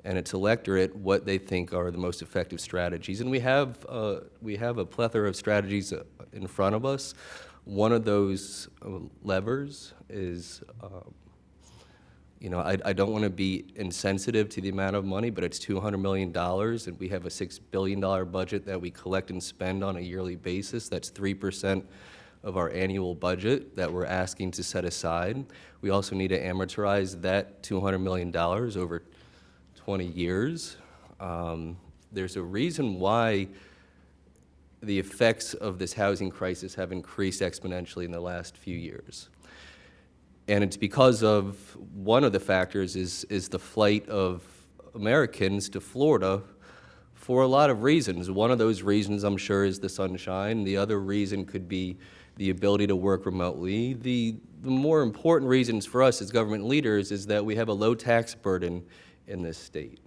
and its electorate what they think are the most effective strategies. And we have a plethora of strategies in front of us. One of those levers is, I don't want to be insensitive to the amount of money, but it's $200 million, and we have a $6 billion budget that we collect and spend on a yearly basis. That's 3% of our annual budget that we're asking to set aside. We also need to amortize that $200 million over 20 years. There's a reason why the effects of this housing crisis have increased exponentially in the last few years. And it's because of, one of the factors is the flight of Americans to Florida for a lot of reasons. One of those reasons, I'm sure, is the sunshine. The other reason could be the ability to work remotely. The more important reasons for us as government leaders is that we have a low tax burden in this state.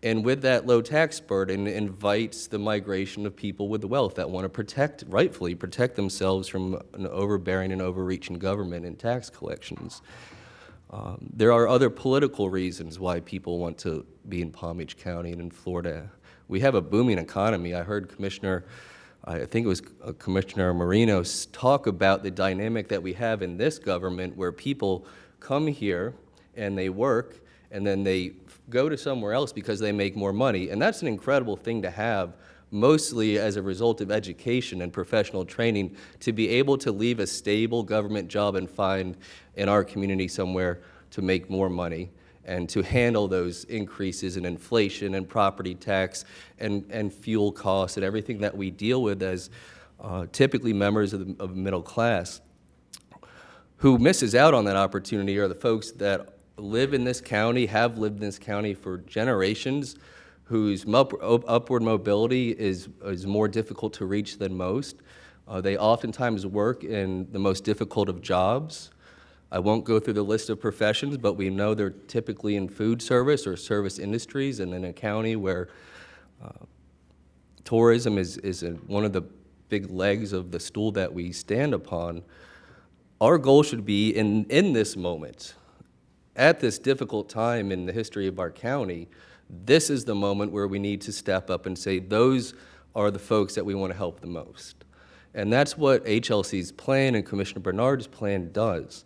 And with that low tax burden invites the migration of people with wealth that want to rightfully protect themselves from an overbearing and overreaching government and tax collections. There are other political reasons why people want to be in Palm Beach County and in Florida. We have a booming economy. I heard I think it was Commissioner Marino talk about the dynamic that we have in this government where people come here and they work and then they go to somewhere else because they make more money. And that's an incredible thing to have, mostly as a result of education and professional training, to be able to leave a stable government job and find in our community somewhere to make more money and to handle those increases in inflation and property tax and fuel costs and everything that we deal with as typically members of the middle class. Who misses out on that opportunity are the folks that live in this county, have lived in this county for generations, whose upward mobility is more difficult to reach than most. They oftentimes work in the most difficult of jobs. I won't go through the list of professions, but we know they're typically in food service or service industries, and in a county where tourism is one of the big legs of the stool that we stand upon. Our goal should be in this moment, at this difficult time in the history of our county, this is the moment where we need to step up and say those are the folks that we want to help the most. And that's what HLC's plan and Commissioner Bernard's plan does.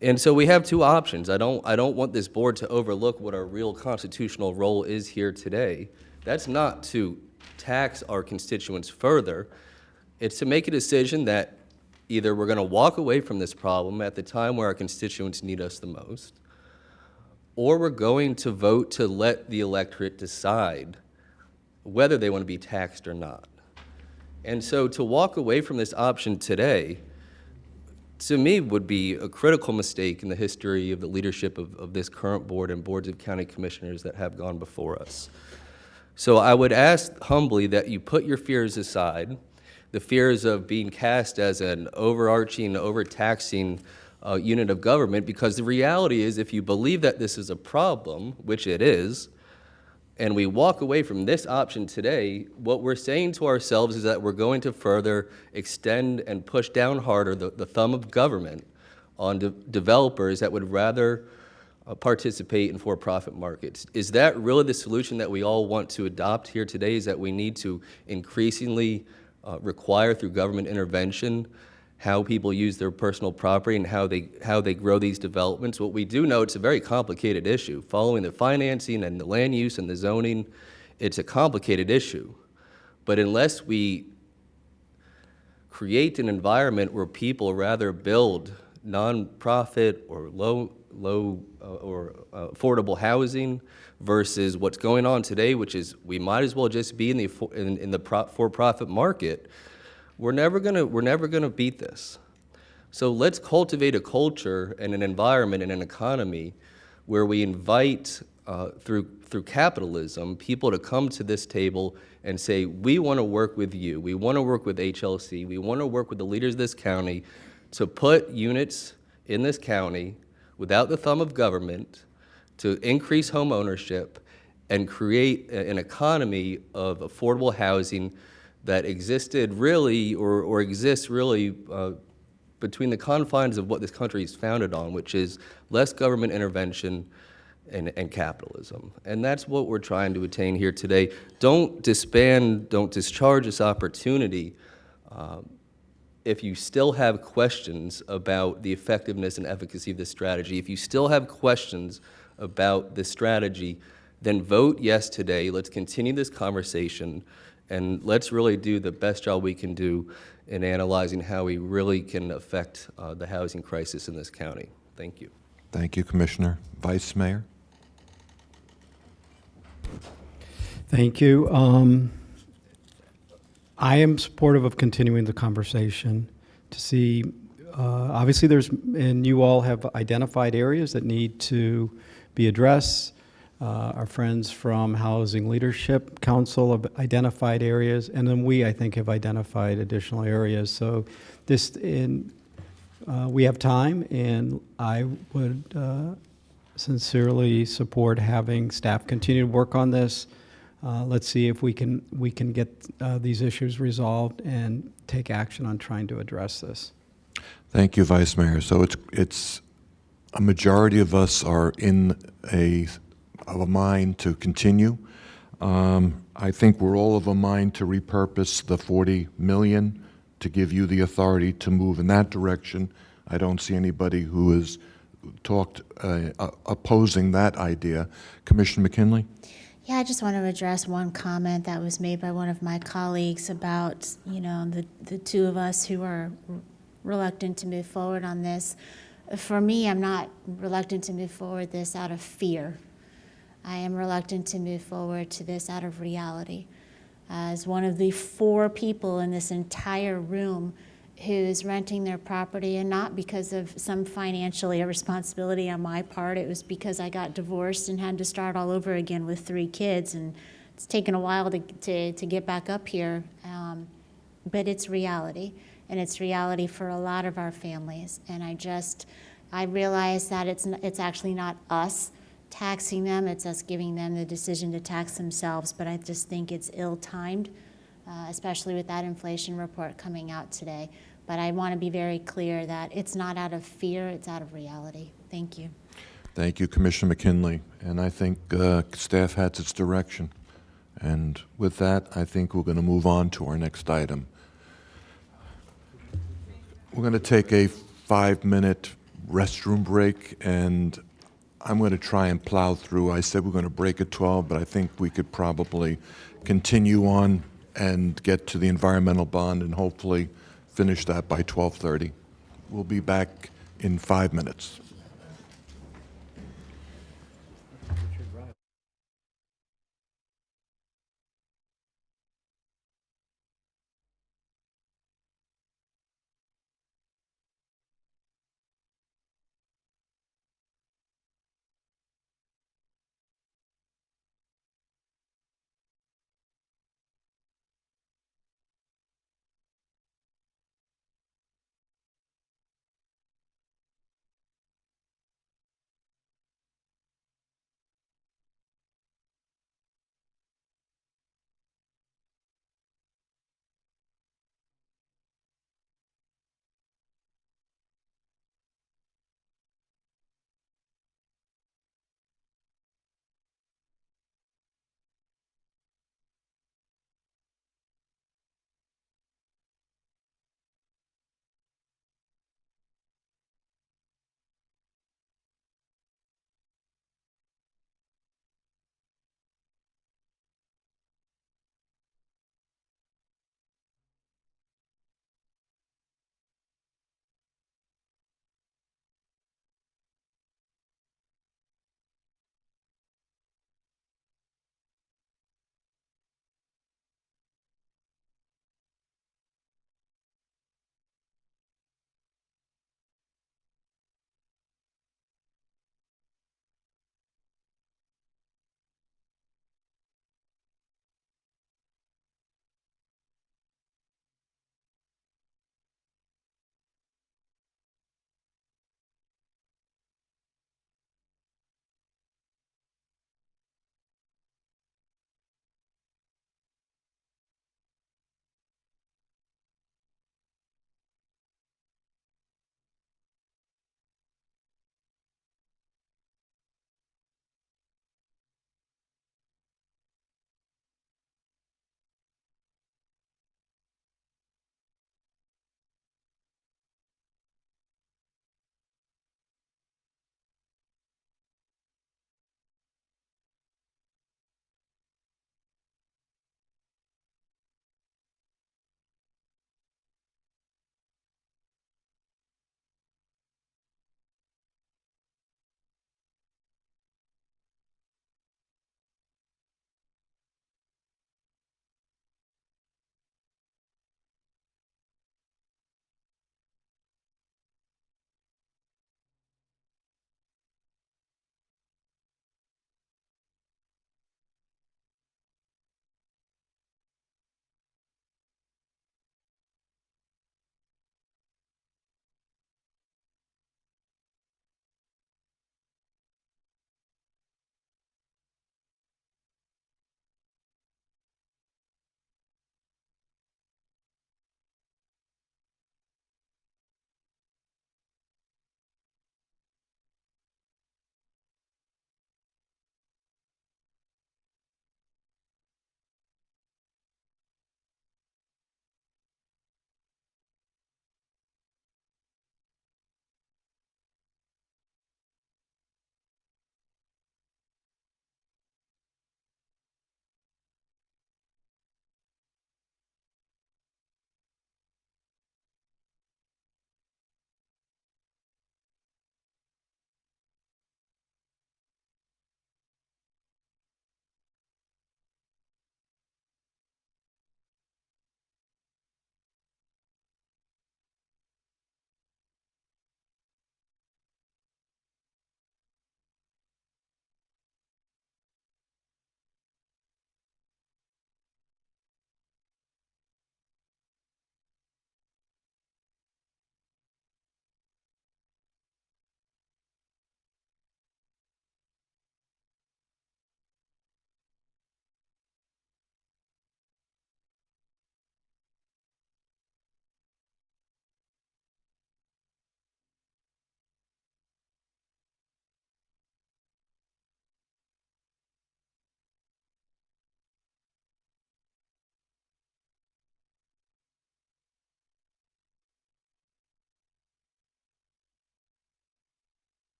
And so we have two options. I don't want this board to overlook what our real constitutional role is here today. That's not to tax our constituents further. It's to make a decision that either we're going to walk away from this problem at the time where our constituents need us the most, or we're going to vote to let the electorate decide whether they want to be taxed or not. And so to walk away from this option today, to me, would be a critical mistake in the history of the leadership of this current board and boards of county commissioners that have gone before us. So I would ask humbly that you put your fears aside, the fears of being cast as an overarching, overtaxing unit of government, because the reality is if you believe that this is a problem, which it is, and we walk away from this option today, what we're saying to ourselves is that we're going to further extend and push down harder the thumb of government on developers that would rather participate in for-profit markets. Is that really the solution that we all want to adopt here today, is that we need to increasingly require through government intervention how people use their personal property and how they grow these developments? What we do know, it's a very complicated issue. Following the financing and the land use and the zoning, it's a complicated issue. But unless we create an environment where people rather build nonprofit or low or affordable housing versus what's going on today, which is we might as well just be in the for-profit market, we're never gonna beat this. So let's cultivate a culture and an environment and an economy where we invite through capitalism people to come to this table and say, we want to work with you, we want to work with HLC, we want to work with the leaders of this county to put units in this county without the thumb of government, to increase home ownership, and create an economy of affordable housing that existed really, or exists really, between the confines of what this country is founded on, which is less government intervention and capitalism. And that's what we're trying to attain here today. Don't disband, don't discharge this opportunity if you still have questions about the effectiveness and efficacy of this strategy. If you still have questions about this strategy, then vote yes today. Let's continue this conversation, and let's really do the best job we can do in analyzing how we really can affect the housing crisis in this county. Thank you. Thank you, Commissioner. Vice Mayor? Thank you. I am supportive of continuing the conversation to see, obviously and you all have identified areas that need to be addressed. Our friends from Housing Leadership Council have identified areas, and then we, I think, have identified additional areas. So we have time, and I would sincerely support having staff continue to work on this. Let's see if we can get these issues resolved and take action on trying to address this. Thank you, Vice Mayor. So it's a majority of us are in of a mind to continue. I think we're all of a mind to repurpose the $40 million to give you the authority to move in that direction. I don't see anybody who has talked opposing that idea. Commissioner McKinley? Yeah, I just want to address one comment that was made by one of my colleagues about, the two of us who are reluctant to move forward on this. For me, I'm not reluctant to move forward this out of fear. I am reluctant to move forward to this out of reality. As one of the 4 people in this entire room who's renting their property, and not because of some financial irresponsibility on my part, it was because I got divorced and had to start all over again with 3 kids, and it's taken a while to get back up here, but it's reality, and it's reality for a lot of our families, and I realize that it's actually not us taxing them, it's us giving them the decision to tax themselves, but I just think it's ill-timed, especially with that inflation report coming out today. But I want to be very clear that it's not out of fear, it's out of reality. Thank you. Thank you, Commissioner McKinley. And I think staff has its direction. And with that, I think we're going to move on to our next item. We're going to take a 5-minute restroom break, and I'm going to try and plow through. I said we're going to break at 12, but I think we could probably continue on and get to the environmental bond and hopefully finish that by 12:30. We'll be back in 5 minutes.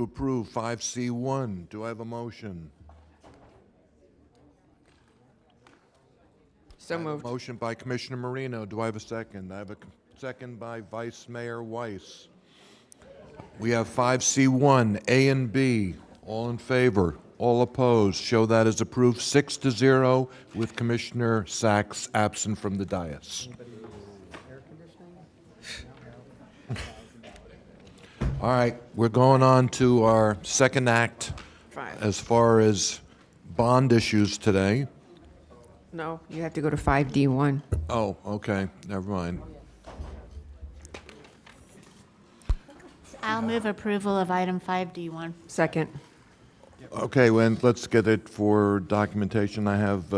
to approve 5C1. Do I have a motion? So I have a moved. Motion by Commissioner Marino. Do I have a second? I have a second by Vice Mayor Weiss. We have 5C1, A and B. All in favor? All opposed? Show that as approved, 6-0, with Commissioner Sacks absent from the dais. All right, we're going on to our second act as far as bond issues today. No, you have to go to 5D1. Oh, okay, never mind. I'll move approval of item 5D1. Second. Okay, well, let's get it for documentation. I have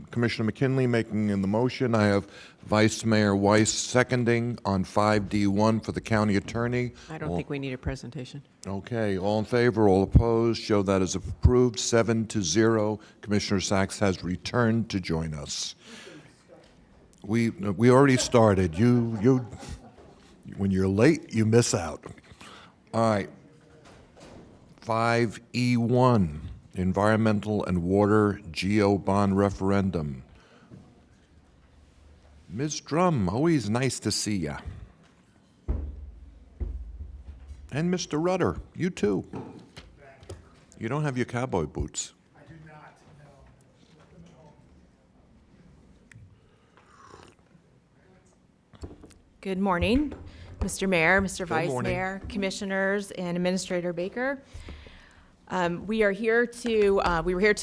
Commissioner McKinley making in the motion. I have Vice Mayor Weiss seconding on 5D1 for the county attorney. I don't think we need a presentation. Okay, all in favor, all opposed, show that as approved, 7-0. Commissioner Sacks has returned to join us. We already started. When you're late, you miss out. All right. 5E1, Environmental and Water Geo Bond Referendum. Ms. Drum, always nice to see ya. And Mr. Rudder, you too. You don't have your cowboy boots. I do not, no. Good morning, Mr. Mayor, Mr. Vice morning. Mayor, Commissioners, and Administrator Baker. We were here 2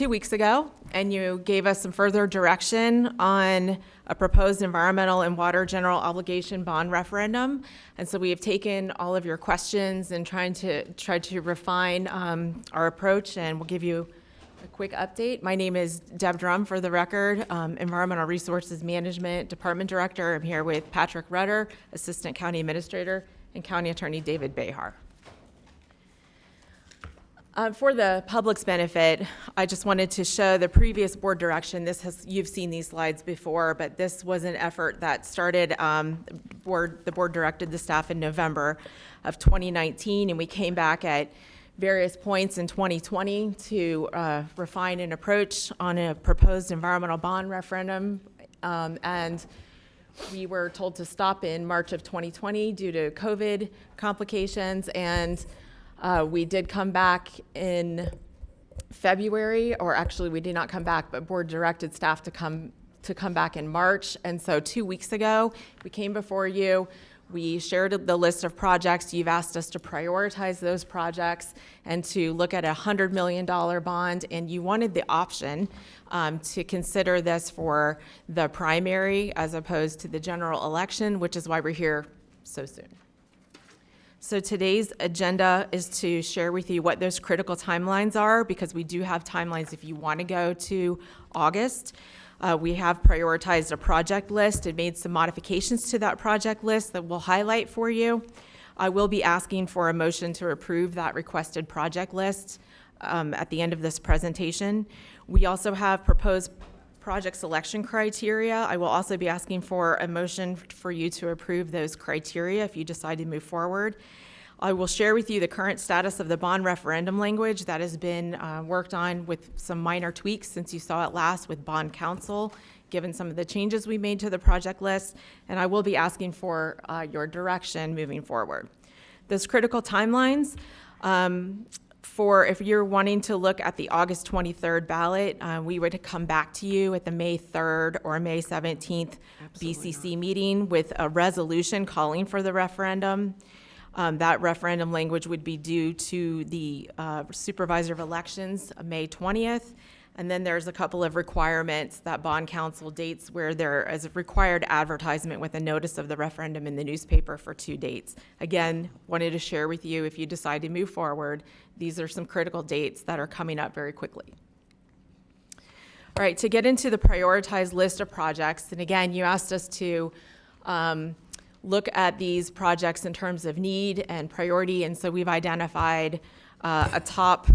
weeks ago, and you gave us some further direction on a proposed environmental and water general obligation bond referendum. And so we have taken all of your questions and tried to refine our approach, and we'll give you a quick update. My name is Deb Drum, for the record, Environmental Resources Management Department Director. I'm here with Patrick Rudder, Assistant County Administrator, and County Attorney David Behar. For the public's benefit, I just wanted to show the previous board direction. You've seen these slides before, but this was an effort that started, the board directed the staff in November of 2019, and we came back at various points in 2020 to refine an approach on a proposed environmental bond referendum. And we were told to stop in March of 2020 due to COVID complications, and we did come back in February, or actually we did not come back, but board directed staff to come back in March. And so 2 weeks ago, we came before you. We shared the list of projects. You've asked us to prioritize those projects and to look at a $100 million bond, and you wanted the option to consider this for the primary as opposed to the general election, which is why we're here so soon. So today's agenda is to share with you what those critical timelines are, because we do have timelines if you want to go to August. We have prioritized a project list and made some modifications to that project list that we'll highlight for you. I will be asking for a motion to approve that requested project list at the end of this presentation. We also have proposed project selection criteria. I will also be asking for a motion for you to approve those criteria if you decide to move forward. I will share with you the current status of the bond referendum language that has been worked on with some minor tweaks since you saw it last with bond counsel, given some of the changes we made to the project list, and I will be asking for your direction moving forward. Those critical timelines, for if you're wanting to look at the August 23rd ballot, we would come back to you at the May 3rd or May 17th BCC meeting with a resolution calling for the referendum. That referendum language would be due to the Supervisor of Elections, May 20th. And then there's a couple of requirements that bond counsel dates where there is a required advertisement with a notice of the referendum in the newspaper for 2 dates. Again, wanted to share with you, if you decide to move forward, these are some critical dates that are coming up very quickly. All right, to get into the prioritized list of projects, and again, you asked us to look at these projects in terms of need and priority, and so we've identified a top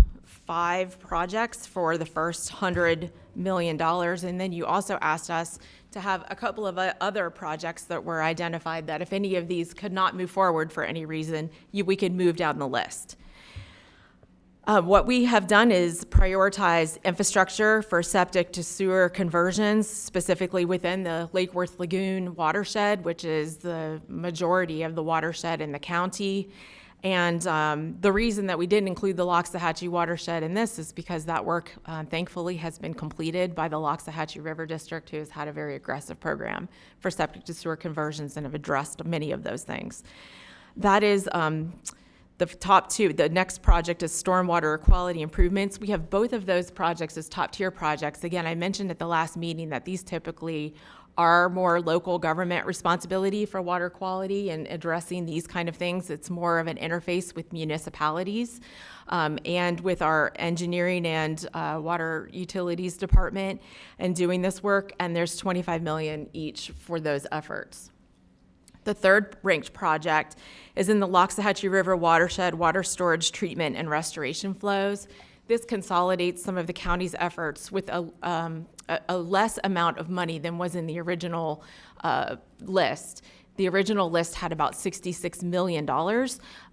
5 projects for the first $100 million. And then you also asked us to have a couple of other projects that were identified that if any of these could not move forward for any reason, we could move down the list. What we have done is prioritize infrastructure for septic to sewer conversions, specifically within the Lake Worth Lagoon watershed, which is the majority of the watershed in the county. And the reason that we didn't include the Loxahatchee watershed in this is because that work, thankfully, has been completed by the Loxahatchee River District, who has had a very aggressive program for septic to sewer conversions and have addressed many of those things. That is the top two. The next project is stormwater quality improvements. We have both of those projects as top-tier projects. Again, I mentioned at the last meeting that these typically are more local government responsibility for water quality and addressing these kind of things. It's more of an interface with municipalities and with our engineering and water utilities department and doing this work, and there's $25 million each for those efforts. The third ranked project is in the Loxahatchee River watershed, water storage, treatment, and restoration flows. This consolidates some of the county's efforts with a less amount of money than was in the original list. The original list had about $66 million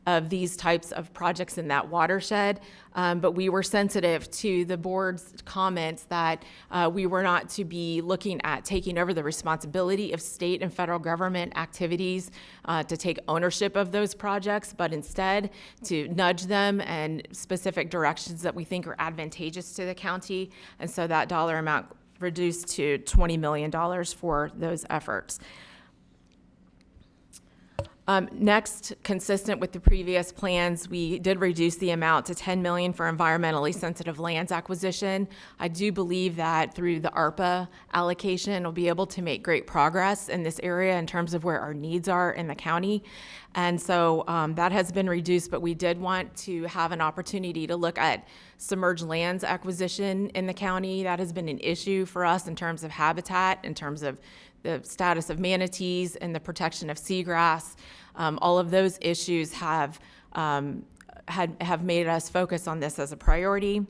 of these types of projects in that watershed, but we were sensitive to the board's comments that we were not to be looking at taking over the responsibility of state and federal government activities to take ownership of those projects, but instead to nudge them in specific directions that we think are advantageous to the county. And so that dollar amount reduced to $20 million for those efforts. Next, consistent with the previous plans, we did reduce the amount to $10 million for environmentally sensitive lands acquisition. I do believe that through the ARPA allocation, we'll be able to make great progress in this area in terms of where our needs are in the county. And so that has been reduced, but we did want to have an opportunity to look at submerged lands acquisition in the county. That has been an issue for us in terms of habitat, in terms of the status of manatees and the protection of seagrass. All of those issues have made us focus on this as a priority.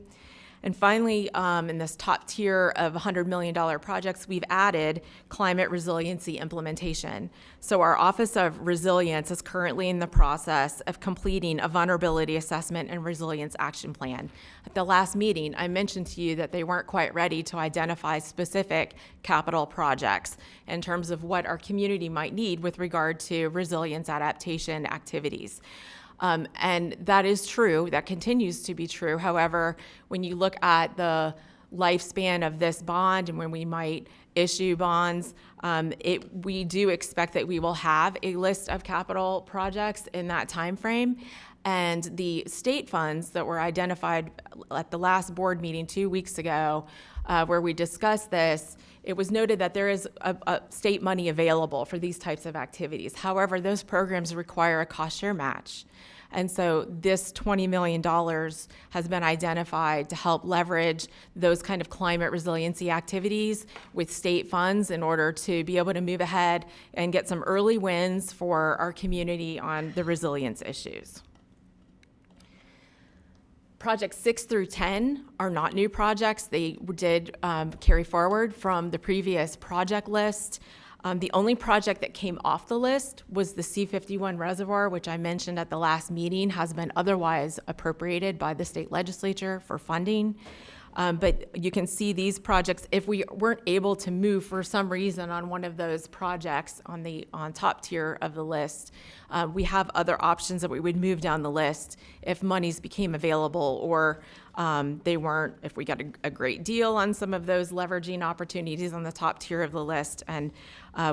And finally, in this top tier of $100 million projects, we've added climate resiliency implementation. So our Office of Resilience is currently in the process of completing a vulnerability assessment and resilience action plan. At the last meeting, I mentioned to you that they weren't quite ready to identify specific capital projects in terms of what our community might need with regard to resilience adaptation activities. And that is true, that continues to be true. However, when you look at the lifespan of this bond and when we might issue bonds, we do expect that we will have a list of capital projects in that time frame. And the state funds that were identified at the last board meeting 2 weeks ago, where we discussed this, it was noted that there is a state money available for these types of activities. However, those programs require a cost share match. And so this $20 million has been identified to help leverage those kind of climate resiliency activities with state funds in order to be able to move ahead and get some early wins for our community on the resilience issues. Projects 6 through 10 are not new projects. They did carry forward from the previous project list. The only project that came off the list was the C-51 reservoir, which I mentioned at the last meeting has been otherwise appropriated by the state legislature for funding. But you can see these projects, if we weren't able to move for some reason on one of those projects on top tier of the list, we have other options that we would move down the list if monies became available or if we got a great deal on some of those leveraging opportunities on the top tier of the list. And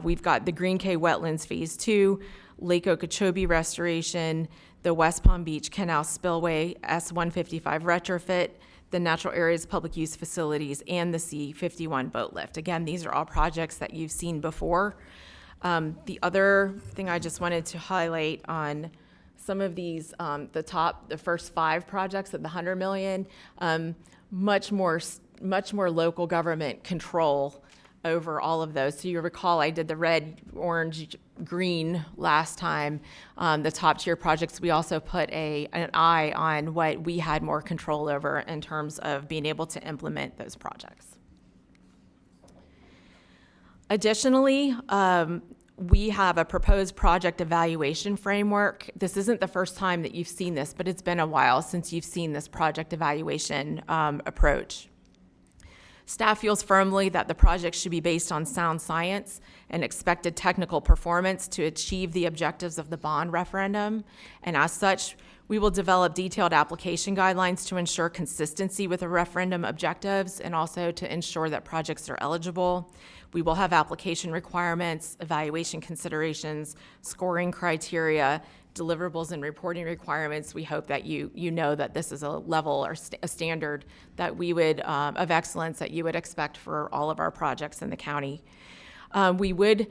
we've got the Green Cay Wetlands Phase 2, Lake Okeechobee Restoration, the West Palm Beach Canal Spillway S-155 retrofit, the Natural Areas Public Use Facilities, and the C-51 boat lift. Again, these are all projects that you've seen before. The other thing I just wanted to highlight on some of these, the first 5 projects at the $100 million, much more local government control over all of those. So you recall I did the red, orange, green last time. The top tier projects, we also put an eye on what we had more control over in terms of being able to implement those projects. Additionally, we have a proposed project evaluation framework. This isn't the first time that you've seen this, but it's been a while since you've seen this project evaluation approach. Staff feels firmly that the project should be based on sound science and expected technical performance to achieve the objectives of the bond referendum. And as such, we will develop detailed application guidelines to ensure consistency with the referendum objectives and also to ensure that projects are eligible. We will have application requirements, evaluation considerations, scoring criteria, deliverables and reporting requirements. We hope that you know that this is a level or a standard that we would, of excellence that you would expect for all of our projects in the county. We would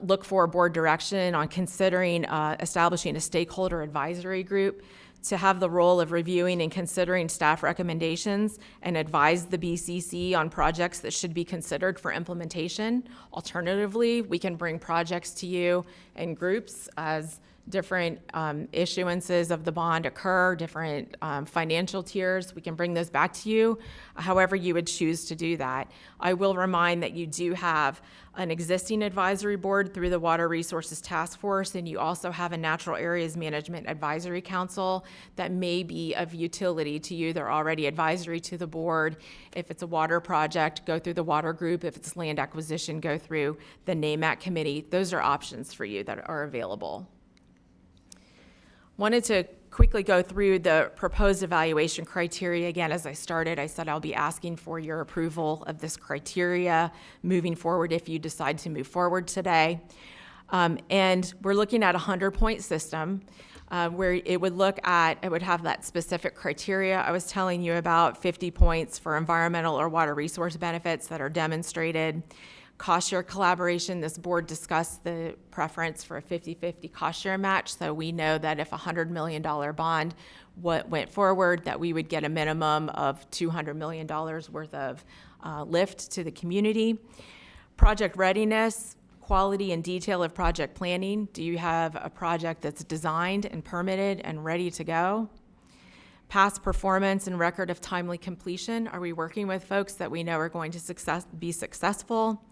look for board direction on considering establishing a stakeholder advisory group to have the role of reviewing and considering staff recommendations and advise the BCC on projects that should be considered for implementation. Alternatively, we can bring projects to you in groups as different issuances of the bond occur, different financial tiers. We can bring those back to you, however you would choose to do that. I will remind that you do have an existing advisory board through the Water Resources Task Force, and you also have a Natural Areas Management Advisory Council that may be of utility to you. They're already advisory to the board. If it's a water project, go through the water group. If it's land acquisition, go through the NAMAC committee. Those are options for you that are available. Wanted to quickly go through the proposed evaluation criteria. Again, as I started, I said I'll be asking for your approval of this criteria moving forward if you decide to move forward today. And we're looking at a 100-point system where it would have that specific criteria. I was telling you about 50 points for environmental or water resource benefits that are demonstrated. Cost share collaboration, this board discussed the preference for a 50-50 cost share match, so we know that if a $100 million bond went forward, that we would get a minimum of $200 million worth of lift to the community. Project readiness, quality and detail of project planning. Do you have a project that's designed and permitted and ready to go? Past performance and record of timely completion. Are we working with folks that we know are going to be successful?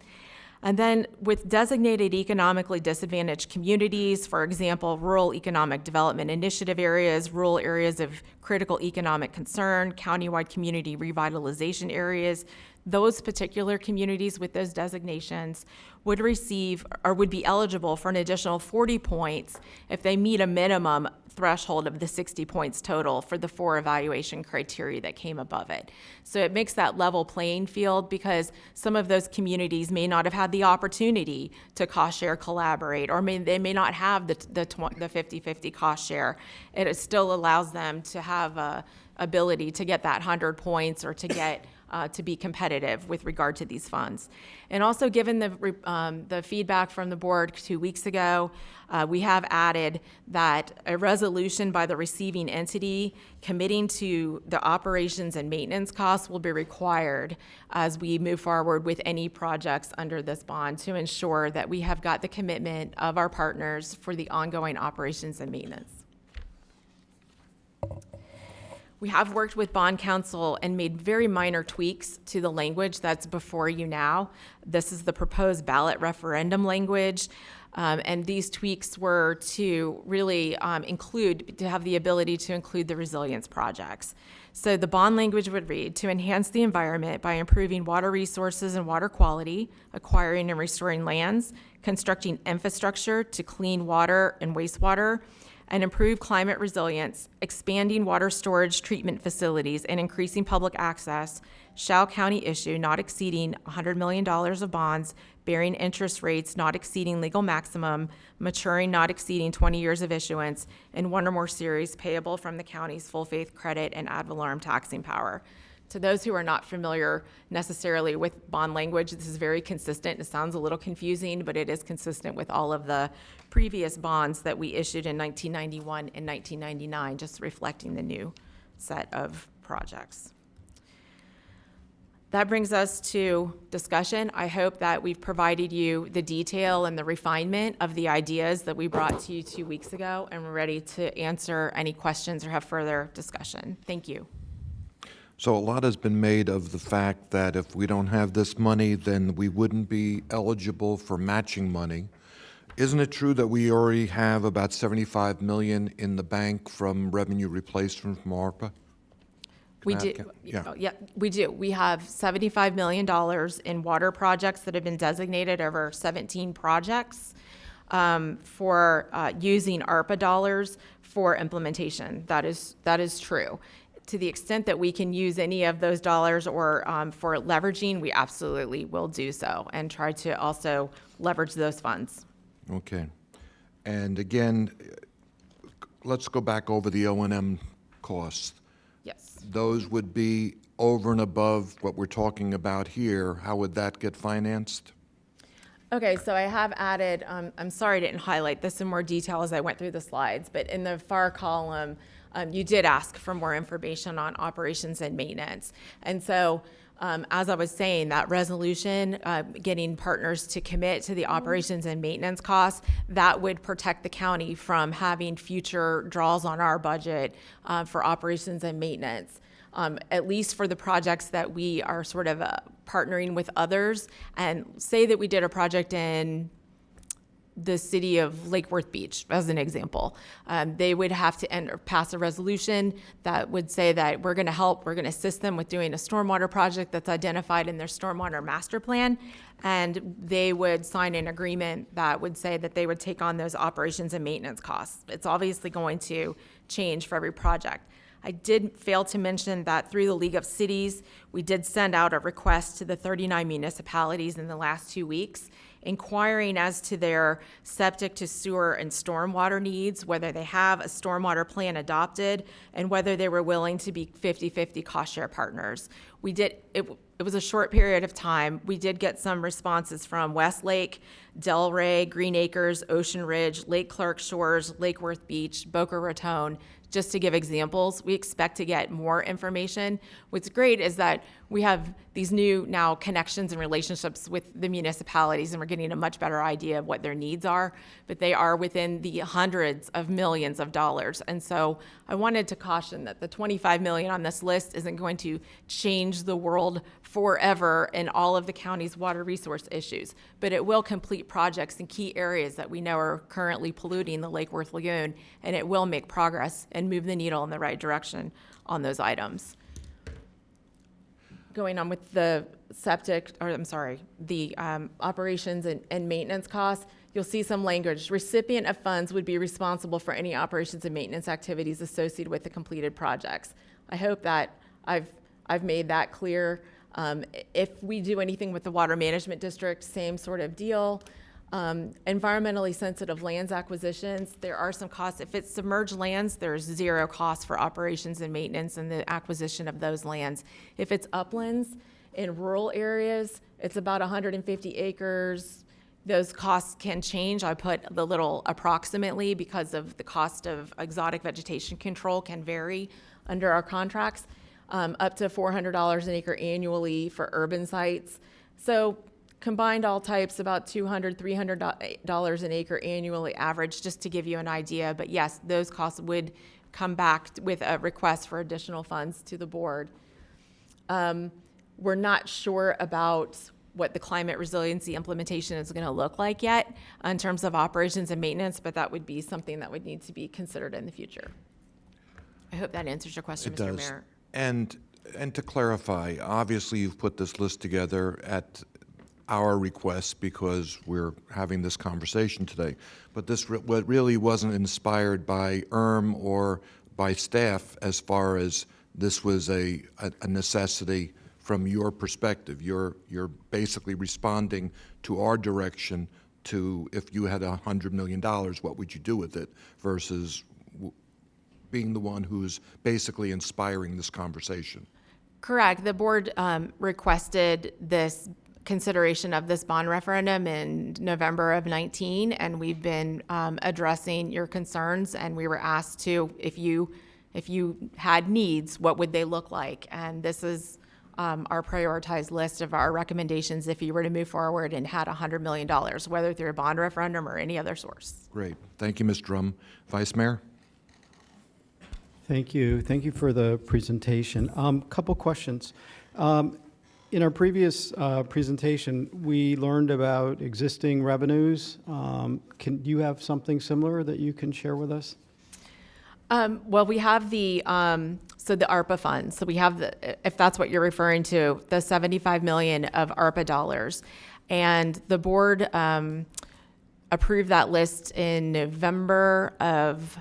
And then with designated economically disadvantaged communities, for example, rural economic development initiative areas, rural areas of critical economic concern, countywide community revitalization areas, those particular communities with those designations would receive or would be eligible for an additional 40 points if they meet a minimum threshold of the 60 points total for the 4 evaluation criteria that came above it. So it makes that level playing field because some of those communities may not have had the opportunity to cost share collaborate, or they may not have the 50-50 cost share. It still allows them to have a ability to get that 100 points or to get to be competitive with regard to these funds. And also, given the feedback from the board 2 weeks ago, we have added that a resolution by the receiving entity committing to the operations and maintenance costs will be required as we move forward with any projects under this bond to ensure that we have got the commitment of our partners for the ongoing operations and maintenance. We have worked with bond counsel and made very minor tweaks to the language that's before you now. This is the proposed ballot referendum language. And these tweaks were to really to have the ability to include the resilience projects. So the bond language would read, to enhance the environment by improving water resources and water quality, acquiring and restoring lands, constructing infrastructure to clean water and wastewater, and improve climate resilience, expanding water storage treatment facilities, and increasing public access, shall county issue not exceeding $100 million of bonds, bearing interest rates not exceeding legal maximum, maturing not exceeding 20 years of issuance, in one or more series payable from the county's full faith credit and ad valorem taxing power. To those who are not familiar necessarily with bond language, this is very consistent. It sounds a little confusing, but it is consistent with all of the previous bonds that we issued in 1991 and 1999, just reflecting the new set of projects. That brings us to discussion. I hope that we've provided you the detail and the refinement of the ideas that we brought to you 2 weeks ago, and we're ready to answer any questions or have further discussion. Thank you. So a lot has been made of the fact that if we don't have this money, then we wouldn't be eligible for matching money. Isn't it true that we already have about 75 million in the bank from revenue replacement from ARPA? We Can I- do. can- yeah. Yeah, we do. We have $75 million in water projects that have been designated over 17 projects for using ARPA dollars for implementation. That is true. To the extent that we can use any of those dollars or for leveraging, we absolutely will do so and try to also leverage those funds. Okay. And again, let's go back over the O&M costs. Yes. Those would be over and above what we're talking about here. How would that get financed? Okay, so I have added, I'm sorry I didn't highlight this in more detail as I went through the slides, but in the far column, you did ask for more information on operations and maintenance. And so, as I was saying, that resolution, getting partners to commit to the operations and maintenance costs, that would protect the county from having future draws on our budget for operations and maintenance. At least for the projects that we are sort of partnering with others. And say that we did a project in the city of Lake Worth Beach, as an example. They would have to pass a resolution that would say that we're going to assist them with doing a stormwater project that's identified in their stormwater master plan, and they would sign an agreement that would say that they would take on those operations and maintenance costs. It's obviously going to change for every project. I did fail to mention that through the League of Cities, we did send out a request to the 39 municipalities in the last 2 weeks, inquiring as to their septic to sewer and stormwater needs, whether they have a stormwater plan adopted, and whether they were willing to be 50-50 cost share partners. It was a short period of time. We did get some responses from Westlake, Delray, Green Acres, Ocean Ridge, Lake Clark Shores, Lake Worth Beach, Boca Raton, just to give examples. We expect to get more information. What's great is that we have these new now connections and relationships with the municipalities, and we're getting a much better idea of what their needs are, but they are within the hundreds of millions of dollars. And so I wanted to caution that the 25 million on this list isn't going to change the world forever in all of the county's water resource issues, but it will complete projects in key areas that we know are currently polluting the Lake Worth Lagoon, and it will make progress and move the needle in the right direction on those items. Going on with the operations and maintenance costs, you'll see some language. Recipient of funds would be responsible for any operations and maintenance activities associated with the completed projects. I hope that I've made that clear. If we do anything with the Water Management District, same sort of deal. Environmentally sensitive lands acquisitions, there are some costs. If it's submerged lands, there's zero cost for operations and maintenance and the acquisition of those lands. If it's uplands in rural areas, it's about 150 acres. Those costs can change. I put the little approximately because of the cost of exotic vegetation control can vary under our contracts, up to $400 an acre annually for urban sites. So combined all types, about $200, $300 an acre annually average, just to give you an idea. But yes, those costs would come back with a request for additional funds to the board. We're not sure about what the climate resiliency implementation is going to look like yet in terms of operations and maintenance, but that would be something that would need to be considered in the future. I hope that answers your question, It Mr. does. Mayor. And to clarify, obviously you've put this list together at our request because we're having this conversation today. But this really wasn't inspired by or by staff as far as this was a necessity from your perspective. You're basically responding to our direction to, if you had $100 million, what would you do with it, versus being the one who's basically inspiring this conversation. Correct. The board requested this consideration of this bond referendum in November of 19, and we've been addressing your concerns, and we were asked to, if you had needs, what would they look like? And this is our prioritized list of our recommendations if you were to move forward and had $100 million, whether through a bond referendum or any other source. Great. Thank you, Ms. Drum. Vice Mayor? Thank you. Thank you for the presentation. Couple questions. In our previous presentation, we learned about existing revenues. Can you have something similar that you can share with us? Well, we have the ARPA funds. So we have if that's what you're referring to, the 75 million of ARPA dollars. And the board approved that list in November of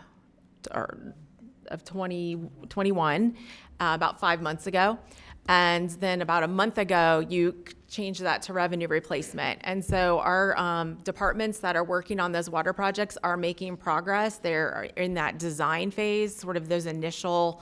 2021, about 5 months ago. And then about a month ago, you changed that to revenue replacement. And so our departments that are working on those water projects are making progress. They're in that design phase, sort of those initial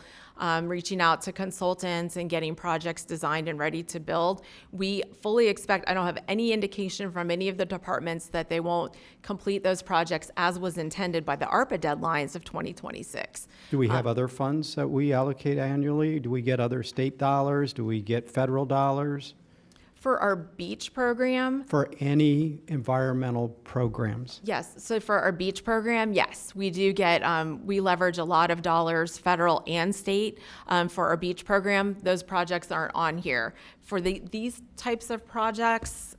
reaching out to consultants and getting projects designed and ready to build. We fully expect, I don't have any indication from any of the departments that they won't complete those projects as was intended by the ARPA deadlines of 2026. Do we have other funds that we allocate annually? Do we get other state dollars? Do we get federal dollars? For our beach program, For any environmental programs? yes. So for our beach program, yes, we do get, we leverage a lot of dollars, federal and state, for our beach program. Those projects aren't on here. For these types of projects,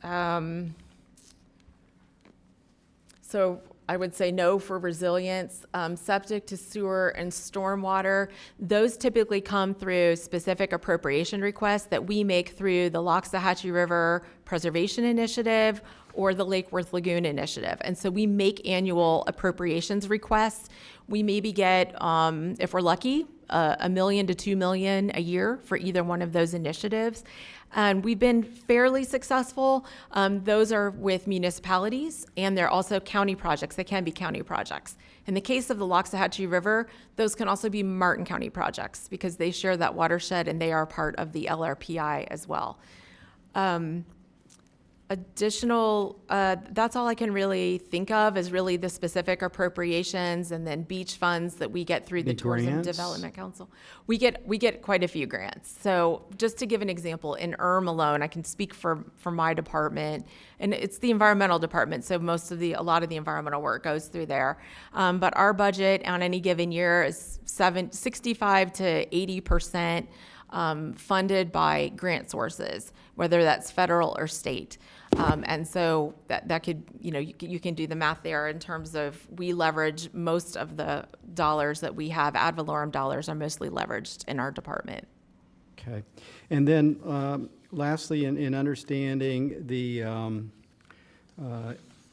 so I would say no for resilience. Septic to sewer and stormwater, those typically come through specific appropriation requests that we make through the Loxahatchee River Preservation Initiative or the Lake Worth Lagoon Initiative. And so we make annual appropriations requests. We maybe get, if we're lucky, $1 million to $2 million a year for either one of those initiatives. And we've been fairly successful. Those are with municipalities, and they're also county projects. They can be county projects. In the case of the Loxahatchee River, those can also be Martin County projects because they share that watershed and they are part of the LRPI as well. Additional, that's all I can really think of is really the specific appropriations and then beach funds that we get through the Any Tourism grants? Development Council. We get quite a few grants. So just to give an example, in alone, I can speak for my department, and it's the environmental department, so a lot of the environmental work goes through there. But our budget on any given year is 65 to 80% funded by grant sources, whether that's federal or state. And so that could, you can do the math there in terms of we leverage most of the dollars that we have, ad valorem dollars are mostly leveraged in our department. Okay. And then lastly, in understanding the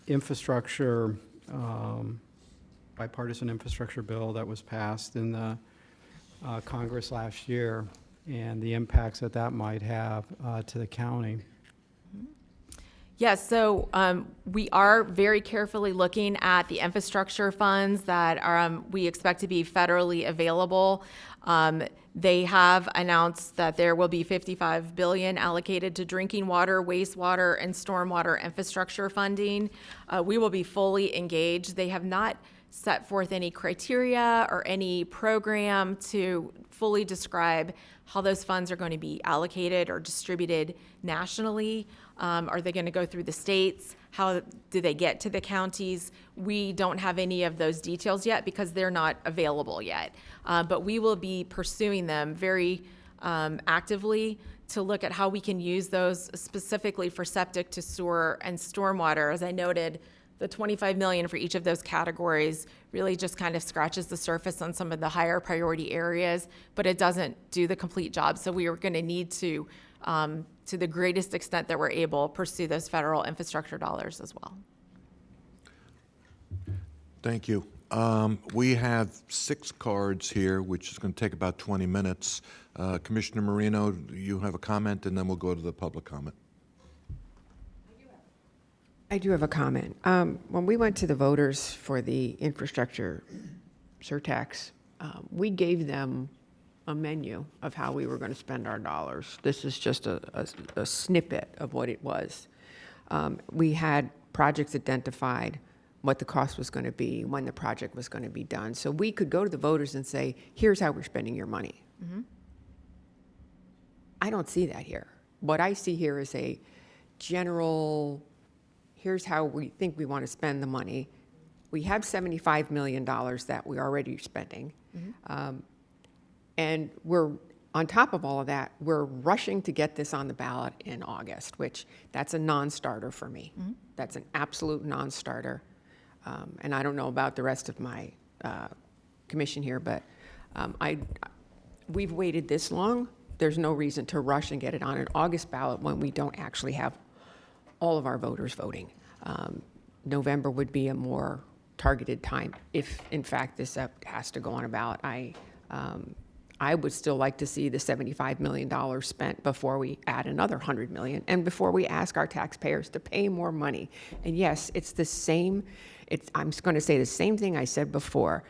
infrastructure, bipartisan infrastructure bill that was passed in the Congress last year and the impacts that might have to the county. Yes, so we are very carefully looking at the infrastructure funds that we expect to be federally available. They have announced that there will be $55 billion allocated to drinking water, wastewater, and stormwater infrastructure funding. We will be fully engaged. They have not set forth any criteria or any program to fully describe how those funds are going to be allocated or distributed nationally. Are they going to go through the states? How do they get to the counties? We don't have any of those details yet because they're not available yet. But we will be pursuing them very actively to look at how we can use those specifically for septic to sewer and stormwater. As I noted, the $25 million for each of those categories really just kind of scratches the surface on some of the higher priority areas, but it doesn't do the complete job. So we are going to need to the greatest extent that we're able, pursue those federal infrastructure dollars as well. Thank you. We have 6 cards here, which is going to take about 20 minutes. Commissioner Marino, you have a comment, and then we'll go to the public comment. I do have a comment. When we went to the voters for the infrastructure surtax, we gave them a menu of how we were going to spend our dollars. This is just a snippet of what it was. We had projects identified, what the cost was going to be, when the project was going to be done. So we could go to the voters and say, here's how we're spending your money. Mm-hmm. I don't see that here. What I see here is a general, here's how we think we want to spend the money. We have $75 million that we're already spending. Mm-hmm. And we're on top of all of that, we're rushing to get this on the ballot in August, which that's a non-starter for me. That's an absolute non-starter. And I don't know about the rest of my commission here, but we've waited this long. There's no reason to rush and get it on an August ballot when we don't actually have all of our voters voting. November would be a more targeted time if, in fact, this has to go on a ballot. I would still like to see the $75 million spent before we add another $100 million and before we ask our taxpayers to pay more money. And yes, it's the same. I'm going to say the same thing I said before.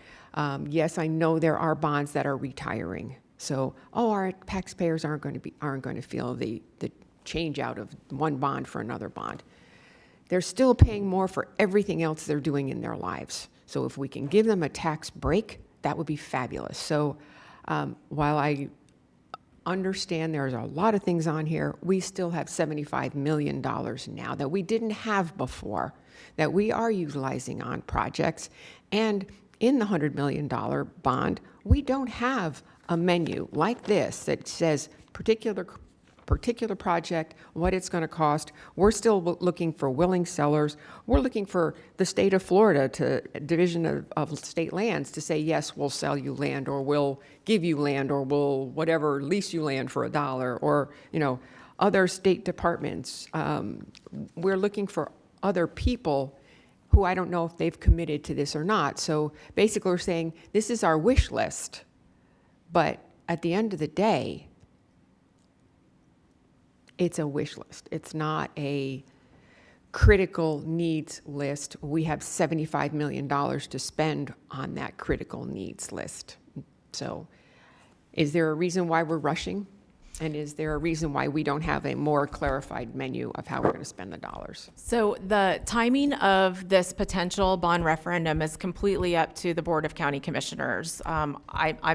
Yes, I know there are bonds that are retiring. So, our taxpayers aren't going to feel the change out of one bond for another bond. They're still paying more for everything else they're doing in their lives. So if we can give them a tax break, that would be fabulous. So while I understand there's a lot of things on here, we still have $75 million now that we didn't have before, that we are utilizing on projects. And in the $100 million bond, we don't have a menu like this that says particular project, what it's going to cost. We're still looking for willing sellers. We're looking for the state of Florida, Division of State Lands, to say, yes, we'll sell you land, or we'll give you land, or we'll whatever, lease you land for $1, or, other state departments. We're looking for other people who I don't know if they've committed to this or not. So basically we're saying, this is our wish list. But at the end of the day, it's a wish list. It's not a critical needs list. We have $75 million to spend on that critical needs list. So is there a reason why we're rushing? And is there a reason why we don't have a more clarified menu of how we're going to spend the dollars? So the timing of this potential bond referendum is completely up to the Board of County Commissioners. I'm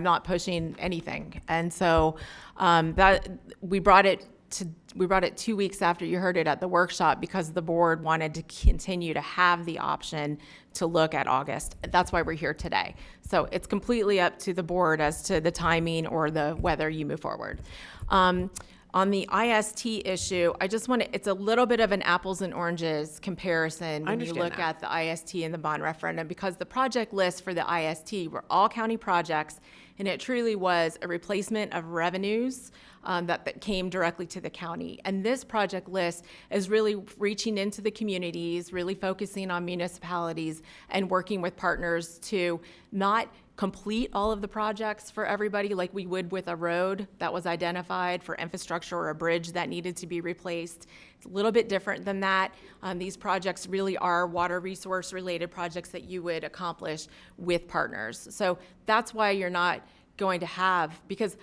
not pushing anything. And so that we brought it 2 weeks after you heard it at the workshop because the board wanted to continue to have the option to look at August. That's why we're here today. So it's completely up to the board as to the timing or whether you move forward. On the IST issue, I just want to, it's a little bit of an apples and oranges comparison when you look at the IST and the bond referendum, because the project list for the IST were all county projects, and it truly was a replacement of revenues that came directly to the county. And this project list is really reaching into the communities, really focusing on municipalities and working with partners to not complete all of the projects for everybody like we would with a road that was identified for infrastructure or a bridge that needed to be replaced. It's a little bit different than that. These projects really are water resource related projects that you would accomplish with partners. So that's why you're not going to have, because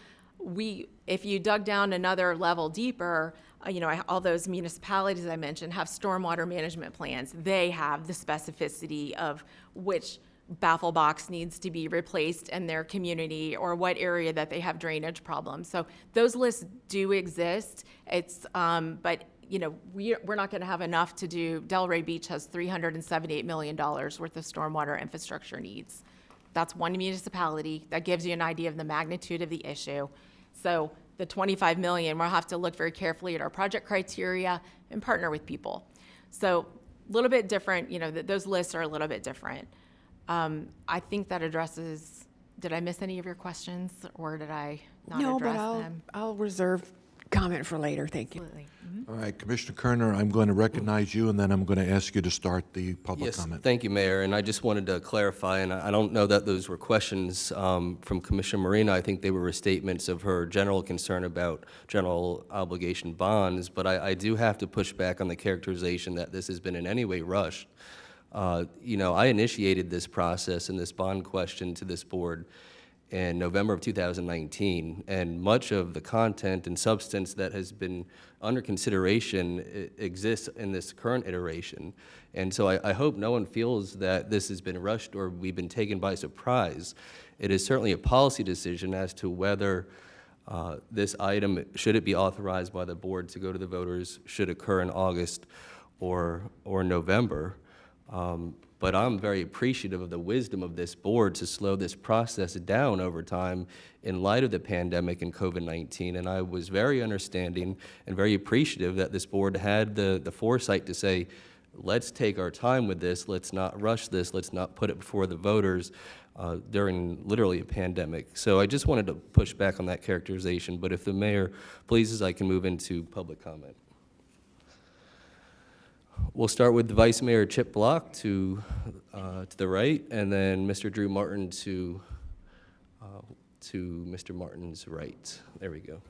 if you dug down another level deeper, all those municipalities I mentioned have stormwater management plans. They have the specificity of which baffle box needs to be replaced in their community or what area that they have drainage problems. So those lists do exist. It's, but we're not going to have enough to do. Delray Beach has $378 million worth of stormwater infrastructure needs. That's one municipality. That gives you an idea of the magnitude of the issue. So the $25 million, we'll have to look very carefully at our project criteria and partner with people. So a little bit different, those lists are a little bit different. I think that addresses, did I miss any of your questions or did I not address them? I'll reserve comment for later. Thank you. Absolutely. All right, Commissioner Kerner, I'm going to recognize you, and then I'm going to ask you to start the public comment. Thank you, Mayor. And I just wanted to clarify, and I don't know that those were questions from Commissioner Marina. I think they were statements of her general concern about general obligation bonds, but I do have to push back on the characterization that this has been in any way rushed. I initiated this process and this bond question to this board in November of 2019, and much of the content and substance that has been under consideration exists in this current iteration. And so I hope no one feels that this has been rushed or we've been taken by surprise. It is certainly a policy decision as to whether this item, should it be authorized by the board to go to the voters, should occur in August or November. But I'm very appreciative of the wisdom of this board to slow this process down over time in light of the pandemic and COVID-19. And I was very understanding and very appreciative that this board had the foresight to say, let's take our time with this, let's not rush this, let's not put it before the voters during literally a pandemic. So I just wanted to push back on that characterization, but if the mayor pleases, I can move into public comment. We'll start with Vice Mayor Chip Block to the right, and then Mr. Drew Martin to Mr. Martin's right. There we go.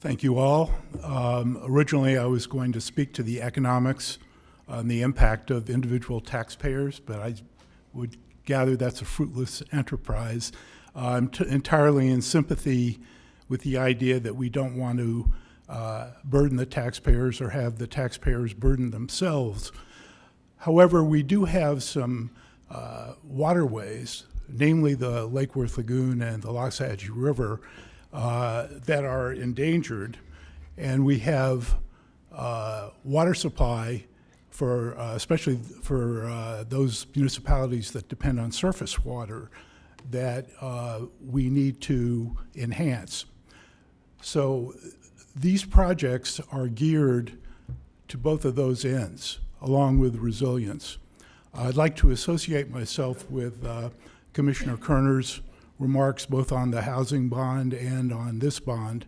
Thank you all. Originally, I was going to speak to the economics and the impact of individual taxpayers, but I would gather that's a fruitless enterprise. I'm entirely in sympathy with the idea that we don't want to burden the taxpayers or have the taxpayers burden themselves. However, we do have some waterways, namely the Lake Worth Lagoon and the Loxahatchee River, that are endangered, and we have water supply for, especially for those municipalities that depend on surface water, that we need to enhance. So these projects are geared to both of those ends, along with resilience. I'd like to associate myself with Commissioner Kerner's remarks both on the housing bond and on this bond.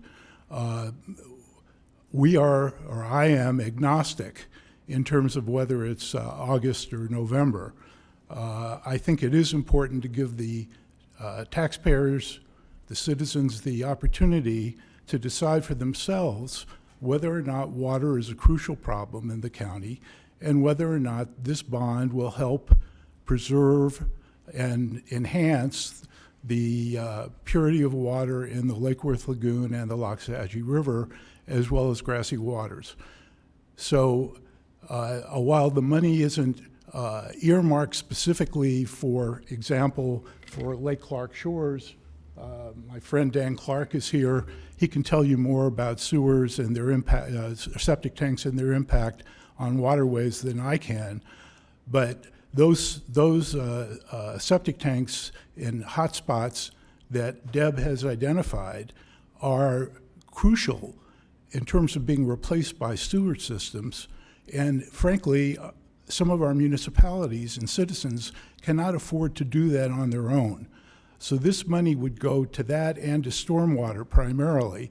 We are, or I am, agnostic in terms of whether it's August or November. I think it is important to give the taxpayers, the citizens, the opportunity to decide for themselves whether or not water is a crucial problem in the county and whether or not this bond will help preserve and enhance the purity of water in the Lake Worth Lagoon and the Loxahatchee River, as well as grassy waters. So while the money isn't earmarked specifically, for example, for Lake Clark Shores, my friend Dan Clark is here. He can tell you more about sewers and their impact, septic tanks and their impact on waterways than I can. But those septic tanks in hot spots that Deb has identified are crucial in terms of being replaced by sewer systems. And frankly, some of our municipalities and citizens cannot afford to do that on their own. So this money would go to that and to stormwater primarily,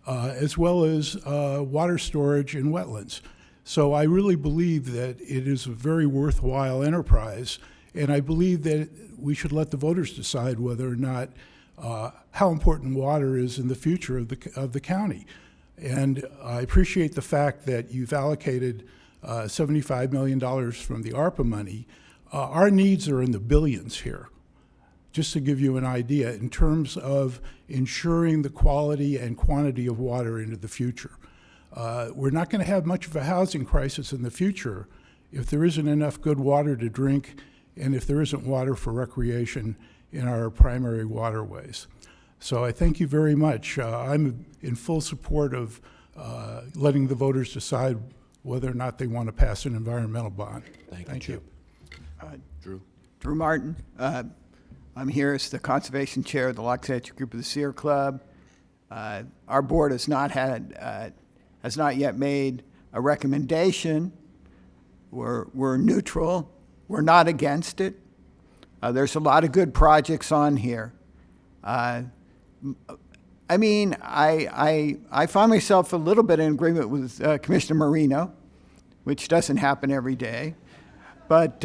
as well as water storage in wetlands. So I really believe that it is a very worthwhile enterprise, and I believe that we should let the voters decide whether or not how important water is in the future of the county. And I appreciate the fact that you've allocated $75 million from the ARPA money. Our needs are in the billions here. Just to give you an idea, in terms of ensuring the quality and quantity of water into the future. We're not going to have much of a housing crisis in the future if there isn't enough good water to drink and if there isn't water for recreation in our primary waterways. So I thank you very much. I'm in full support of letting the voters decide whether or not they want to pass an environmental bond. Thank you. Drew. Drew Martin. I'm here as the Conservation Chair of the Loxahatchee Group of the Sierra Club. Our board has not yet made a recommendation. We're neutral. We're not against it. There's a lot of good projects on here. I mean, I find myself a little bit in agreement with Commissioner Marino, which doesn't happen every day. But,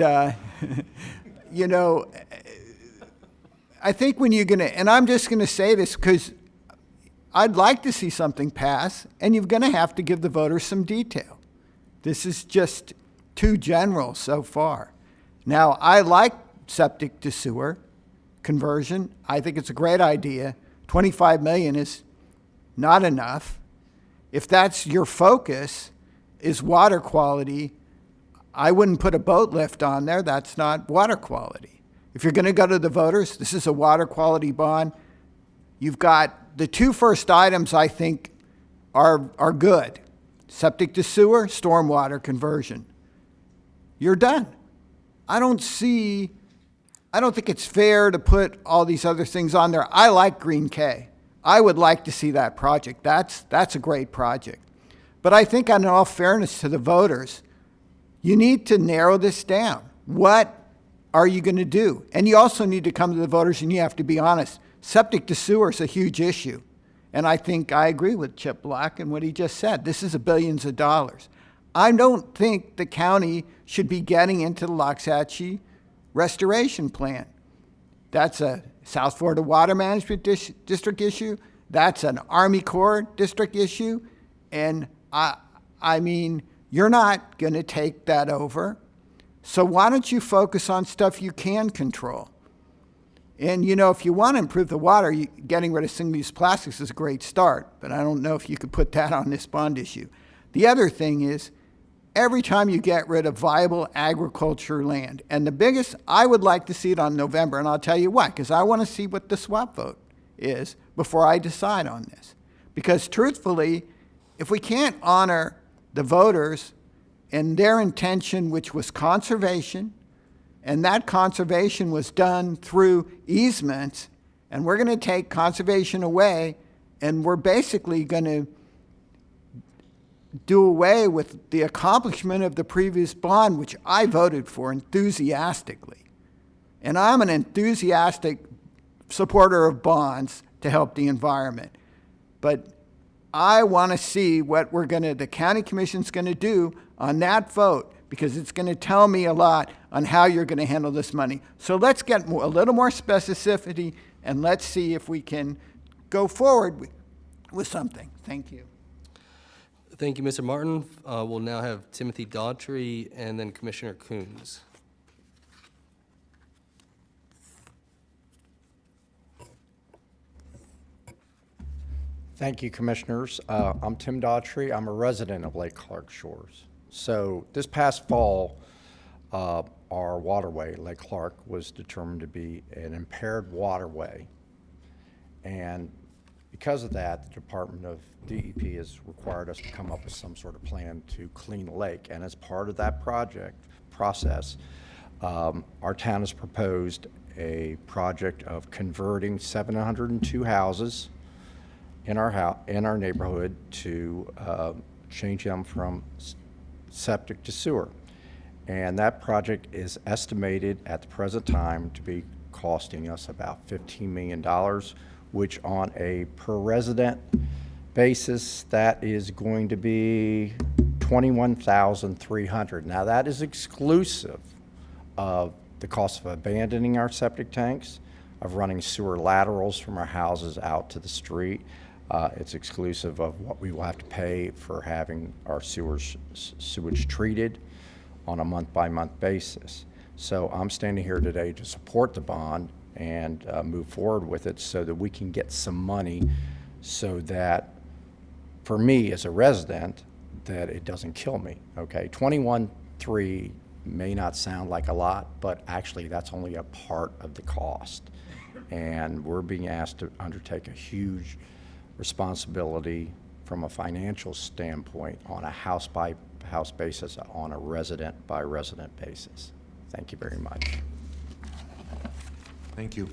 you know, I think when you're going to, and I'm just going to say this because I'd like to see something pass, and you're going to have to give the voters some detail. This is just too general so far. Now, I like septic to sewer conversion. I think it's a great idea. 25 million is not enough. If that's your focus, is water quality, I wouldn't put a boat lift on there. That's not water quality. If you're going to go to the voters, this is a water quality bond. You've got the two first items, I think, are good. septic to sewer, stormwater conversion. You're done. I don't think it's fair to put all these other things on there. I like Green K. I would like to see that project. That's a great project. But I think in all fairness to the voters, you need to narrow this down. What are you going to do? And you also need to come to the voters and you have to be honest. Septic to sewer is a huge issue. And I think I agree with Chip Black and what he just said. This is billions of dollars. I don't think the county should be getting into the Loxahatchee restoration plan. That's a South Florida Water Management District issue. That's an Army Corps district issue. And I mean, you're not going to take that over. So why don't you focus on stuff you can control? And, you know, if you want to improve the water, getting rid of single-use plastics is a great start, but I don't know if you could put that on this bond issue. The other thing is, every time you get rid of viable agriculture land, and the biggest, I would like to see it on November, and I'll tell you why, because I want to see what the swap vote is before I decide on this. Because truthfully, if we can't honor the voters and their intention, which was conservation, and that conservation was done through easements, and we're going to take conservation away, and we're basically going to do away with the accomplishment of the previous bond, which I voted for enthusiastically. And I'm an enthusiastic supporter of bonds to help the environment. But I want to see what the county commission's going to do on that vote, because it's going to tell me a lot on how you're going to handle this money. So let's get a little more specificity, and let's see if we can go forward with something. Thank you. Thank you, Mr. Martin. We'll now have Timothy Daughtry and then Commissioner Coons. Thank you, Commissioners. I'm Tim Daughtry. I'm a resident of Lake Clark Shores. So this past fall, our waterway, Lake Clark, was determined to be an impaired waterway. And because of that, the Department of DEP has required us to come up with some sort of plan to clean the lake. And as part of that process, our town has proposed a project of converting 702 houses in our neighborhood to change them from septic to sewer. And that project is estimated at the present time to be costing us about $15 million, which on a per resident basis, that is going to be $21,300. Now that is exclusive of the cost of abandoning our septic tanks, of running sewer laterals from our houses out to the street. It's exclusive of what we will have to pay for having our sewage treated on a month-by-month basis. So I'm standing here today to support the bond and move forward with it so that we can get some money so that, for me as a resident, that it doesn't kill me, okay? 21.3 may not sound like a lot, but actually that's only a part of the cost. And we're being asked to undertake a huge responsibility from a financial standpoint on a house-by-house basis, on a resident-by-resident basis. Thank you very much. Thank you.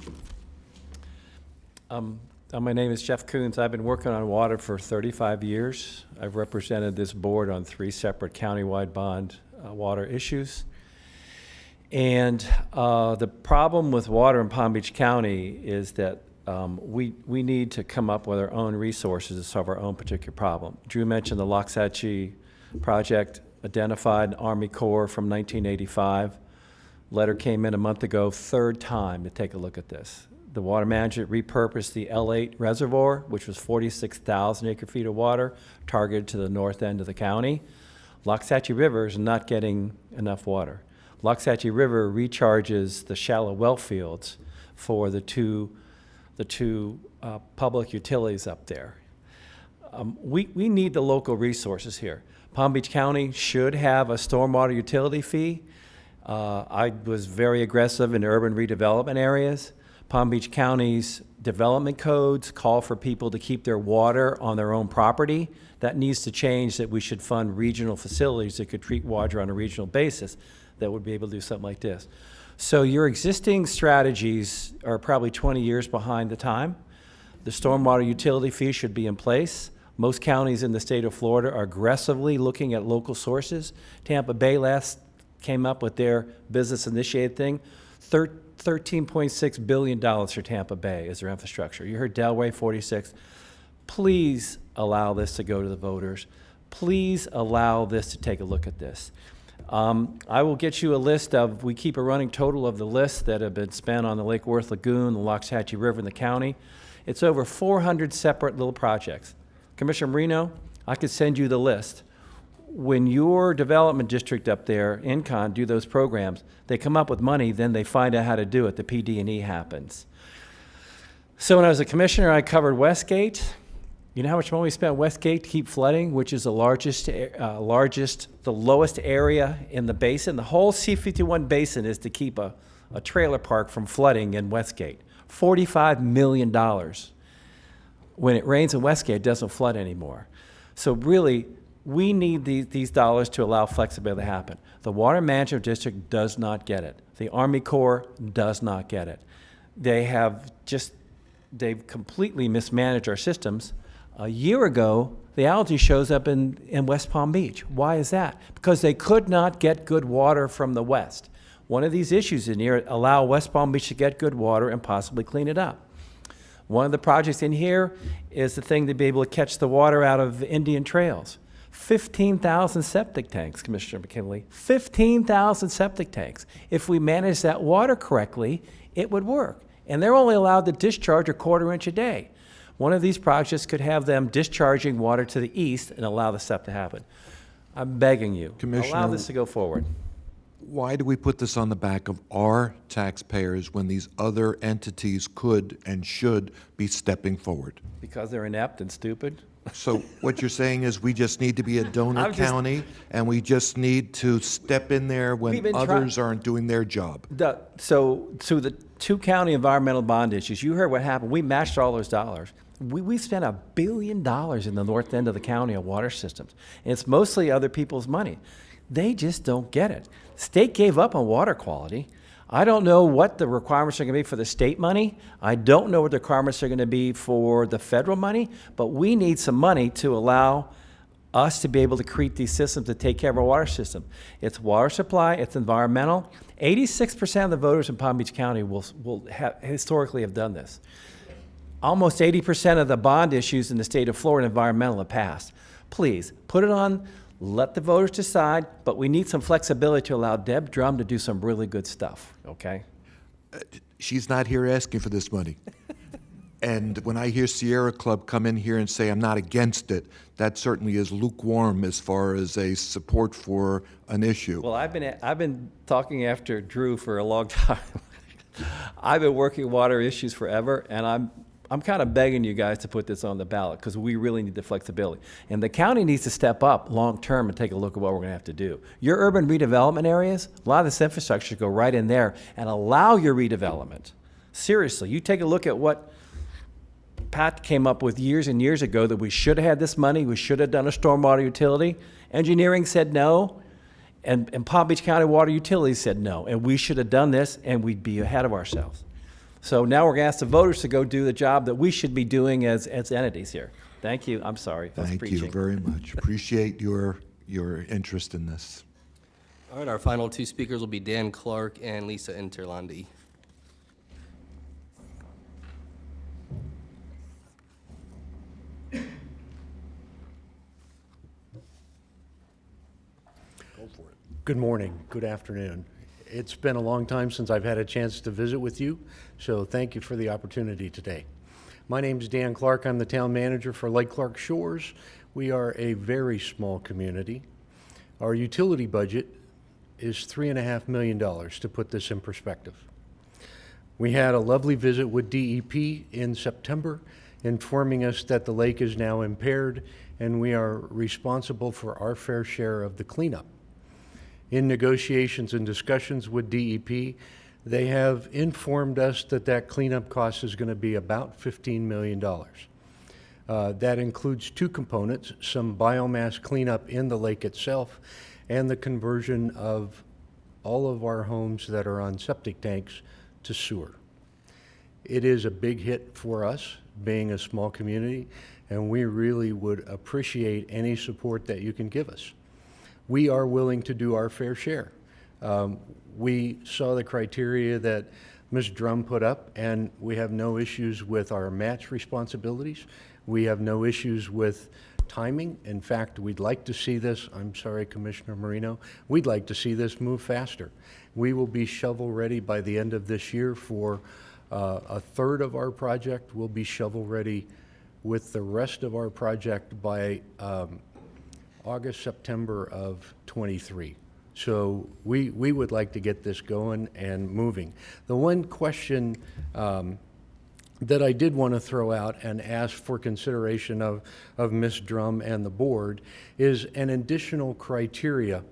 My name is Jeff Coons. I've been working on water for 35 years. I've represented this board on 3 separate countywide bond water issues. And the problem with water in Palm Beach County is that we need to come up with our own resources to solve our own particular problem. Drew mentioned the Loxahatchee project, identified Army Corps from 1985. Letter came in a month ago, 3rd time to take a look at this. The water management repurposed the L8 reservoir, which was 46,000 acre-feet of water, targeted to the north end of the county. Loxahatchee River is not getting enough water. Loxahatchee River recharges the shallow well fields for the two public utilities up there. We need the local resources here. Palm Beach County should have a stormwater utility fee. I was very aggressive in urban redevelopment areas. Palm Beach County's development codes call for people to keep their water on their own property. That needs to change, that we should fund regional facilities that could treat water on a regional basis that would be able to do something like this. So your existing strategies are probably 20 years behind the time. The stormwater utility fee should be in place. Most counties in the state of Florida are aggressively looking at local sources. Tampa Bay last came up with their business initiated thing. $13.6 billion for Tampa Bay is their infrastructure. You heard Delray, 46. Please allow this to go to the voters. Please allow this to take a look at this. I will get you a list of, we keep a running total of the lists that have been spent on the Lake Worth Lagoon, the Loxahatchee River, and the county. It's over 400 separate little projects. Commissioner Marino, I could send you the list. When your development district up there, INCON, do those programs, they come up with money, then they find out how to do it. The PD&E happens. So when I was a commissioner, I covered Westgate. You know how much money we spent on Westgate to keep flooding, which is the lowest area in the basin. The whole C-51 basin is to keep a trailer park from flooding in Westgate. $45 million. When it rains in Westgate, it doesn't flood anymore. So really, we need these dollars to allow flexibility to happen. The Water Management District does not get it. The Army Corps does not get it. They've completely mismanaged our systems. A year ago, the algae shows up in West Palm Beach. Why is that? Because they could not get good water from the west. One of these issues in here allow West Palm Beach to get good water and possibly clean it up. One of the projects in here is the thing to be able to catch the water out of Indian trails. 15,000 septic tanks, Commissioner McKinley. 15,000 septic tanks. If we manage that water correctly, it would work. And they're only allowed to discharge a quarter inch a day. One of these projects could have them discharging water to the east and allow the stuff to happen. I'm begging you, allow this to go forward. Why do we put this on the back of our taxpayers when these other entities could and should be stepping forward? Because they're inept and stupid? So what you're saying is we just need to be a donor county, and we just need to step in there when others aren't doing their job? So the two county environmental bond issues, you heard what happened. We matched all those dollars. We spent $1 billion in the north end of the county on water systems. And it's mostly other people's money. They just don't get it. State gave up on water quality. I don't know what the requirements are going to be for the state money. I don't know what the requirements are going to be for the federal money, but we need some money to allow us to be able to create these systems to take care of our water system. It's water supply, it's environmental. 86% of the voters in Palm Beach County will historically have done this. Almost 80% of the bond issues in the state of Florida environmental have passed. Please, put it on, let the voters decide, but we need some flexibility to allow Deb Drum to do some really good stuff, okay? She's not here asking for this money. And when I hear Sierra Club come in here and say, I'm not against it, that certainly is lukewarm as far as a support for an issue. Well, I've been talking after Drew for a long time. I've been working water issues forever, and I'm kind of begging you guys to put this on the ballot because we really need the flexibility. And the county needs to step up long-term and take a look at what we're going to have to do. Your urban redevelopment areas, a lot of this infrastructure should go right in there and allow your redevelopment. Seriously, you take a look at what Pat came up with years and years ago, that we should have had this money, we should have done a stormwater utility. Engineering said no, and Palm Beach County Water Utilities said no, and we should have done this, and we'd be ahead of ourselves. So now we're going to ask the voters to go do the job that we should be doing as entities here. Thank you. I'm sorry. Thank you very much. Appreciate your interest in this. All right, our final two speakers will be Dan Clark and Lisa Interlandi. Good morning, good afternoon. It's been a long time since I've had a chance to visit with you, so thank you for the opportunity today. My name is Dan Clark. I'm the town manager for Lake Clark Shores. We are a very small community. Our utility budget is $3.5 million, to put this in perspective. We had a lovely visit with DEP in September, informing us that the lake is now impaired and we are responsible for our fair share of the cleanup. In negotiations and discussions with DEP, They have informed us that that cleanup cost is going to be about $15 million. That includes two components, some biomass cleanup in the lake itself and the conversion of all of our homes that are on septic tanks to sewer. It is a big hit for us, being a small community, and we really would appreciate any support that you can give us. We are willing to do our fair share. We saw the criteria that Ms. Drum put up, and we have no issues with our match responsibilities. We have no issues with timing. In fact, we'd like to see this, I'm sorry, Commissioner Marino, we'd like to see this move faster. We will be shovel-ready by the end of this year for a third of our project. We'll be shovel-ready with the rest of our project by August, September of '23. So we would like to get this going and moving. The one question that I did want to throw out and ask for consideration of Ms. Drum and the board is an additional criteria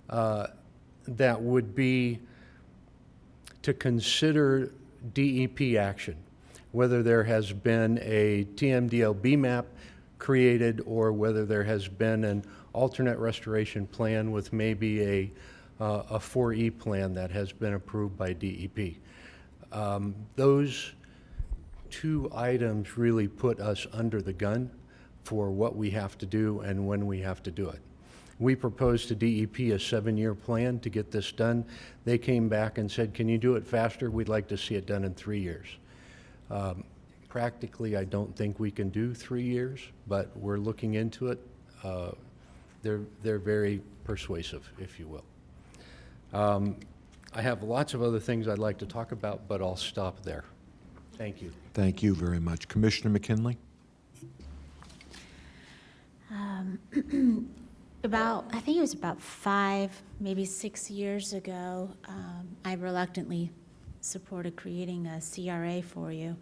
that would be to consider DEP action, whether there has been a TMDL map created or whether there has been an alternate restoration plan with maybe a 4E plan that has been approved by DEP. Those two items really put us under the gun for what we have to do and when we have to do it. We proposed to DEP a 7-year plan to get this done. They came back and said, can you do it faster? We'd like to see it done in 3 years. Practically, I don't think we can do 3 years, but we're looking into it. They're very persuasive, if you will. I have lots of other things I'd like to talk about, but I'll stop there. Thank you. Thank you very much. Commissioner McKinley? I think it was about 5, maybe 6 years ago, I reluctantly supported creating a CRA for you.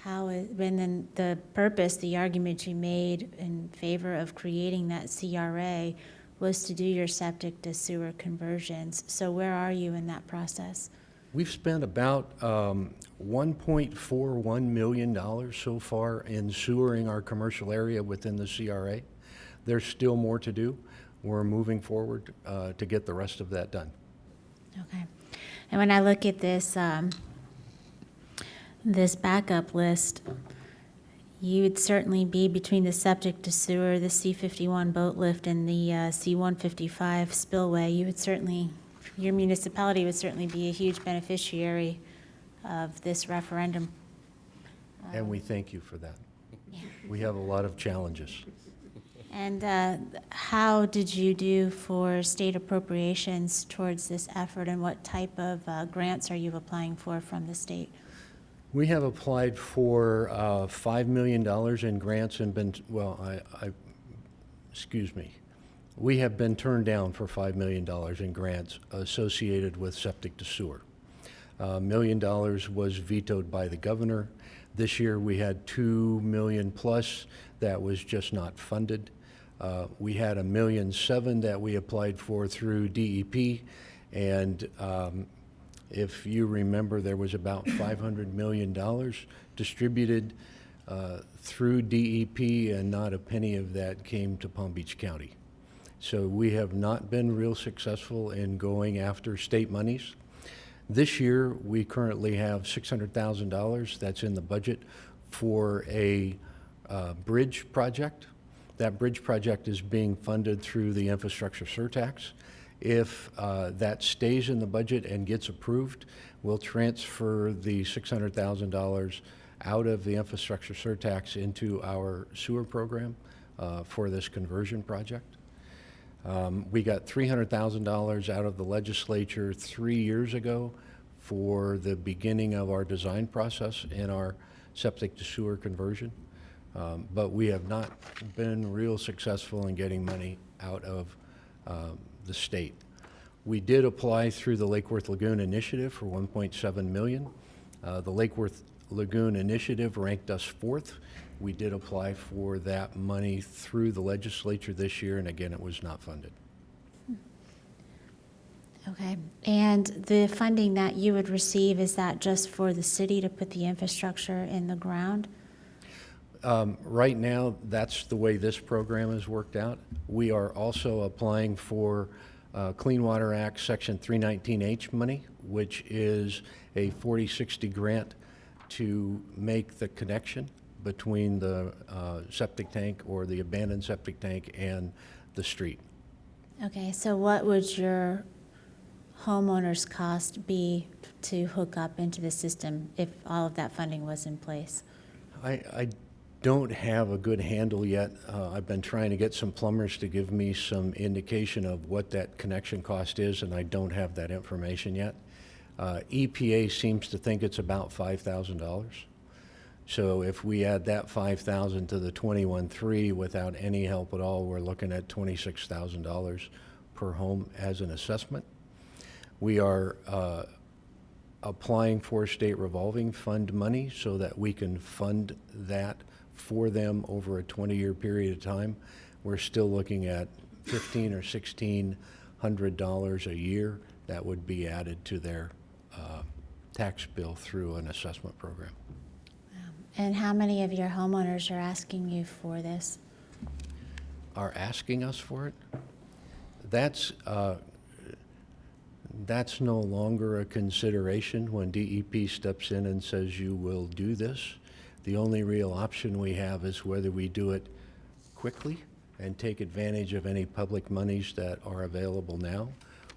When then the purpose, the argument you made in favor of creating that CRA was to do your septic to sewer conversions. So where are you in that process? We've spent about $1.41 million so far in sewering our commercial area within the CRA. There's still more to do. We're moving forward to get the rest of that done. Okay. And when I look at this, this backup list, you would certainly be between the septic to sewer, the C-51 boat lift, and the C-155 spillway. You would certainly, your municipality would certainly be a huge beneficiary of this referendum. And we thank you for that. We have a lot of challenges. And how did you do for state appropriations towards this effort, and what type of grants are you applying for from the state? We have applied for $5 million in grants and been, excuse me. We have been turned down for $5 million in grants associated with septic to sewer. $1 million was vetoed by the governor. This year we had $2 million plus that was just not funded. We had $1.7 million that we applied for through DEP, and if you remember, there was about $500 million distributed through DEP, and not a penny of that came to Palm Beach County. So we have not been real successful in going after state monies. This year, we currently have $600,000 that's in the budget for a bridge project. That bridge project is being funded through the infrastructure surtax. If that stays in the budget and gets approved, we'll transfer the $600,000 out of the infrastructure surtax into our sewer program for this conversion project. We got $300,000 out of the legislature 3 years ago for the beginning of our design process in our septic to sewer conversion. But we have not been real successful in getting money out of the state. We did apply through the Lake Worth Lagoon Initiative for $1.7 million. The Lake Worth Lagoon Initiative ranked us 4th. We did apply for that money through the legislature this year, and again, it was not funded. Okay, and the funding that you would receive, is that just for the city to put the infrastructure in the ground? Right now, that's the way this program is worked out. We are also applying for Clean Water Act Section 319H money, which is a 40-60 grant to make the connection between the septic tank or the abandoned septic tank and the street. Okay, so what would your homeowner's cost be to hook up into the system if all of that funding was in place? I don't have a good handle yet. I've been trying to get some plumbers to give me some indication of what that connection cost is, and I don't have that information yet. EPA seems to think it's about $5,000. So if we add that $5,000 to the 21.3 without any help at all, we're looking at $26,000 per home as an assessment. We are applying for state revolving fund money so that we can fund that for them over a 20-year period of time. We're still looking at $1,500 or $1,600 a year that would be added to their tax bill through an assessment program. And how many of your homeowners are asking you for this? Are asking us for it? That's no longer a consideration when DEP steps in and says you will do this. The only real option we have is whether we do it quickly and take advantage of any public monies that are available now,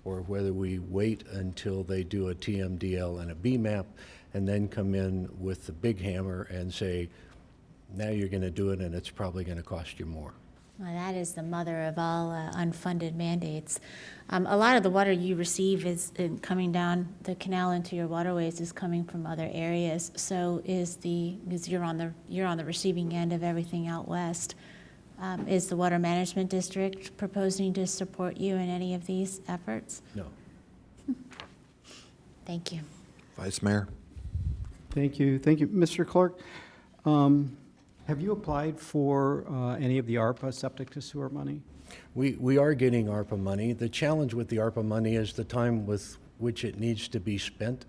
or whether we wait until they do a TMDL and a BMAP and then come in with the big hammer and say, now you're going to do it and it's probably going to cost you more. Well, that is the mother of all unfunded mandates. A lot of the water you receive is coming down the canal into your waterways is coming from other areas. So because you're on the receiving end of everything out west. Is the Water Management District proposing to support you in any of these efforts? No. Thank you. Vice Mayor? Thank you. Thank you. Mr. Clark, have you applied for any of the ARPA septic to sewer money? We are getting ARPA money. The challenge with the ARPA money is the time with which it needs to be spent.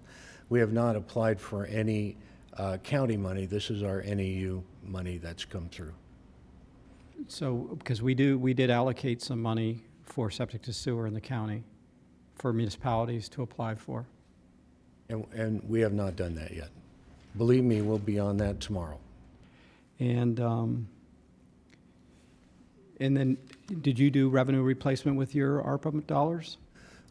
We have not applied for any county money. This is our NEU money that's come through. So, because we did allocate some money for septic to sewer in the county for municipalities to apply for. And we have not done that yet. Believe me, we'll be on that tomorrow. And then, did you do revenue replacement with your ARPA dollars?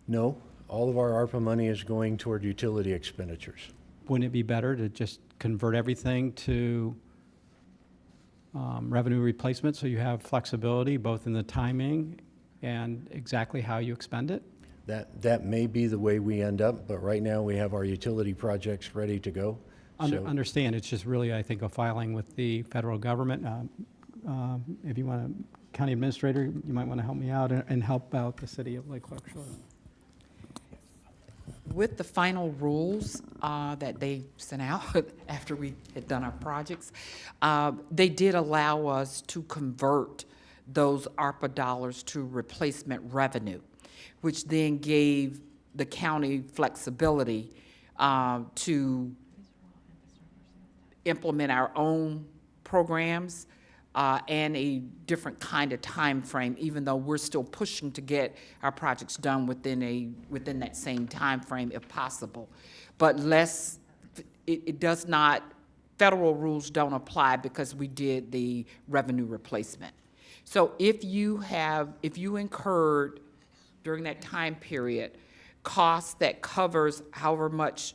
No, all of our ARPA money is going toward utility expenditures. Wouldn't it be better to just convert everything to revenue replacement so you have flexibility both in the timing and exactly how you expend it? That may be the way we end up, but right now we have our utility projects ready to go. So- Understand, it's just really, I think, a filing with the federal government. If you want to, County Administrator, you might want to help me out and help out the city of Lake Clark Shores. With the final rules that they sent out after we had done our projects, they did allow us to convert those ARPA dollars to replacement revenue, which then gave the county flexibility to implement our own programs and a different kind of time frame, even though we're still pushing to get our projects done within that same time frame if possible. But it does not, federal rules don't apply because we did the revenue replacement. So if you incurred during that time period costs that covers however much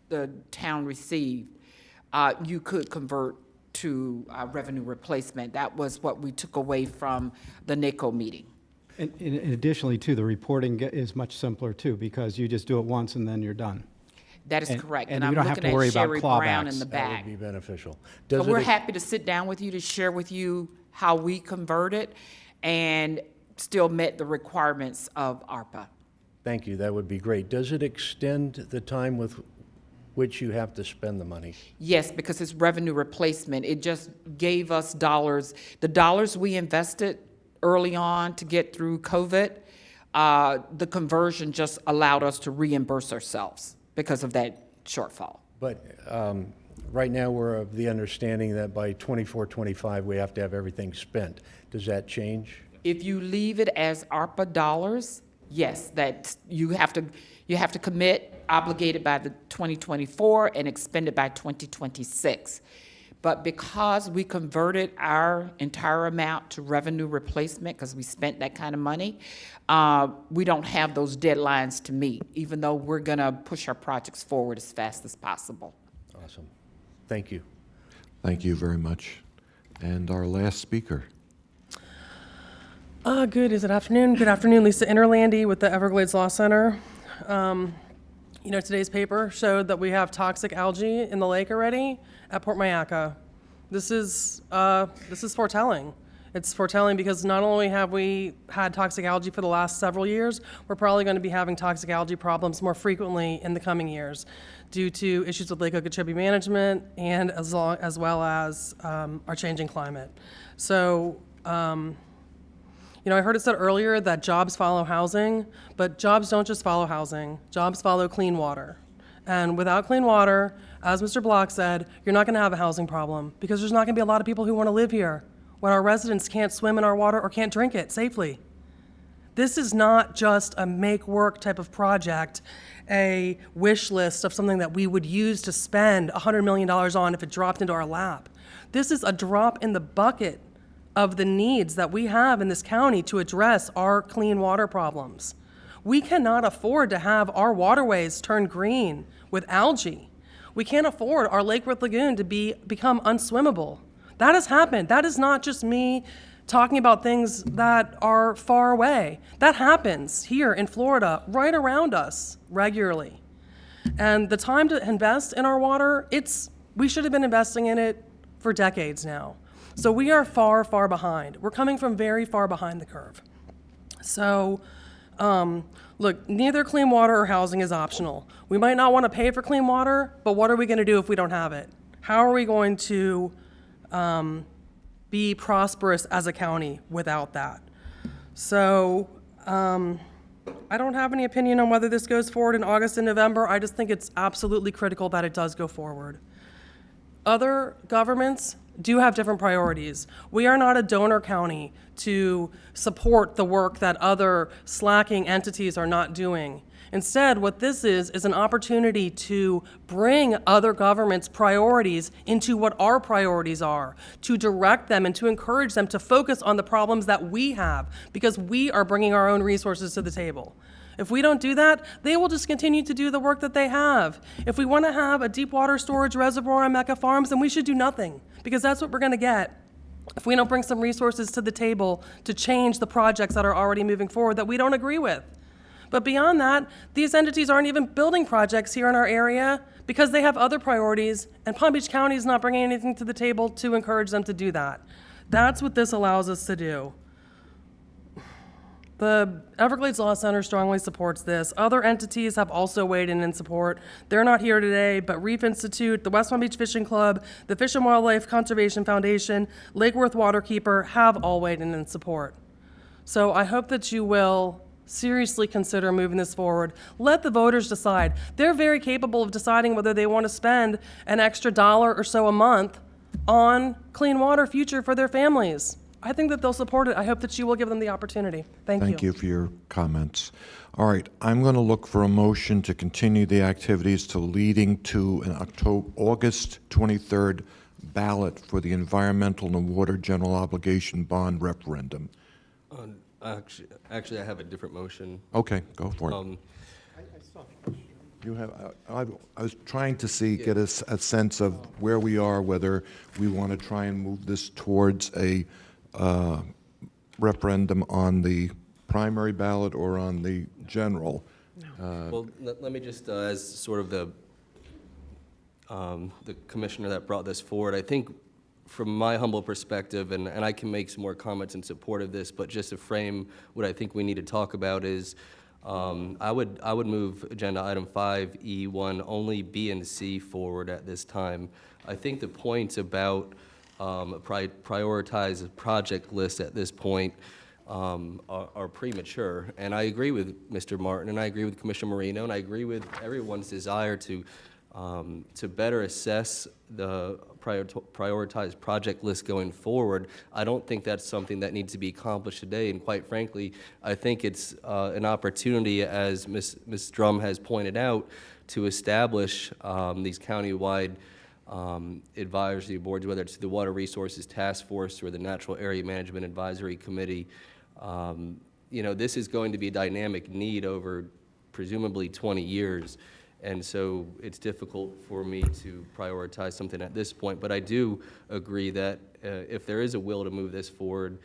the town received, you could convert to revenue replacement. That was what we took away from the NACO meeting. And additionally, too, the reporting is much simpler, too, because you just do it once and then you're done. That is correct. And I'm you don't have looking to worry at about Sherry Brown in clawbacks. the That back. would be beneficial. So Does we're it- happy to sit down with you to share with you how we converted and still met the requirements of ARPA. Thank you, that would be great. Does it extend the time with which you have to spend the money? Yes, because it's revenue replacement. It just gave us dollars. The dollars we invested early on to get through COVID the conversion just allowed us to reimburse ourselves because of that shortfall. But right now, we're of the understanding that by 24, 25, we have to have everything spent. Does that change? If you leave it as ARPA dollars, yes, that you have to commit, obligated by the 2024 and expended by 2026. But because we converted our entire amount to revenue replacement, because we spent that kind of money, we don't have those deadlines to meet, even though we're gonna push our projects forward as fast as possible. Awesome. Thank you. Thank you very much. And our last speaker. Good afternoon. Good afternoon, Lisa Interlandi with the Everglades Law Center. Today's paper showed that we have toxic algae in the lake already at Port Mayaca. This is foretelling. It's foretelling because not only have we had toxic algae for the last several years, we're probably going to be having toxic algae problems more frequently in the coming years due to issues with Lake Okeechobee management and as well as our changing climate. So, I heard it said earlier that jobs follow housing, but jobs don't just follow housing. Jobs follow clean water. And without clean water, as Mr. Block said, you're not going to have a housing problem because there's not going to be a lot of people who want to live here when our residents can't swim in our water or can't drink it safely. This is not just a make-work type of project, a wish list of something that we would use to spend $100 million on if it dropped into our lap. This is a drop in the bucket of the needs that we have in this county to address our clean water problems. We cannot afford to have our waterways turn green with algae. We can't afford our Lake Worth Lagoon to become unswimmable. That has happened. That is not just me talking about things that are far away. That happens here in Florida, right around us, regularly. And the time to invest in our water, we should have been investing in it for decades now. So we are far, far behind. We're coming from very far behind the curve. So, look, neither clean water or housing is optional. We might not want to pay for clean water, but what are we going to do if we don't have it? How are we going to be prosperous as a county without that? So, I don't have any opinion on whether this goes forward in August and November. I just think it's absolutely critical that it does go forward. Other governments do have different priorities. We are not a donor county to support the work that other slacking entities are not doing. Instead, what this is an opportunity to bring other governments' priorities into what our priorities are, to direct them and to encourage them to focus on the problems that we have, because we are bringing our own resources to the table. If we don't do that, they will just continue to do the work that they have. If we want to have a deep water storage reservoir on Mecca Farms, then we should do nothing, because that's what we're going to get if we don't bring some resources to the table to change the projects that are already moving forward that we don't agree with. But beyond that, these entities aren't even building projects here in our area because they have other priorities, and Palm Beach County is not bringing anything to the table to encourage them to do that. That's what this allows us to do. The Everglades Law Center strongly supports this. Other entities have also weighed in support. They're not here today, but Reef Institute, the West Palm Beach Fishing Club, the Fish and Wildlife Conservation Foundation, Lake Worth Waterkeeper have all weighed in support. So I hope that you will seriously consider moving this forward. Let the voters decide. They're very capable of deciding whether they want to spend an extra $1 or so a month on clean water future for their families. I think that they'll support it. I hope that you will give them the opportunity. Thank you. Thank you for your comments. All right, I'm going to look for a motion to continue the activities to leading to an August 23rd ballot for the Environmental and Water General Obligation Bond referendum. Actually, I have a different motion. Okay, go for it. You have. I was trying to get a sense of where we are, whether we want to try and move this towards a referendum on the primary ballot or on the general. Well, let me just, as sort of the commissioner that brought this forward, I think from my humble perspective, and I can make some more comments in support of this, but just to frame what I think we need to talk about is, I would move agenda item 5E1, only B and C forward at this time. I think the points about prioritize a project list at this point are premature. And I agree with Mr. Martin, and I agree with Commissioner Marino, and I agree with everyone's desire to better assess the prioritized project list going forward. I don't think that's something that needs to be accomplished today, and quite frankly, I think it's an opportunity, as Ms. Drum has pointed out, to establish these countywide advisory boards, whether it's the Water Resources Task Force or the Natural Area Management Advisory Committee. This is going to be a dynamic need over presumably 20 years. And so it's difficult for me to prioritize something at this point. But I do agree that if there is a will to move this forward,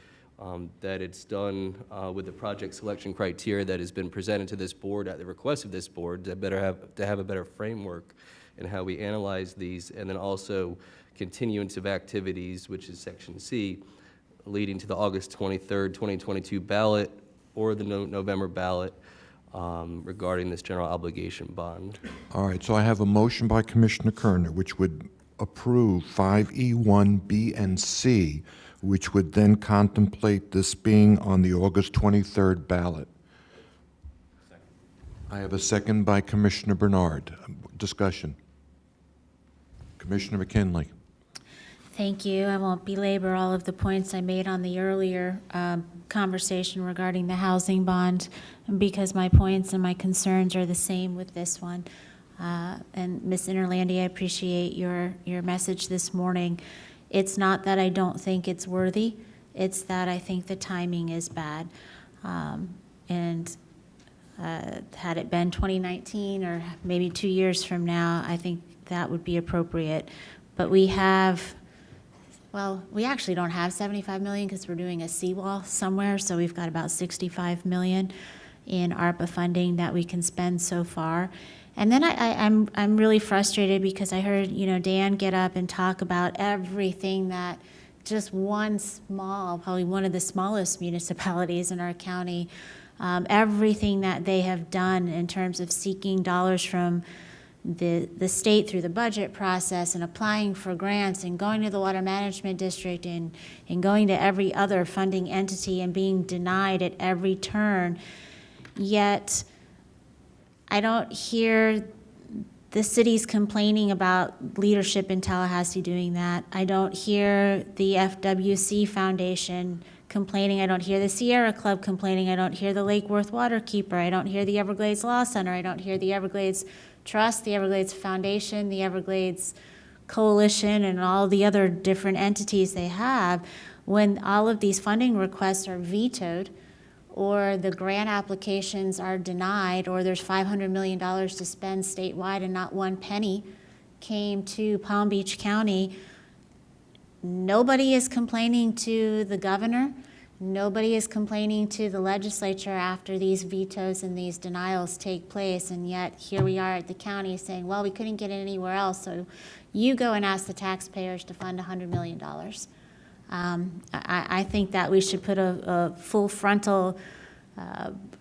that it's done with the project selection criteria that has been presented to this board at the request of this board, to have a better framework in how we analyze these, and then also continuance of activities, which is Section C, leading to the August 23rd, 2022 ballot or the November ballot regarding this general obligation bond. All right, so I have a motion by Commissioner Kerner, which would approve 5E1, B, and C, which would then contemplate this being on the August 23rd ballot. I have a second by Commissioner Bernard. Discussion. Commissioner McKinley. Thank you. I won't belabor all of the points I made on the earlier conversation regarding the housing bond, because my points and my concerns are the same with this one. And Ms. Interlandi, I appreciate your message this morning. It's not that I don't think it's worthy, it's that I think the timing is bad. And had it been 2019 or maybe 2 years from now, I think that would be appropriate. But we actually don't have 75 million because we're doing a seawall somewhere, so we've got about 65 million in ARPA funding that we can spend so far. And then I'm really frustrated because I heard, Dan get up and talk about everything that just one small, probably one of the smallest municipalities in our county, everything that they have done in terms of seeking dollars from the state through the budget process and applying for grants and going to the Water Management District and going to every other funding entity and being denied at every turn. Yet, I don't hear the cities complaining about leadership in Tallahassee doing that. I don't hear the FWC Foundation complaining. I don't hear the Sierra Club complaining. I don't hear the Lake Worth Waterkeeper. I don't hear the Everglades Law Center. I don't hear the Everglades Trust, the Everglades Foundation, the Everglades Coalition, and all the other different entities they have. When all of these funding requests are vetoed, or the grant applications are denied, or there's $500 million to spend statewide and not one penny came to Palm Beach County, nobody is complaining to the governor. Nobody is complaining to the legislature after these vetoes and these denials take place, and yet here we are at the county saying, well, we couldn't get it anywhere else, so you go and ask the taxpayers to fund $100 million. I think that we should put a full frontal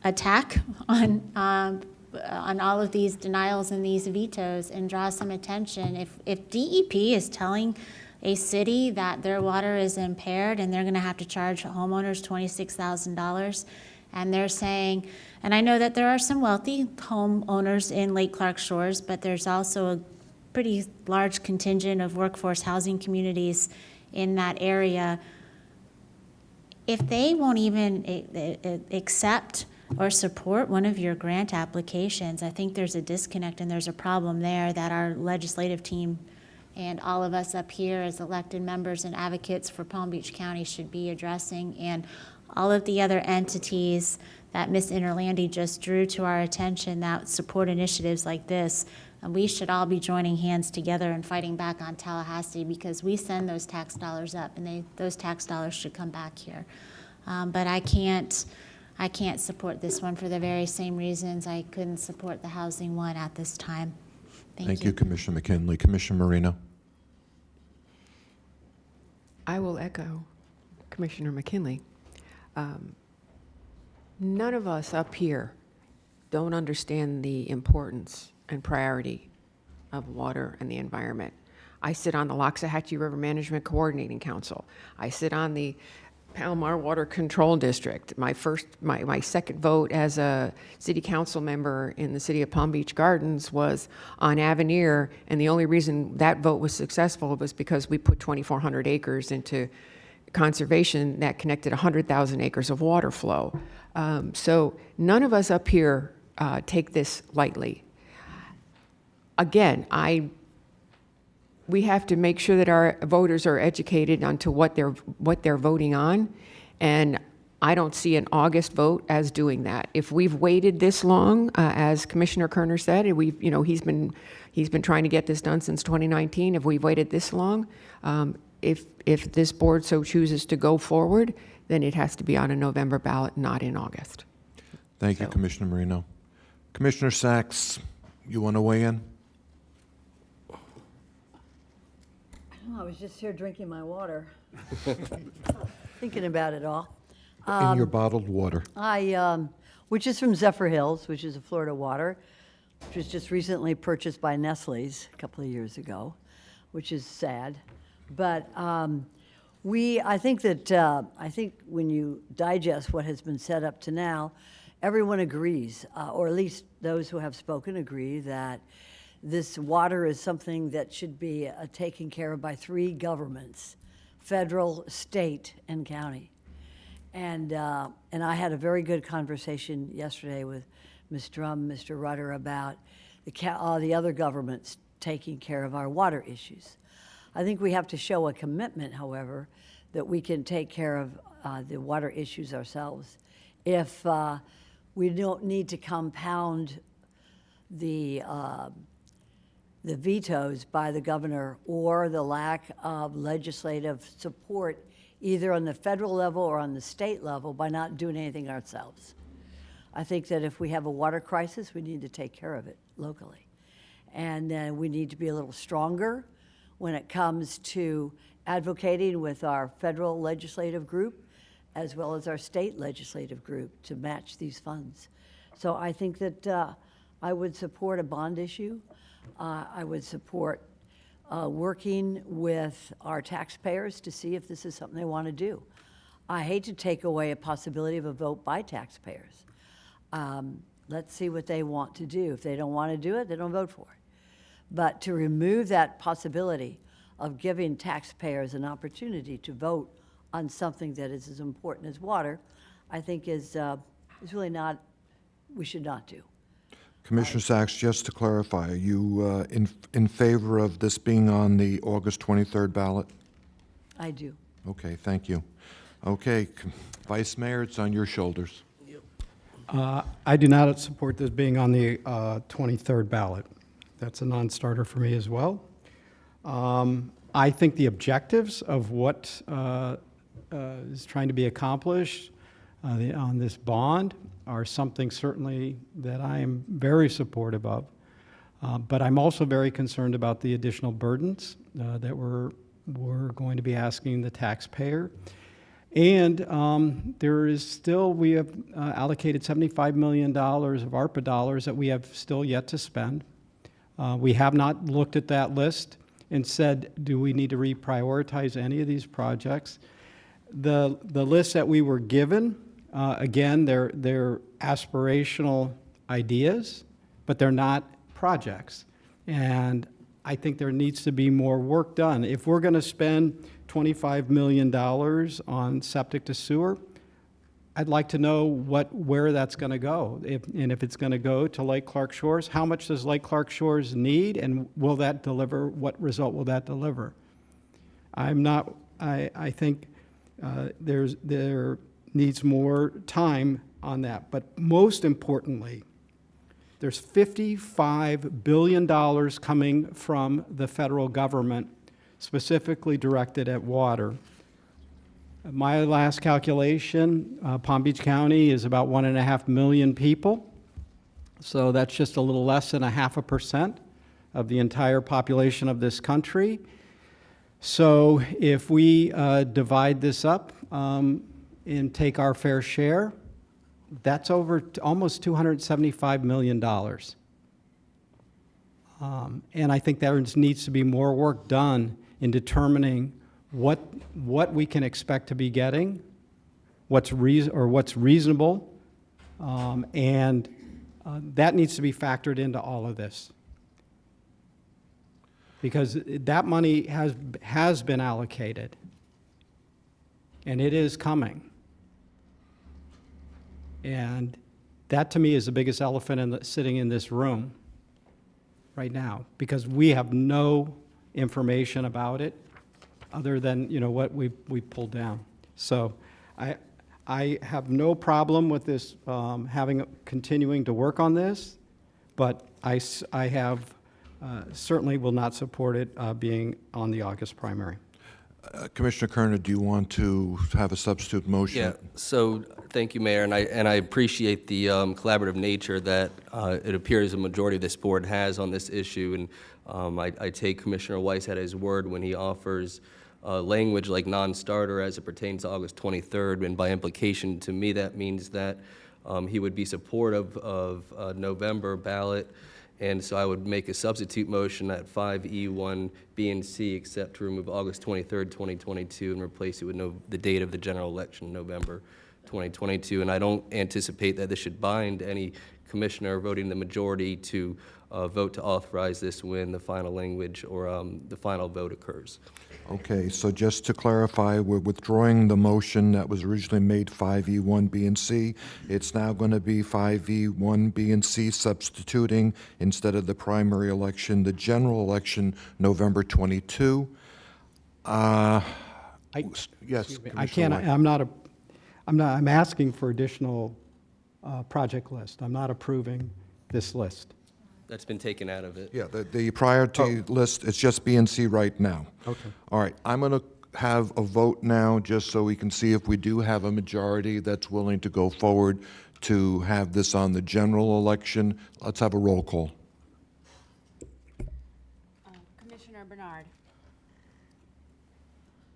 attack on all of these denials and these vetoes and draw some attention. If DEP is telling a city that their water is impaired and they're going to have to charge homeowners $26,000, and they're saying, and I know that there are some wealthy homeowners in Lake Clark Shores, but there's also a pretty large contingent of workforce housing communities in that area. If they won't even accept or support one of your grant applications, I think there's a disconnect and there's a problem there that our legislative team and all of us up here as elected members and advocates for Palm Beach County should be addressing, and all of the other entities that Ms. Interlandi just drew to our attention that support initiatives like this. And we should all be joining hands together and fighting back on Tallahassee, because we send those tax dollars up, and those tax dollars should come back here. But I can't support this one for the very same reasons I couldn't support the housing one at this time. Thank you, Commissioner McKinley. Commissioner Marino. I will echo Commissioner McKinley. None of us up here don't understand the importance and priority of water and the environment. I sit on the Loxahatchee River Management Coordinating Council. I sit on the Palomar Water Control District. My second vote as a city council member in the city of Palm Beach Gardens was on Avenir, and the only reason that vote was successful was because we put 2,400 acres into conservation that connected 100,000 acres of water flow. So none of us up here take this lightly. Again, we have to make sure that our voters are educated onto what they're voting on, and I don't see an August vote as doing that. If we've waited this long, as Commissioner Kerner said, and he's been trying to get this done since 2019. If we've waited this long, if this board so chooses to go forward, then it has to be on a November ballot, not in August. Thank you, Commissioner Marino. Commissioner Sacks, you want to weigh in? I was just here drinking my water, thinking about it all. In your bottled water. Which is from Zephyr Hills, which is a Florida water, which was just recently purchased by Nestle's a couple of years ago, which is sad. But I think when you digest what has been set up to now, everyone agrees, or at least those who have spoken agree, that this water is something that should be taken care of by three governments: federal, state, and county. And I had a very good conversation yesterday with Ms. Drum, Mr. Rutter, about all the other governments taking care of our water issues. I think we have to show a commitment, however, that we can take care of the water issues ourselves. If we don't need to compound the vetoes by the governor or the lack of legislative support either on the federal level or on the state level by not doing anything ourselves. I think that if we have a water crisis, we need to take care of it locally. And we need to be a little stronger when it comes to advocating with our federal legislative group as well as our state legislative group to match these funds. So I think that I would support a bond issue. I would support working with our taxpayers to see if this is something they want to do. I hate to take away a possibility of a vote by taxpayers. Let's see what they want to do. If they don't want to do it, they don't vote for it. But to remove that possibility of giving taxpayers an opportunity to vote on something that is as important as water, I think is really not, we should not do. Commissioner Sacks, just to clarify, are you in favor of this being on the August 23rd ballot? I do. Okay, thank you. Okay, Vice Mayor, it's on your shoulders. I do not support this being on the 23rd ballot. That's a non-starter for me as well. I think the objectives of what is trying to be accomplished on this bond are something certainly that I am very supportive of. But I'm also very concerned about the additional burdens that we're going to be asking the taxpayer. And there is still, we have allocated $75 million of ARPA dollars that we have still yet to spend. We have not looked at that list and said, do we need to reprioritize any of these projects? The list that we were given, again, they're aspirational ideas, but they're not projects. And I think there needs to be more work done. If we're going to spend $25 million on septic to sewer, I'd like to know where that's going to go. If it's going to go to Lake Clark Shores, how much does Lake Clark Shores need, and will that deliver, what result will that deliver? I think there needs more time on that. But most importantly, there's $55 billion coming from the federal government, specifically directed at water. My last calculation, Palm Beach County is about 1.5 million people. So that's just a little less than 0.5% of the entire population of this country. So if we divide this up and take our fair share, that's over almost $275 million. And I think there needs to be more work done in determining what we can expect to be getting what's reasonable, and that needs to be factored into all of this. Because that money has been allocated, and it is coming. And that, to me, is the biggest elephant sitting in this room right now, because we have no information about it other than, what we pulled down. So I have no problem with this continuing to work on this, but I have certainly will not support it being on the August primary. Commissioner Kerner, do you want to have a substitute motion? Yeah, so, thank you, Mayor, and I appreciate the collaborative nature that it appears a majority of this board has on this issue, and I take Commissioner Weiss at his word when he offers language like non-starter as it pertains to August 23rd, and by implication, to me, that means that he would be supportive of a November ballot. And so I would make a substitute motion at 5E1, B, and C, except to remove August 23rd, 2022, and replace it with the date of the general election, November 2022. And I don't anticipate that this should bind any commissioner voting the majority to vote to authorize this when the final language or the final vote occurs. Okay, so just to clarify, we're withdrawing the motion that was originally made 5E1, B, and C. It's now going to be 5E1, B, and C, substituting instead of the primary election, the general election, November 22. Yes, I can't, Commissioner White. I'm asking for additional project list. I'm not approving this list. That's been taken out of it. Yeah, the priority list, it's just B and C right now. Okay. All right, I'm going to have a vote now, just so we can see if we do have a majority that's willing to go forward to have this on the general election. Let's have a roll call. Commissioner Bernard.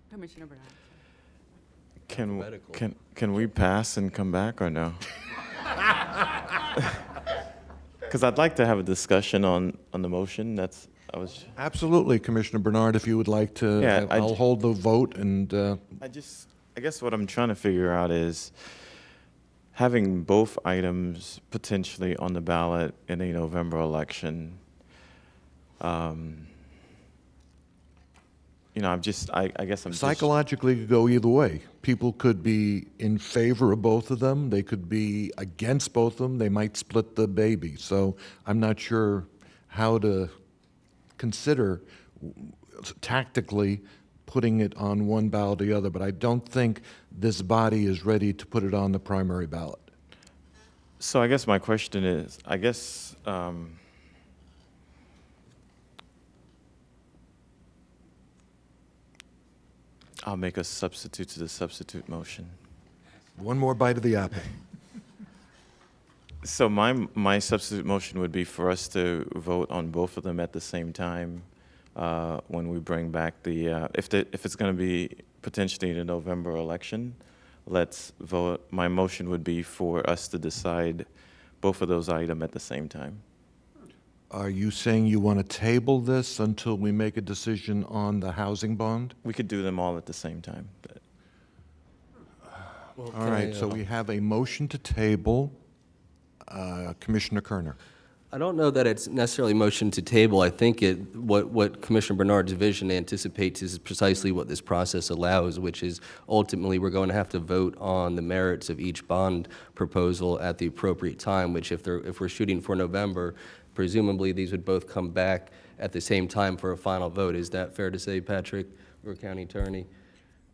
Commissioner Bernard. Can we pass and come back or no? Because I'd like to have a discussion on the motion. Absolutely, Commissioner Bernard, if you would like to, Yeah, I'll hold the vote and. I guess what I'm trying to figure out is having both items potentially on the ballot in a November election. I guess I'm Psychologically, it could go either way. People could be in favor of both of them. They could be against both of them. They might split the baby. So I'm not sure how to consider tactically putting it on one ballot or the other, but I don't think this body is ready to put it on the primary ballot. So I guess my question is, I'll make a substitute to the substitute motion. One more bite of the apple. So my substitute motion would be for us to vote on both of them at the same time when we bring back the, if it's going to be potentially the November election, let's vote. My motion would be for us to decide both of those items at the same time. Are you saying you want to table this until we make a decision on the housing bond? We could do them all at the same time. All right, so we have a motion to table. Commissioner Kerner. I don't know that it's necessarily motion to table. I think what Commissioner Bernard's vision anticipates is precisely what this process allows, which is ultimately we're going to have to vote on the merits of each bond proposal at the appropriate time, which if we're shooting for November, presumably these would both come back at the same time for a final vote. Is that fair to say, Patrick, or County Attorney?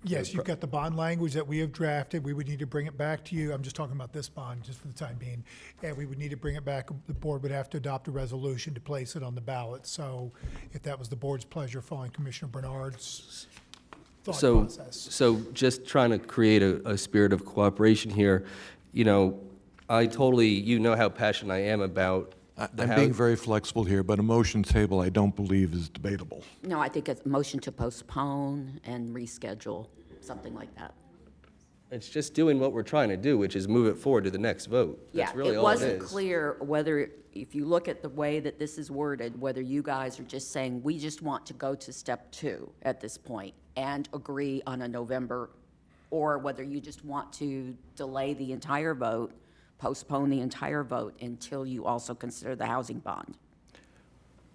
Yes, you've got the bond language that we have drafted. We would need to bring it back to you. I'm just talking about this bond, just for the time being. And we would need to bring it back. The board would have to adopt a resolution to place it on the ballot. So if that was the board's pleasure, following Commissioner Bernard's thought process. So just trying to create a spirit of cooperation here, I totally, how passionate I am about I'm being very flexible here, but a motion table I don't believe is debatable. No, I think it's a motion to postpone and reschedule, something like that. It's just doing what we're trying to do, which is move it forward to the next vote. That's really all it is. It wasn't clear whether, if you look at the way that this is worded, whether you guys are just saying, we just want to go to step 2 at this point and agree on a November or whether you just want to delay the entire vote, postpone the entire vote until you also consider the housing bond.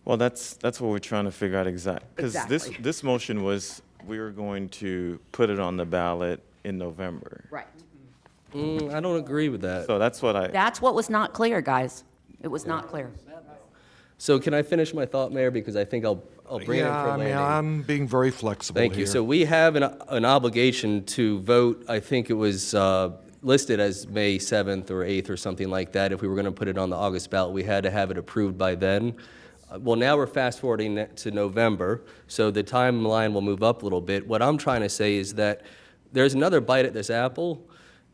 Well, that's what we're trying to figure out because Exactly. this motion was, we were going to put it on the ballot in November. Right. I don't agree with that. So that's what That's what was not clear, guys. It was not clear. So can I finish my thought, Mayor? Because I think I'll bring it in Yeah, for I mean, landing. I'm being very flexible Thank you. here. So we have an obligation to vote, I think it was listed as May 7th or 8th or something like that. If we were going to put it on the August ballot, we had to have it approved by then. Well, now we're fast forwarding to November, so the timeline will move up a little bit. What I'm trying to say is that there's another bite at this apple,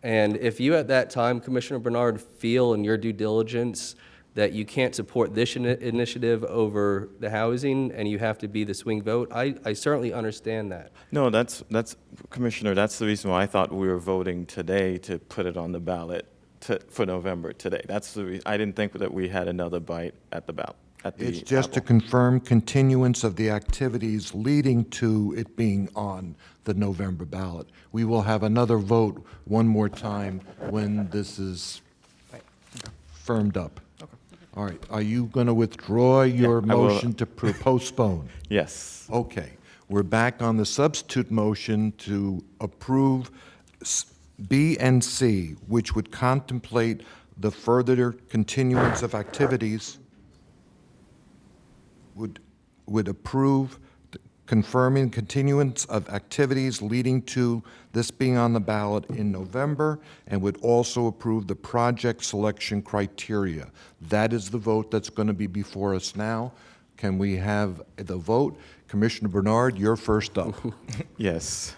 and if you at that time, Commissioner Bernard, feel in your due diligence that you can't support this initiative over the housing and you have to be the swing vote, I certainly understand that. No, that's Commissioner, that's the reason why I thought we were voting today to put it on the ballot for November today. That's the reason. I didn't think that we had another bite at the ballot. It's just to confirm continuance of the activities leading to it being on the November ballot. We will have another vote one more time when this is firmed up. All right, are you going to withdraw your I will. motion to postpone? Yes. Okay, we're back on the substitute motion to approve B and C, which would contemplate the further continuance of activities, would approve confirming continuance of activities leading to this being on the ballot in November, and would also approve the project selection criteria. That is the vote that's going to be before us now. Can we have the vote? Commissioner Bernard, you're first up. Yes.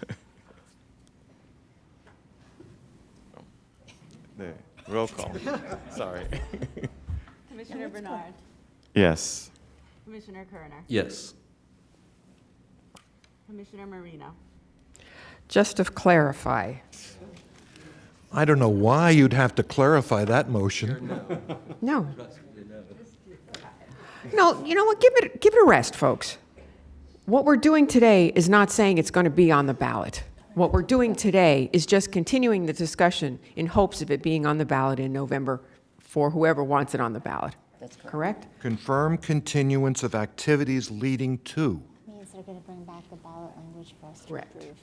There. Roll call. Sorry. Commissioner Bernard. Yes. Commissioner Kerner. Yes. Commissioner Marino. Just to clarify, I don't know why you'd have to clarify that motion. no. No, you know what, give it a rest, folks. What we're doing today is not saying it's going to be on the ballot. What we're doing today is just continuing the discussion in hopes of it being on the ballot in November for whoever wants it on the ballot. That's correct? Confirm continuance of activities leading to. Means they're going to bring back the ballot language for us to Correct. approve.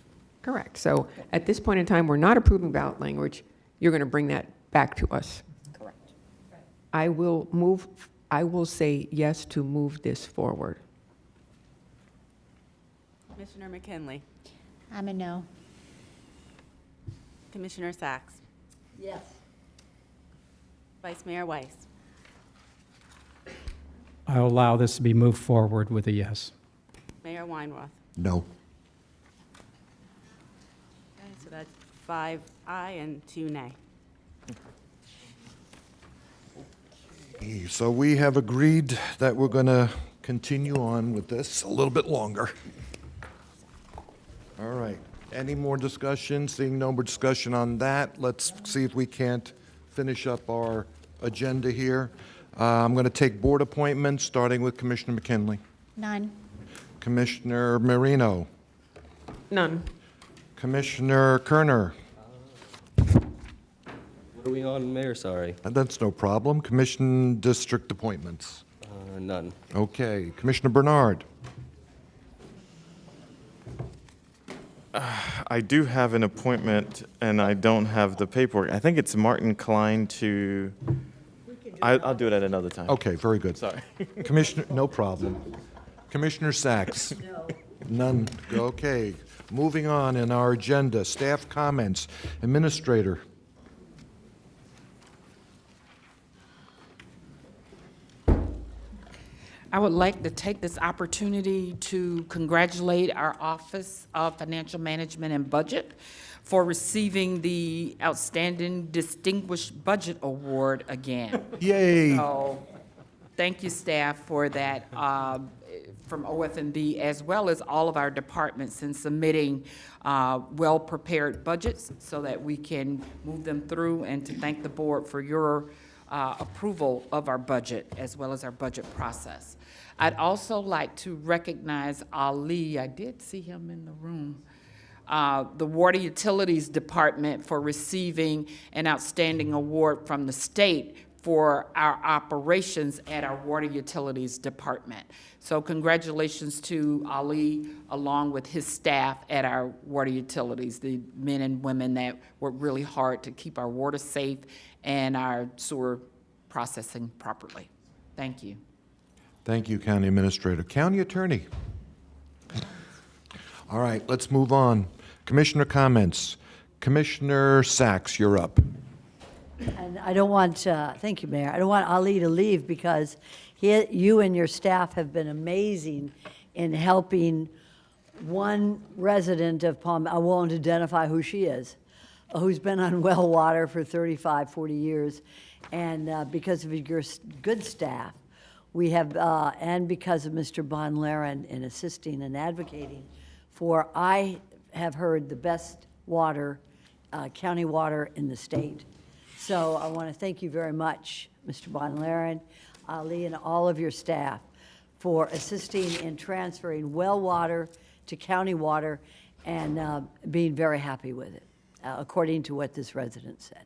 Correct. So at this point in time, we're not approving ballot language. You're going to bring that back to us. Correct. I will say yes to move this forward. Commissioner McKinley. I'm a no. Commissioner Sacks. Yes. Vice Mayor Weiss. I'll allow this to be moved forward with a yes. Mayor Weinroth. No. Okay, so that's 5 aye and 2 nay. So we have agreed that we're going to continue on with this a little bit longer. All right. Any more discussion? Seeing no more discussion on that, let's see if we can't finish up our agenda here. I'm going to take board appointments, starting with Commissioner McKinley. None. Commissioner Marino. None. Commissioner Kerner. What are we on, Mayor? Sorry. That's no problem. Commission district appointments. None. Okay. Commissioner Bernard. I do have an appointment, and I don't have the paperwork. I think it's Martin Klein to, I'll do it at another time. Okay, very good. Sorry. Commissioner, no problem. Commissioner Sacks? No. None. Okay. Moving on in our agenda, staff comments. Administrator. I would like to take this opportunity to congratulate our Office of Financial Management and Budget for receiving the Outstanding Distinguished Budget Award again. Yay. So, thank you, staff, for that, from OF&B, as well as all of our departments in submitting well-prepared budgets so that we can move them through, and to thank the board for your approval of our budget as well as our budget process. I'd also like to recognize Ali. I did see him in the room. the Water Utilities Department for receiving an outstanding award from the state for our operations at our Water Utilities Department. So congratulations to Ali, along with his staff at our water utilities, the men and women that work really hard to keep our water safe and our sewer processing properly. Thank you. Thank you, County Administrator. County Attorney. All right, let's move on. Commissioner comments. Commissioner Sacks, you're up. And I don't want, thank you, Mayor, I don't want Ali to leave because you and your staff have been amazing in helping one resident of Palm, I won't identify who she is, who's been on well water for 35, 40 years. And because of your good staff, we have, and because of Mr. Von Laren in assisting and advocating for, I have heard, the best water, county water in the state. So I want to thank you very much, Mr. Von Laren, Ali, and all of your staff for assisting in transferring well water to county water and being very happy with it, according to what this resident said.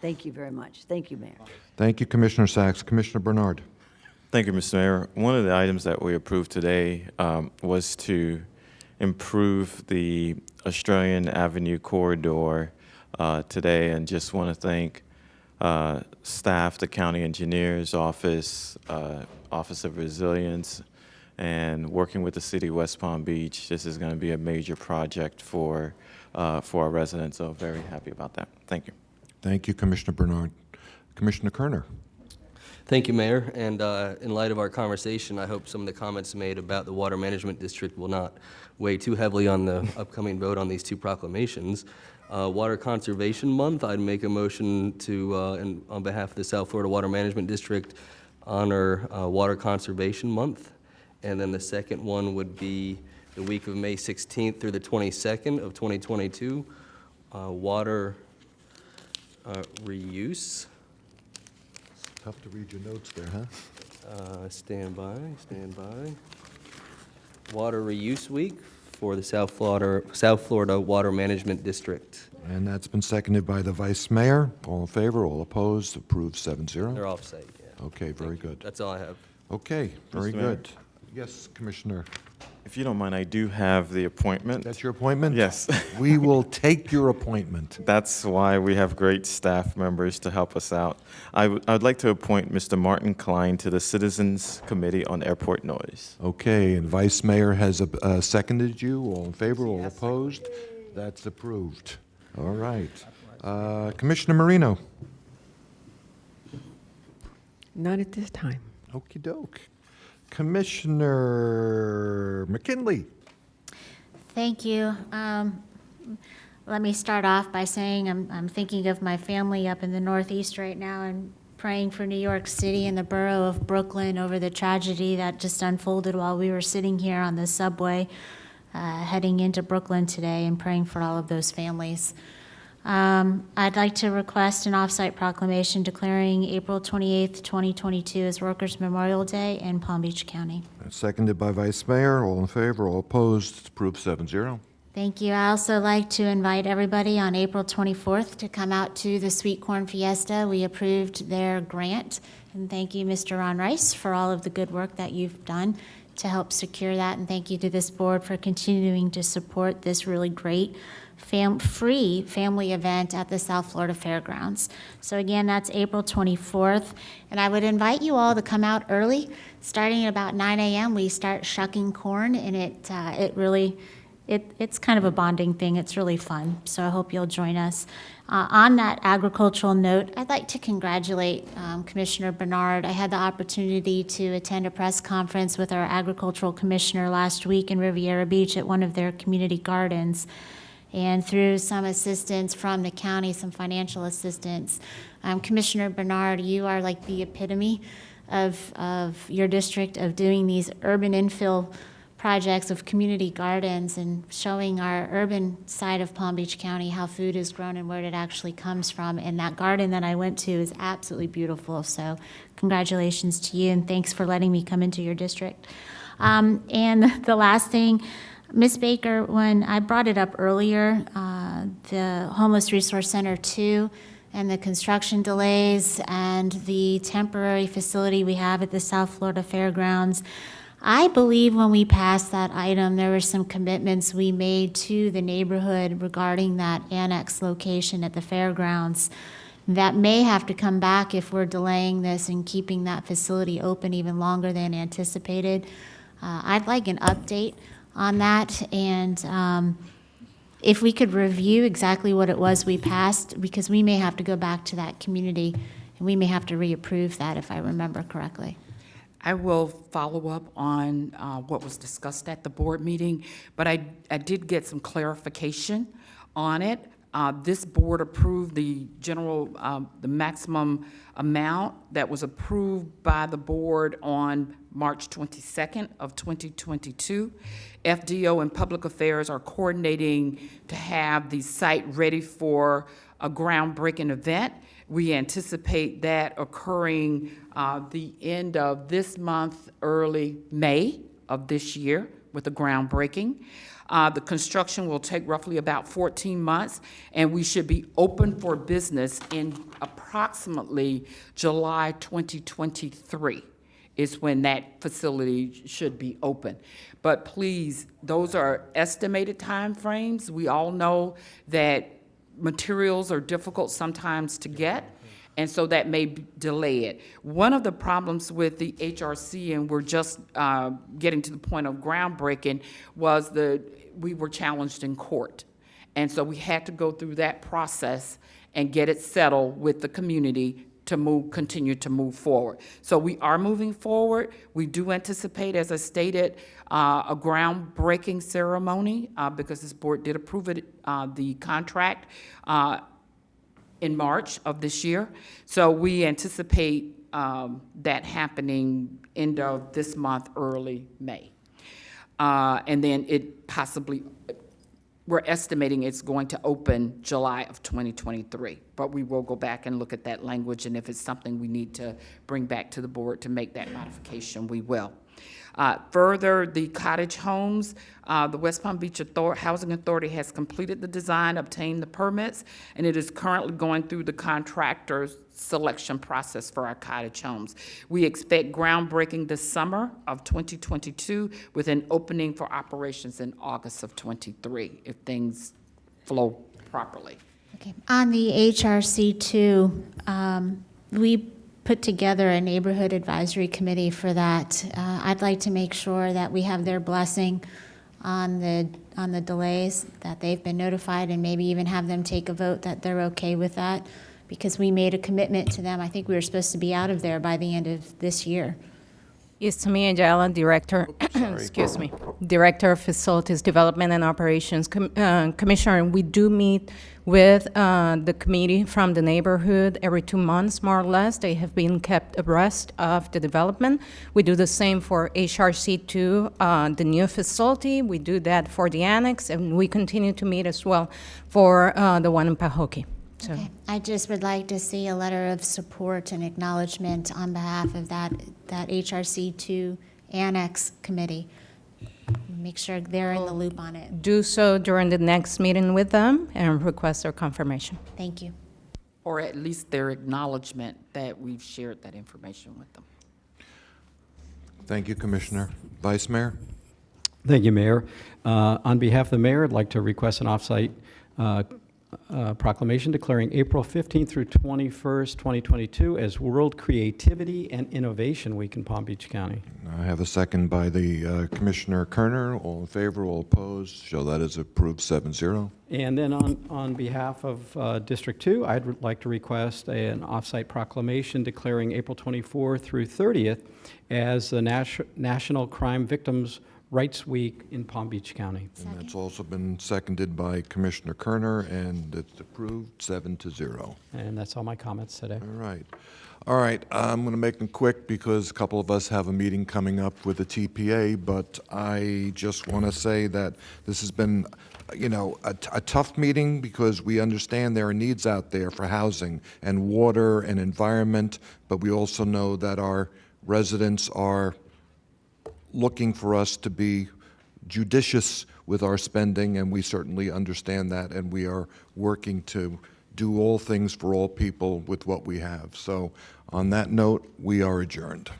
Thank you very much. Thank you, Mayor. Thank you, Commissioner Sacks. Commissioner Bernard. Thank you, Mr. Mayor. One of the items that we approved today was to improve the Australian Avenue corridor today, and just want to thank staff, the county engineer's office, Office of Resilience, and working with the city of West Palm Beach. This is going to be a major project for our residents, so very happy about that. Thank you. Thank you, Commissioner Bernard. Commissioner Kerner. Thank you, Mayor. And in light of our conversation, I hope some of the comments made about the Water Management District will not weigh too heavily on the upcoming vote on these two proclamations. Water Conservation Month, I'd make a motion to, on behalf of the South Florida Water Management District, honor Water Conservation Month. And then the second one would be the week of May 16th through the 22nd of 2022, water reuse. Tough to read your notes there, huh? Stand by, stand by. Water Reuse Week for the South Florida Water Management District. And that's been seconded by the Vice Mayor. All in favor, all opposed, approved 7-0. They're off-site, yeah. Okay, very good. That's all I have. Okay, very Mr. Mayor? good. Yes, Commissioner. If you don't mind, I do have the appointment. That's your appointment? Yes. We will take your appointment. That's why we have great staff members to help us out. I would like to appoint Mr. Martin Klein to the Citizens Committee on Airport Noise. Okay, and Vice Mayor has seconded you. All in favor, all opposed? That's approved. All right. Commissioner Marino. Not at this time. Okey doke. Commissioner McKinley. Thank you. Let me start off by saying I'm thinking of my family up in the Northeast right now and praying for New York City and the borough of Brooklyn over the tragedy that just unfolded while we were sitting here on the subway heading into Brooklyn today, and praying for all of those families. I'd like to request an off-site proclamation declaring April 28th, 2022 as Workers' Memorial Day in Palm Beach County. Seconded by Vice Mayor. All in favor, all opposed? It's approved 7-0. Thank you. I also like to invite everybody on April 24th to come out to the Sweet Corn Fiesta. We approved their grant, and thank you, Mr. Ron Rice, for all of the good work that you've done to help secure that, and thank you to this board for continuing to support this really great free family event at the South Florida Fairgrounds. So again, that's April 24th, and I would invite you all to come out early. Starting at about 9 a.m., we start shucking corn, and it's kind of a bonding thing. It's really fun, so I hope you'll join us. On that agricultural note, I'd like to congratulate Commissioner Bernard. I had the opportunity to attend a press conference with our agricultural commissioner last week in Riviera Beach at one of their community gardens. And through some assistance from the county, some financial assistance, Commissioner Bernard, you are like the epitome of your district, of doing these urban infill projects of community gardens and showing our urban side of Palm Beach County how food is grown and where it actually comes from. And that garden that I went to is absolutely beautiful. So congratulations to you, and thanks for letting me come into your district. And the last thing, Ms. Baker, when I brought it up earlier, the Homeless Resource Center 2 and the construction delays and the temporary facility we have at the South Florida Fairgrounds, I believe when we passed that item, there were some commitments we made to the neighborhood regarding that annex location at the fairgrounds that may have to come back if we're delaying this and keeping that facility open even longer than anticipated. I'd like an update on that, and if we could review exactly what it was we passed, because we may have to go back to that community and we may have to reapprove that if I remember correctly. I will follow up on what was discussed at the board meeting, but I did get some clarification on it. This board approved the the maximum amount that was approved by the board on March 22nd of 2022. FDO and Public Affairs are coordinating to have the site ready for a groundbreaking event. We anticipate that occurring the end of this month, early May of this year with the groundbreaking. The construction will take roughly about 14 months, and we should be open for business in approximately July 2023 is when that facility should be open. But please, those are estimated timeframes. We all know that materials are difficult sometimes to get, and so that may delay it. One of the problems with the HRC, and we're just getting to the point of groundbreaking, was we were challenged in court. And so we had to go through that process and get it settled with the community to continue to move forward. So we are moving forward. We do anticipate, as I stated, a groundbreaking ceremony because this board did approve it, the contract in March of this year. So we anticipate that happening end of this month, early May. And then it possibly, we're estimating it's going to open July of 2023, but we will go back and look at that language, and if it's something we need to bring back to the board to make that modification, we will. Further, the cottage homes, the West Palm Beach Housing Authority has completed the design, obtained the permits, and it is currently going through the contractor's selection process for our cottage homes. We expect groundbreaking this summer of 2022 with an opening for operations in August of 23 if things flow properly. Okay. On the HRC2, we put together a neighborhood advisory committee for that. I'd like to make sure that we have their blessing on the delays, that they've been notified, and maybe even have them take a vote that they're okay with that, because we made a commitment to them. I think we were supposed to be out of there by the end of this year. Yes, Tamia Ayala, Director, excuse me, Director of Facilities Development and Operations. Commissioner, we do meet with the committee from the neighborhood every 2 months, more or less. They have been kept abreast of the development. We do the same for HRC2, the new facility. We do that for the annex, and we continue to meet as well for the one in Pahokee. So. Okay. I just would like to see a letter of support and acknowledgement on behalf of that HRC2 Annex Committee. Make sure they're in the loop on it. Do so during the next meeting with them and request their confirmation. Thank you. Or at least their acknowledgement that we've shared that information with them. Thank you, Commissioner. Vice Mayor? Thank you, Mayor. On behalf of the mayor, I'd like to request an off-site proclamation declaring April 15th through 21st, 2022 as World Creativity and Innovation Week in Palm Beach County. I have a second by the Commissioner Kerner. All in favor, all opposed, show that as approved 7-0. And then on behalf of District 2, I'd like to request an off-site proclamation declaring April 24th through 30th as the National Crime Victims' Rights Week in Palm Beach County. And that's also been seconded by Commissioner Kerner, and it's approved 7-0. And that's all my comments today. All right, I'm going to make them quick because a couple of us have a meeting coming up with the TPA, but I just want to say that this has been, you know, a tough meeting because we understand there are needs out there for housing and water and environment, but we also know that our residents are looking for us to be judicious with our spending, and we certainly understand that, and we are working to do all things for all people with what we have. So on that note, we are adjourned.